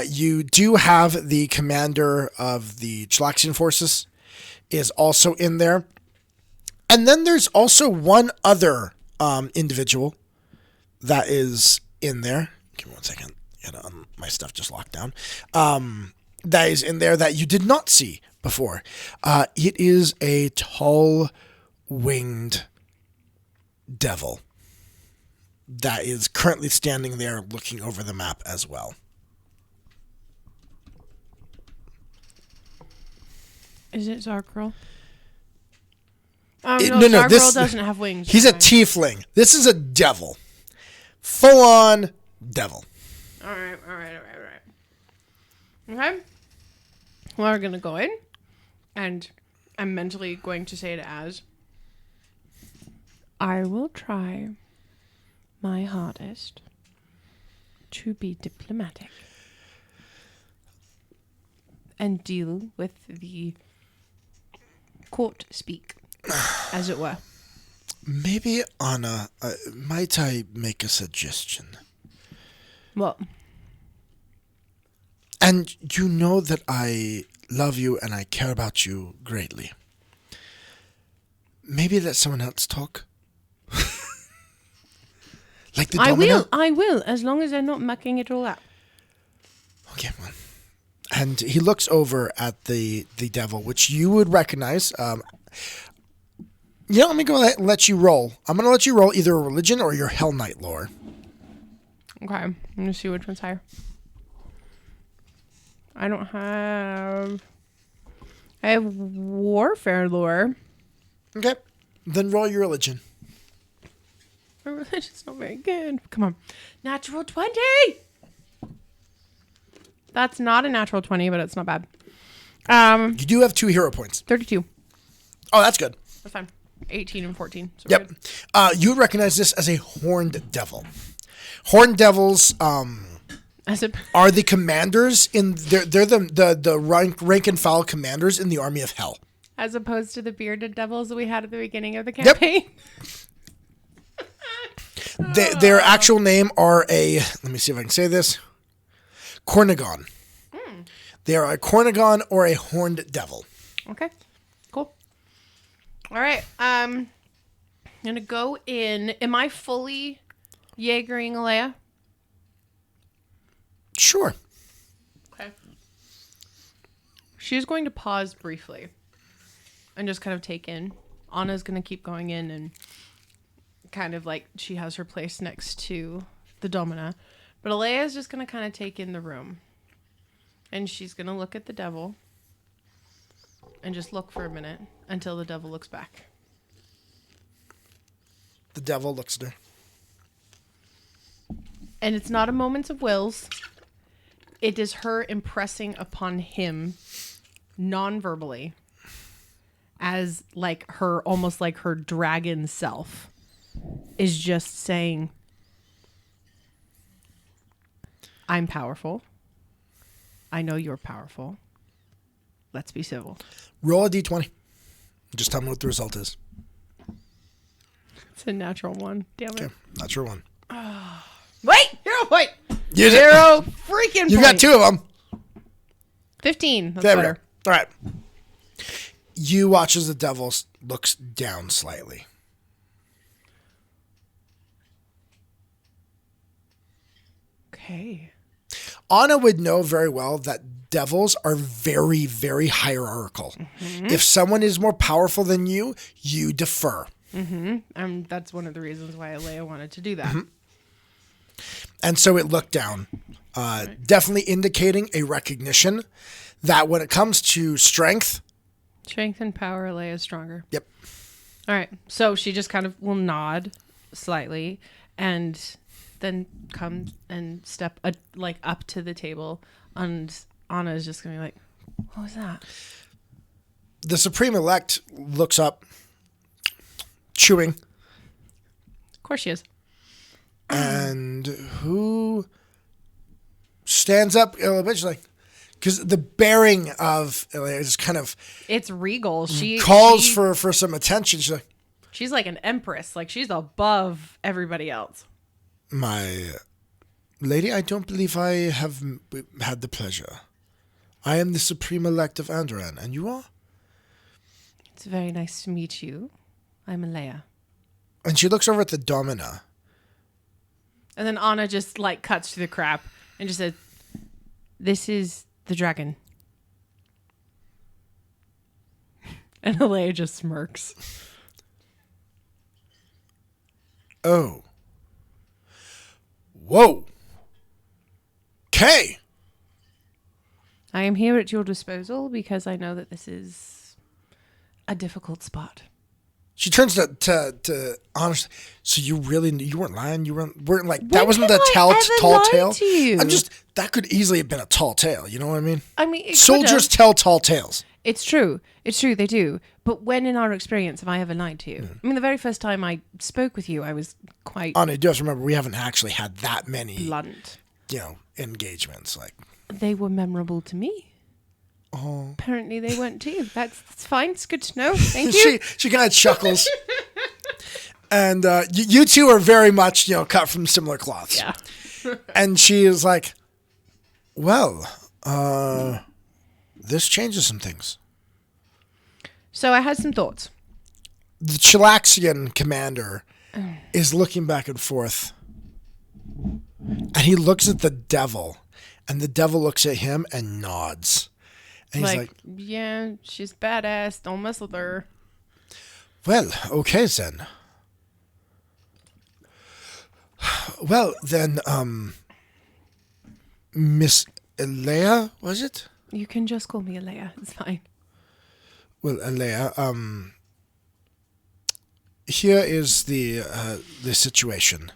You do have the commander of the Chalaxian forces is also in there. And then there's also one other individual that is in there. Give me 1 second. My stuff just locked down. That is in there that you did not see before. It is a tall, winged devil. that is currently standing there looking over the map as well. Is it Zarkril? No, Zarkril doesn't have wings. He's a tiefling. This is a devil. Full on devil. All right. Okay. We're going to go in, and I'm mentally going to say it as, I will try my hardest to be diplomatic and deal with the court speak, as it were. Maybe, Anna, might I make a suggestion? What? And you know that I love you and I care about you greatly. Maybe let someone else talk. Like the domino? I will, as long as they're not mucking it all up. Okay, well. And he looks over at the devil, which you would recognize. Let me go ahead and let you roll. I'm going to let you roll either a religion or your Hell Knight lore. Okay, I'm going to see which one's higher. I have warfare lore. Okay, then roll your religion. My religion's not very good. Come on. Natural 20! That's not a natural 20, but it's not bad. You do have 2 hero points. 32. Oh, that's good. That's fine. 18 and 14. So Yep. You would recognize this as a horned devil. Horned devils are the commanders in they're the rank and file commanders in the army of hell. As opposed to the bearded devils that we had at the beginning of the campaign. Yep. Their actual name are let me see if I can say this. Cornigon. They are a Cornigon or a horned devil. Okay. Cool. All right. I'm going to go in. Am I fully Jaegering Alea? Sure. Okay. She's going to pause briefly and just kind of take in. Anna's going to keep going in and kind of like she has her place next to the Domina. But Alea is just going to kind of take in the room. And she's going to look at the devil and just look for a minute until the devil looks back. The devil looks at her. And it's not a moment of wills. It is her impressing upon him non-verbally as like her, almost like her dragon self is just saying, I'm powerful. I know you're powerful. Let's be civil. Roll a d20. Just tell me what the result is. It's a natural 1. Damn it. Okay, natural 1. Wait! Hero point! Use it. Hero freaking point! You got 2 of them. 15. That's There we better. go. All right. You watch as the devil looks down slightly. Okay. Anna would know very well that devils are very, very hierarchical. Mm-hmm. If someone is more powerful than you, you defer. Mm-hmm. That's one of the reasons why Alea wanted to do that. Mm-hmm. And so it looked down, definitely indicating a recognition that when it comes to strength and power, Alea is stronger. Yep. All right. So she just kind of will nod slightly and then come and step up to the table. And Anna is just going to be like, what was that? The Supreme Elect looks up, chewing. Of course she is. And who stands up a little bit? She's like, because the bearing of is kind of... It's regal. She calls for some attention. She's like an empress. Like she's above everybody else. My lady, I don't believe I have had the pleasure. I am the Supreme Elect of Andoran, and you are? It's very nice to meet you. I'm Alea. And she looks over at the Domina. And then Anna just like cuts to the crap and just says, this is the dragon. And Alea just smirks. Oh. Whoa. Okay. I am here at your disposal because I know that this is a difficult spot. She turns to honestly. So you weren't lying. You weren't like When that wasn't have the I ever tall lied tale. to you? That could easily have been a tall tale. You know what I mean? I mean, it Soldiers tell tall tales. It's true. It's true. They do. But when in our experience have I ever lied to you? I mean, the very first time I spoke with you, I was quite Anna, do have to remember we haven't actually had that many, blunt. engagements. Like They were memorable to me. Oh. Apparently they weren't to you. That's fine. It's good to know. Thank you. she kind of chuckles. And you two are very much, cut from similar cloths. Yeah. And she is like, well, this changes some things. So I had some thoughts. The Chilaxian commander is looking back and forth. And he looks at the devil. And the devil looks at him and nods. And he's like, yeah, she's badass. Don't mess with her. Well, okay then. Well, then, Miss Alea, was it? You can just call me Alea. It's fine. Well, Alea, here is the situation,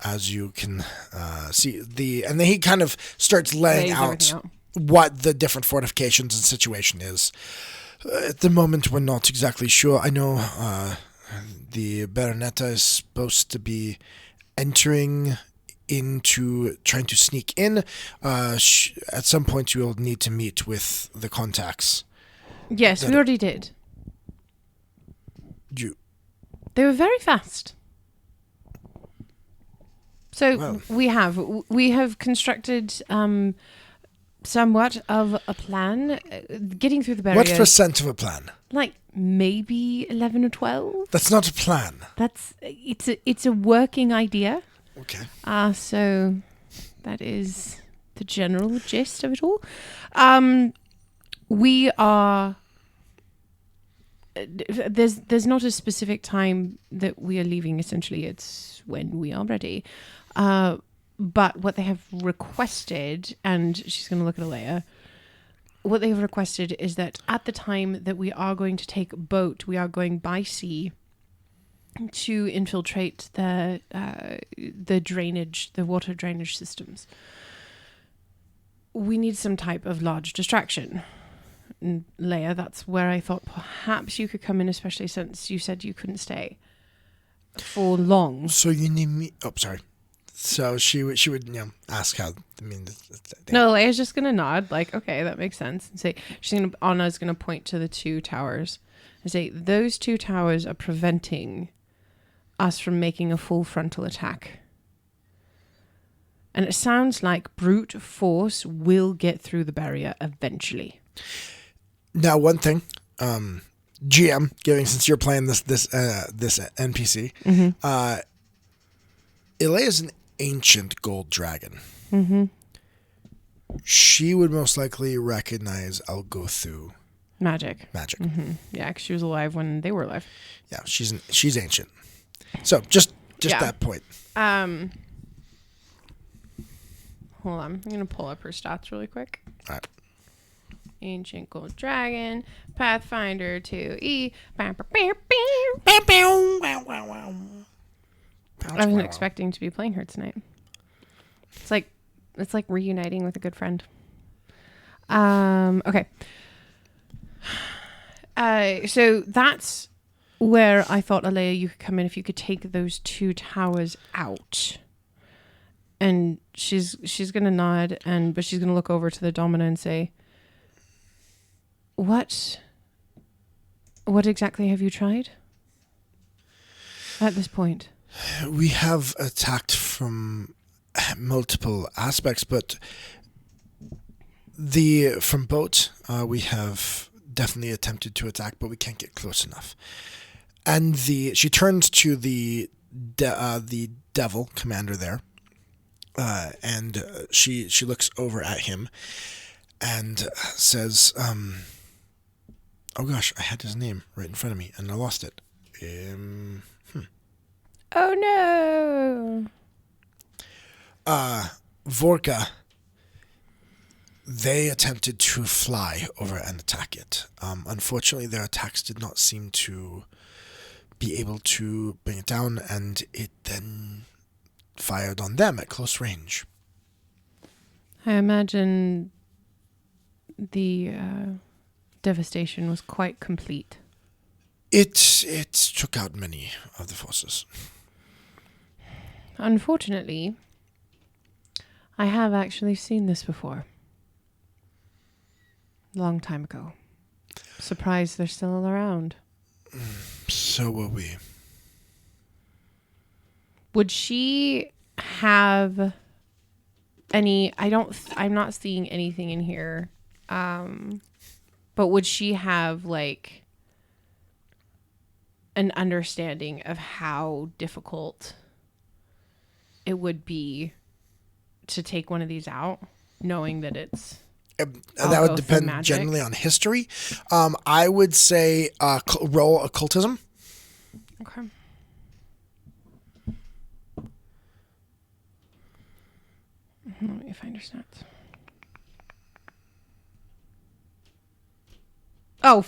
as you can see. And then he kind of starts laying out what the different fortifications and situation is. At the moment, we're not exactly sure. I know the Baronetta is supposed to be entering into trying to sneak in. At some point, you will need to meet with the contacts. Yes, we already did. They were very fast. So we have constructed somewhat of a plan, getting through the barrier. What percent of a plan? Like maybe 11 or 12. That's not a plan. It's a working idea. Okay. So that is the general gist of it all. We are. There's not a specific time that we are leaving. Essentially, it's when we are ready. But what they have requested, and she's going to look at Alea, what they have requested is that at the time that we are going to take boat, we are going by sea to infiltrate the drainage, the water drainage systems. We need some type of large distraction. And Leia, that's where I thought perhaps you could come in, especially since you said you couldn't stay for long. So you need me. Oh, sorry. So she would ask how. No, Leia's just gonna nod, like, okay, that makes sense, and say Anna's gonna point to the two towers and say those two towers are preventing us from making a full frontal attack. And it sounds like brute force will get through the barrier eventually. Now, one thing, GM, since you're playing this NPC, Ilea is an ancient gold dragon. Mm-hmm. She would most likely recognize Algothu. Magic. Mm-hmm. Yeah, because she was alive when they were alive. Yeah, she's ancient. So just that point. Hold on, I'm gonna pull up her stats really quick. All right. Ancient Gold Dragon, Pathfinder 2E. I wasn't expecting to be playing her tonight. It's like reuniting with a good friend. Okay. So that's where I thought, Alea, you could come in if you could take those two towers out. And she's gonna nod, but she's gonna look over to the Domina and say, What exactly have you tried at this point? We have attacked from multiple aspects, but from boat, we have definitely attempted to attack, but we can't get close enough. And she turns to the devil commander there, and she looks over at him and says, oh gosh, I had his name right in front of me and I lost it. Oh no! Vorka, they attempted to fly over and attack it. Unfortunately, their attacks did not seem to be able to bring it down, and it then fired on them at close range. I imagine the devastation was quite complete. It took out many of the forces. Unfortunately, I have actually seen this before. Long time ago. Surprised they're still around. So were we. Would she have any... I'm not seeing anything in here. But would she have, like, an understanding of how difficult it would be to take one of these out, knowing that it's... that would depend generally on history. I would say roll occultism. Okay. Let me find her stats. Oh,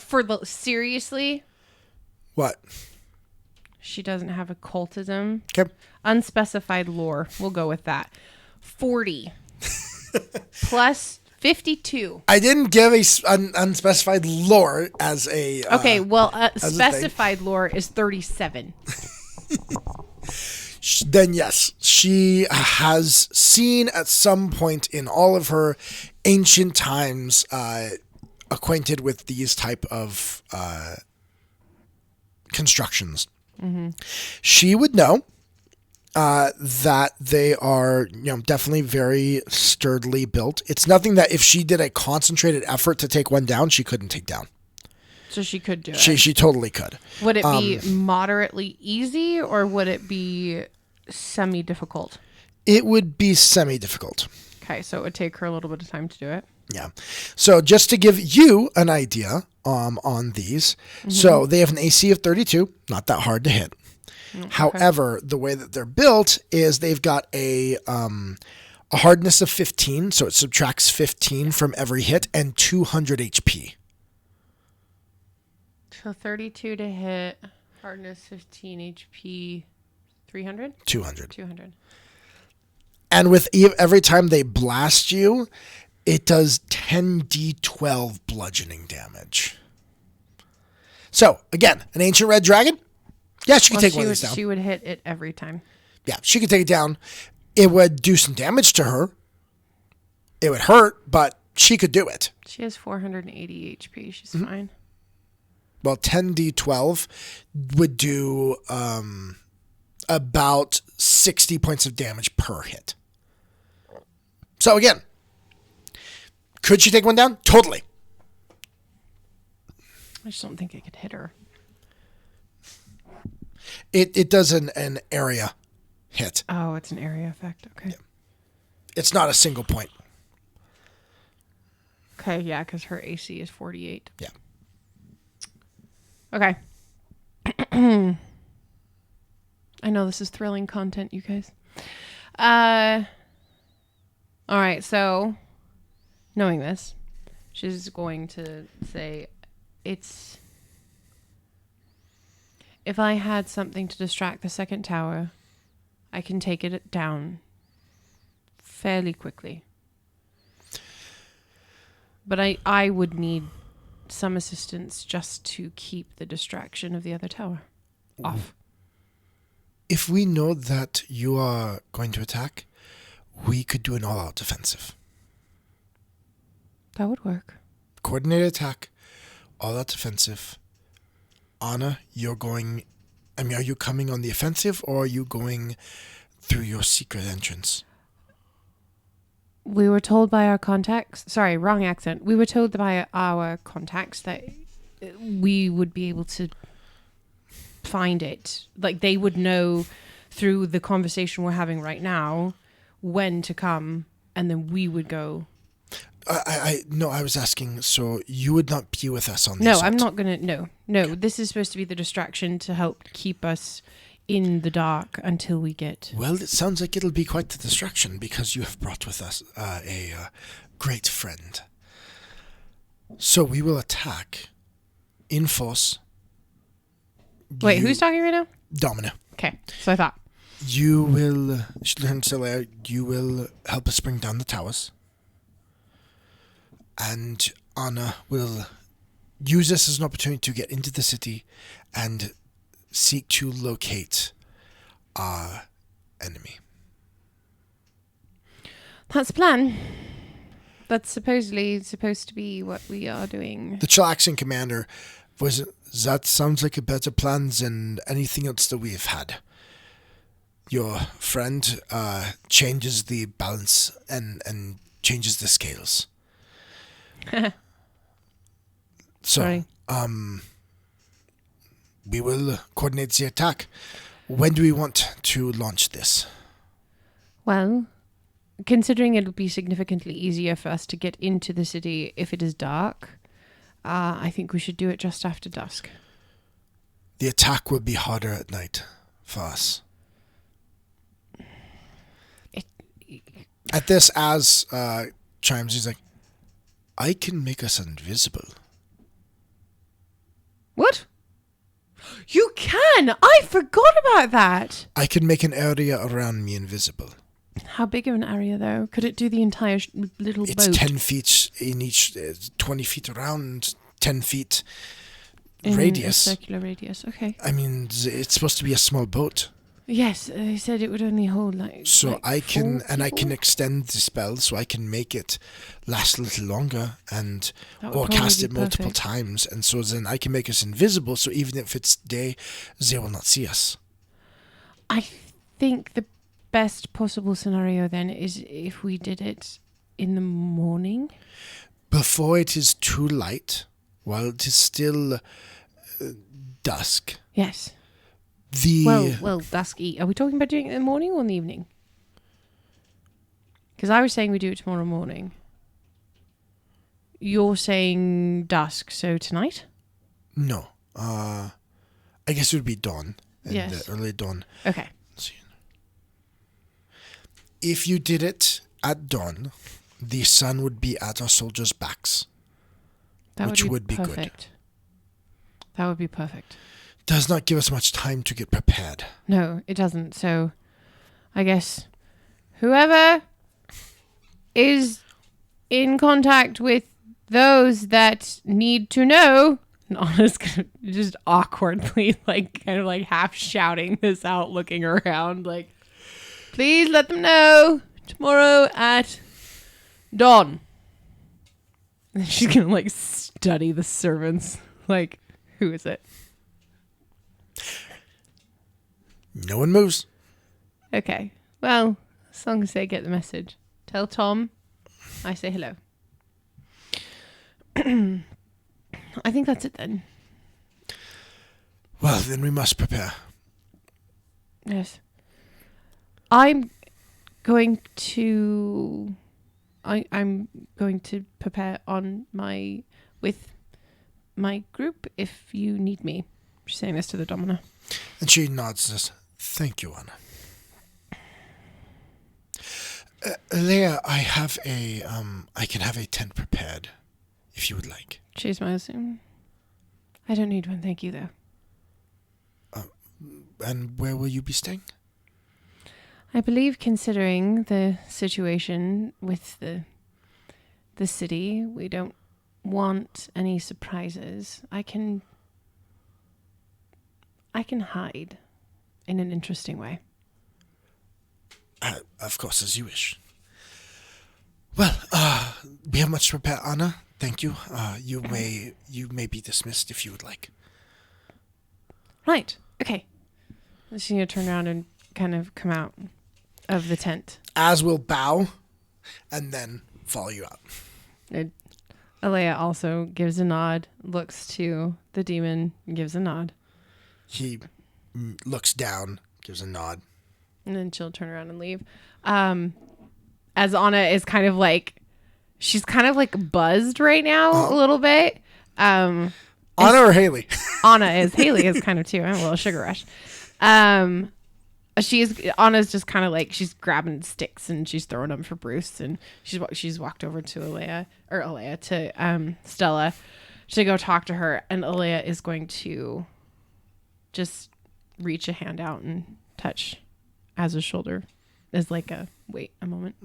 seriously? What? She doesn't have occultism. Okay. Unspecified lore. We'll go with that. 40 plus 52. I didn't give an unspecified lore as a... Okay, well, specified lore is 37. Then yes, she has seen at some point in all of her ancient times acquainted with these type of constructions. Mm-hmm. She would know that they are, definitely very sturdily built. It's nothing that if she did a concentrated effort to take one down, she couldn't take down. So she could do it. She totally could. Would it be moderately easy or would it be semi-difficult? It would be semi-difficult. Okay, so it would take her a little bit of time to do it. Yeah. So just to give you an idea on these, so they have an AC of 32, not that hard to hit. Okay. However, the way that they're built is they've got a hardness of 15, so it subtracts 15 from every hit, and 200 HP. So 32 to hit, hardness 15 HP, 300? 200. And with every time they blast you, it does 10d12 bludgeoning damage. So, again, an ancient red dragon? Yeah, she could take one of these down. She would hit it every time. Yeah, she could take it down. It would do some damage to her. It would hurt, but she could do it. She has 480 HP. She's fine. Well, 10d12 would do about 60 points of damage per hit. So again, could she take one down? Totally. I just don't think it could hit her. It does an area hit. Oh, it's an area effect. Okay. Yeah. It's not a single point. Okay, yeah, because her AC is 48. Yeah. Okay. I know this is thrilling content, you guys. All right, so knowing this, she's going to say, if I had something to distract the second tower, I can take it down fairly quickly. But I would need some assistance just to keep the distraction of the other tower off. If we know that you are going to attack, we could do an all-out defensive. That would work. Coordinated attack, all-out defensive. Anna, are you coming on the offensive or are you going through your secret entrance? We were told by our contacts, sorry, wrong accent. We were told by our contacts that we would be able to find it. Like they would know through the conversation we're having right now when to come, and then we would go. No, I was asking, so you would not be with us on the No, assault? I'm not going to, no. This is supposed to be the distraction to help keep us in the dark until we get... Well, it sounds like it'll be quite the distraction because you have brought with us a great friend. So we will attack in force. Wait, who's talking right now? Domino. Okay, so I thought. You will help us bring down the towers. And Anna will use this as an opportunity to get into the city and seek to locate our enemy. That's the plan. That's supposedly supposed to be what we are doing. The chillaxing commander that sounds like a better plan than anything else that we've had. Your friend changes the balance and changes the scales. So, Sorry. We will coordinate the attack. When do we want to launch this? Well, considering it'll be significantly easier for us to get into the city if it is dark, I think we should do it just after dusk. The attack will be harder at night for us. At this, as chimes, he's like, I can make us invisible. What? You can! I forgot about that! I can make an area around me invisible. How big of an area, though? Could it do the entire little boat? It's 10 feet in each, 20 feet around, 10 feet in radius. A circular radius, okay. I mean, it's supposed to be a small boat. Yes, they said it would only hold So I can, and I can people? extend the spell so I can make it last a little longer and That would or probably cast be it multiple perfect. times, and so then I can make us invisible. So even if it's day, they will not see us. I think the best possible scenario then is if we did it in the morning. Before it is too light, while it is still dusk. Yes. The Well, dusky. Are we talking about doing it in the morning or in the evening? Because I was saying we do it tomorrow morning. You're saying dusk, so tonight? No. I guess it would be dawn. Yes. The early dawn. Okay. If you did it at dawn, the sun would be at our soldiers' backs. That Which would be good. perfect. That would be perfect. Does not give us much time to get prepared. No, it doesn't. So I guess whoever is in contact with those that need to know, and Anna's gonna just awkwardly, kind of half shouting this out, looking around, please let them know tomorrow at dawn. And she's gonna study the servants. Who is it? No one moves. Okay. Well, as long as they get the message. Tell Tom I say hello. I think that's it then. Well, then we must prepare. Yes. I'm going to prepare with my group if you need me. She's saying this to the Domina. And she nods this. Thank you, Anna. Leia, I can have a tent prepared, if you would like. She smiles. I don't need one, thank you, though. And where will you be staying? I believe, considering the situation with the city, we don't want any surprises. I can hide in an interesting way. Of course, as you wish. Well, we have much to prepare, Anna. Thank you. You may be dismissed if you would like. Right. Okay. She's gonna turn around and kind of come out of the tent. As will bow, and then follow you out. Alea also gives a nod, looks to the demon, and gives a nod. He looks down, gives a nod. And then she'll turn around and leave. As Anna is kind of she's kind of buzzed right now a little bit. Anna or Hayley? Anna is. Hayley is kind of too. I'm a little sugar rush. Anna's just kind of like, she's grabbing sticks and she's throwing them for Bruce, and she's walked over to Stella to go talk to her, and Alea is going to just reach a hand out and touch Az's shoulder as like wait a moment.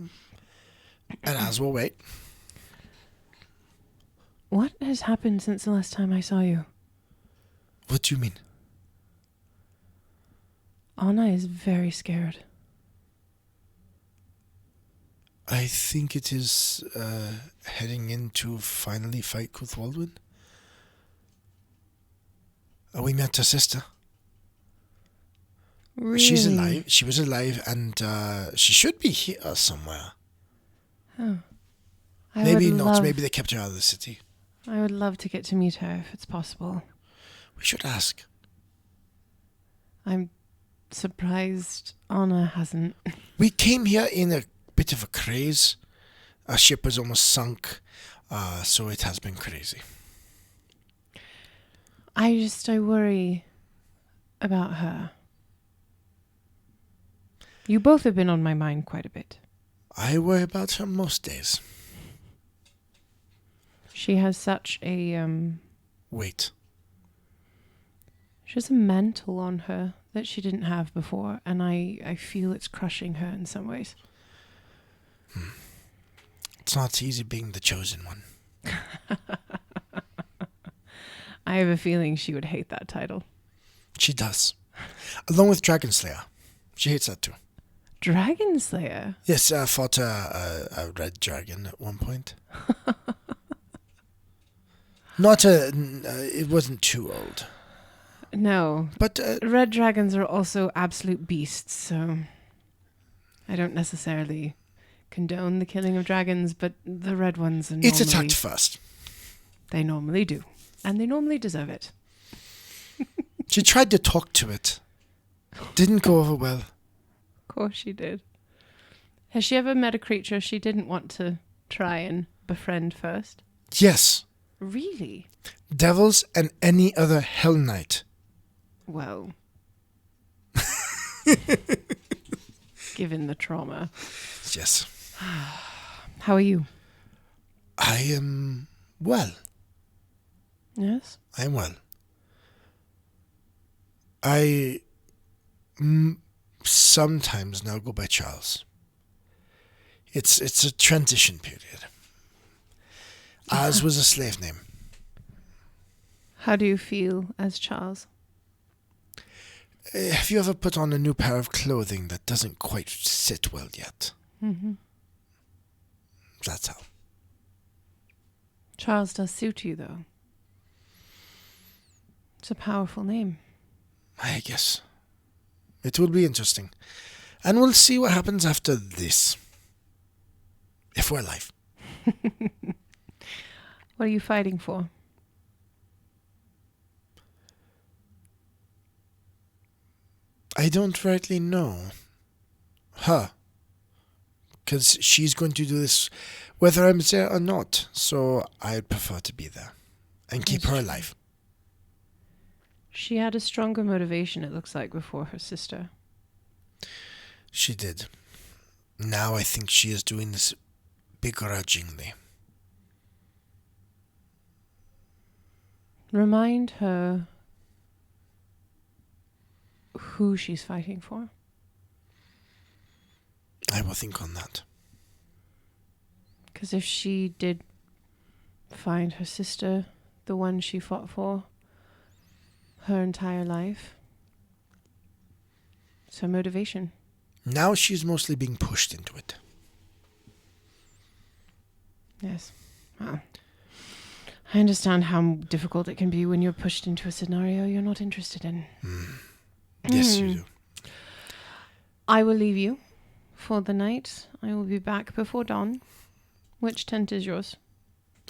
And Az will wait. What has happened since the last time I saw you? What do you mean? Anna is very scared. I think it is heading in to finally fight with Waldwin. We met her sister. Really? She's alive. She was alive, and she should be here somewhere. Oh. Maybe not. Maybe they kept her out of the city. I would love to get to meet her if it's possible. We should ask. I'm surprised Anna hasn't. We came here in a bit of a craze. Our ship was almost sunk, so it has been crazy. I worry about her. You both have been on my mind quite a bit. I worry about her most days. She has such a Wait. She has a mantle on her that she didn't have before, and I feel it's crushing her in some ways. It's not easy being the chosen one. I have a feeling she would hate that title. She does. Along with Dragon Slayer. She hates that too. Dragon Slayer? Yes, I fought a red dragon at one point. It wasn't too old. No. But red dragons are also absolute beasts, so I don't necessarily condone the killing of dragons, but the red ones are normally... It's attacked first. They normally do. And they normally deserve it. She tried to talk to it. Didn't go over well. Of course she did. Has she ever met a creature she didn't want to try and befriend first? Yes. Really? Devils and any other Hell Knight. Well. Given the trauma. Yes. How are you? I am well. Yes? I am well. I sometimes now go by Charles. It's a transition period. Az was a slave name. How do you feel as Charles? Have you ever put on a new pair of clothing that doesn't quite sit well yet? Mm-hmm. That's how. Charles does suit you, though. It's a powerful name. I guess. It will be interesting. And we'll see what happens after this. If we're alive. What are you fighting for? I don't rightly know. Her. Because she's going to do this whether I'm there or not. So I'd prefer to be there. And keep her alive. She had a stronger motivation, it looks like, before her sister. She did. Now I think she is doing this begrudgingly. Remind her who she's fighting for. I will think on that. Because if she did find her sister, the one she fought for her entire life, it's her motivation. Now she's mostly being pushed into it. Yes. Well, I understand how difficult it can be when you're pushed into a scenario you're not interested in. Yes, you do. I will leave you for the night. I will be back before dawn. Which tent is yours?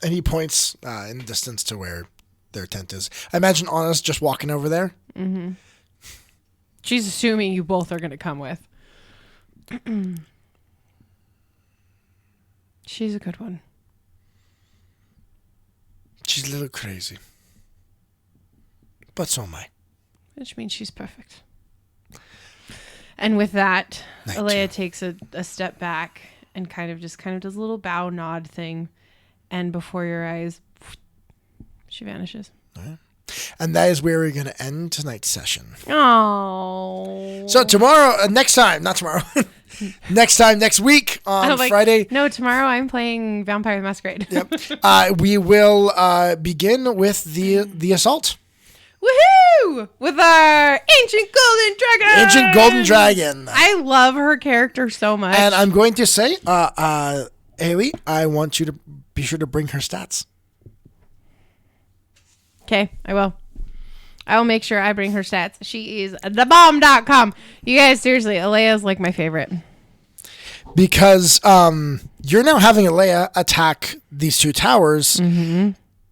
And he points in the distance to where their tent is. I imagine Anna's just walking over there. Mm-hmm. She's assuming you both are going to come with. She's a good one. She's a little crazy. But so am I. Which means she's perfect. And with that, Night, Alea Joe. takes a step back and kind of does a little bow nod thing. And before your eyes, she vanishes. And that is where we're going to end tonight's session. Oh. So tomorrow, next time, not tomorrow, next week on Friday. No, tomorrow I'm playing Vampire the Masquerade. Yep. We will begin with the assault. Woohoo! With our ancient golden dragon. Ancient golden dragon. I love her character so much. And I'm going to say, Hayley, I want you to be sure to bring her stats. Okay, I will. I will make sure I bring her stats. She is thebomb.com. You guys, seriously, Alea's like my favorite. Because you're now having Alea attack these two towers,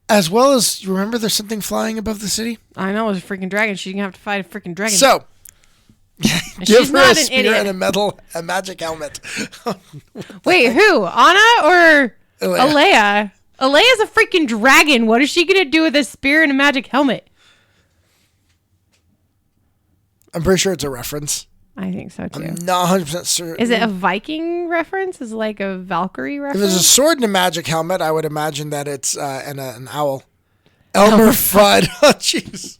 as well as, you remember there's something flying above the city? I know, it was a freaking dragon. She's going to have to fight a freaking dragon. So, give her a spear idiot. and a magic helmet. Wait, who? Anna or Alea? Alea? Alea's a freaking dragon. What is she going to do with a spear and a magic helmet? I'm pretty sure it's a reference. I think so, too. I'm not 100% certain. Is it a Viking reference? Is it like a Valkyrie If reference? there's a sword and a magic helmet, I would imagine that it's an owl. Elmer Fudd. Oh, jeez.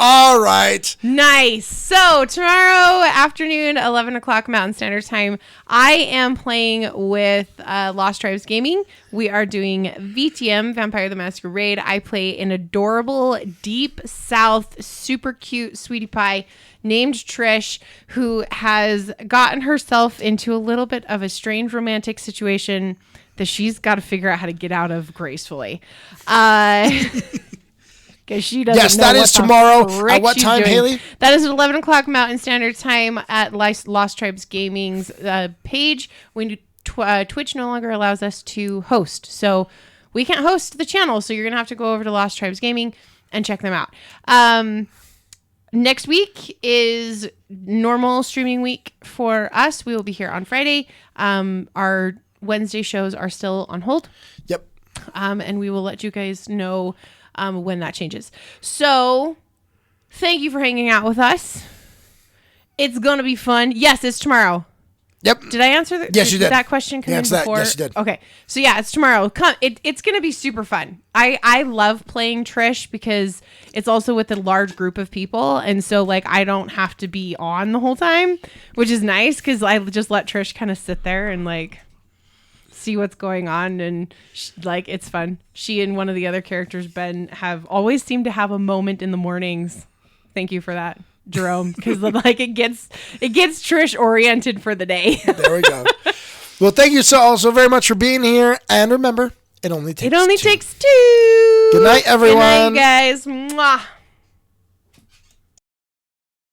All right. Nice. So tomorrow afternoon, 11 o'clock Mountain Standard Time, I am playing with Lost Tribes Gaming. We are doing VTM, Vampire the Masquerade. I play an adorable, deep south, super cute sweetie pie named Trish, who has gotten herself into a little bit of a strange romantic situation that she's got to figure out how to get out of gracefully. Because she doesn't Yes, know that what is the tomorrow. frick At what she's time, doing. Hayley? That is at 11 o'clock Mountain Standard Time at Lost Tribes Gaming's page. Twitch no longer allows us to host. So we can't host the channel. So you're going to have to go over to Lost Tribes Gaming and check them out. Next week is normal streaming week for us. We will be here on Friday. Our Wednesday shows are still on hold. Yep. And we will let you guys know when that changes. So thank you for hanging out with us. It's going to be fun. Yes, it's tomorrow. Yep. Did I answer Yes, you did. that question come in before? Yes, you did. Okay. So yeah, it's tomorrow. It's going to be super fun. I love playing Trish because it's also with a large group of people. And so like, I don't have to be on the whole time, which is nice because I just let Trish kind of sit there and like see what's going on. And like, it's fun. She and one of the other characters, Ben, have always seemed to have a moment in the mornings. Thank you for that, Jerome, because like it gets Trish oriented for the day. There we go. Well, thank you so very much for being here. And remember, it only takes two. It only takes two. Good night, everyone. Good night, guys. Mwah.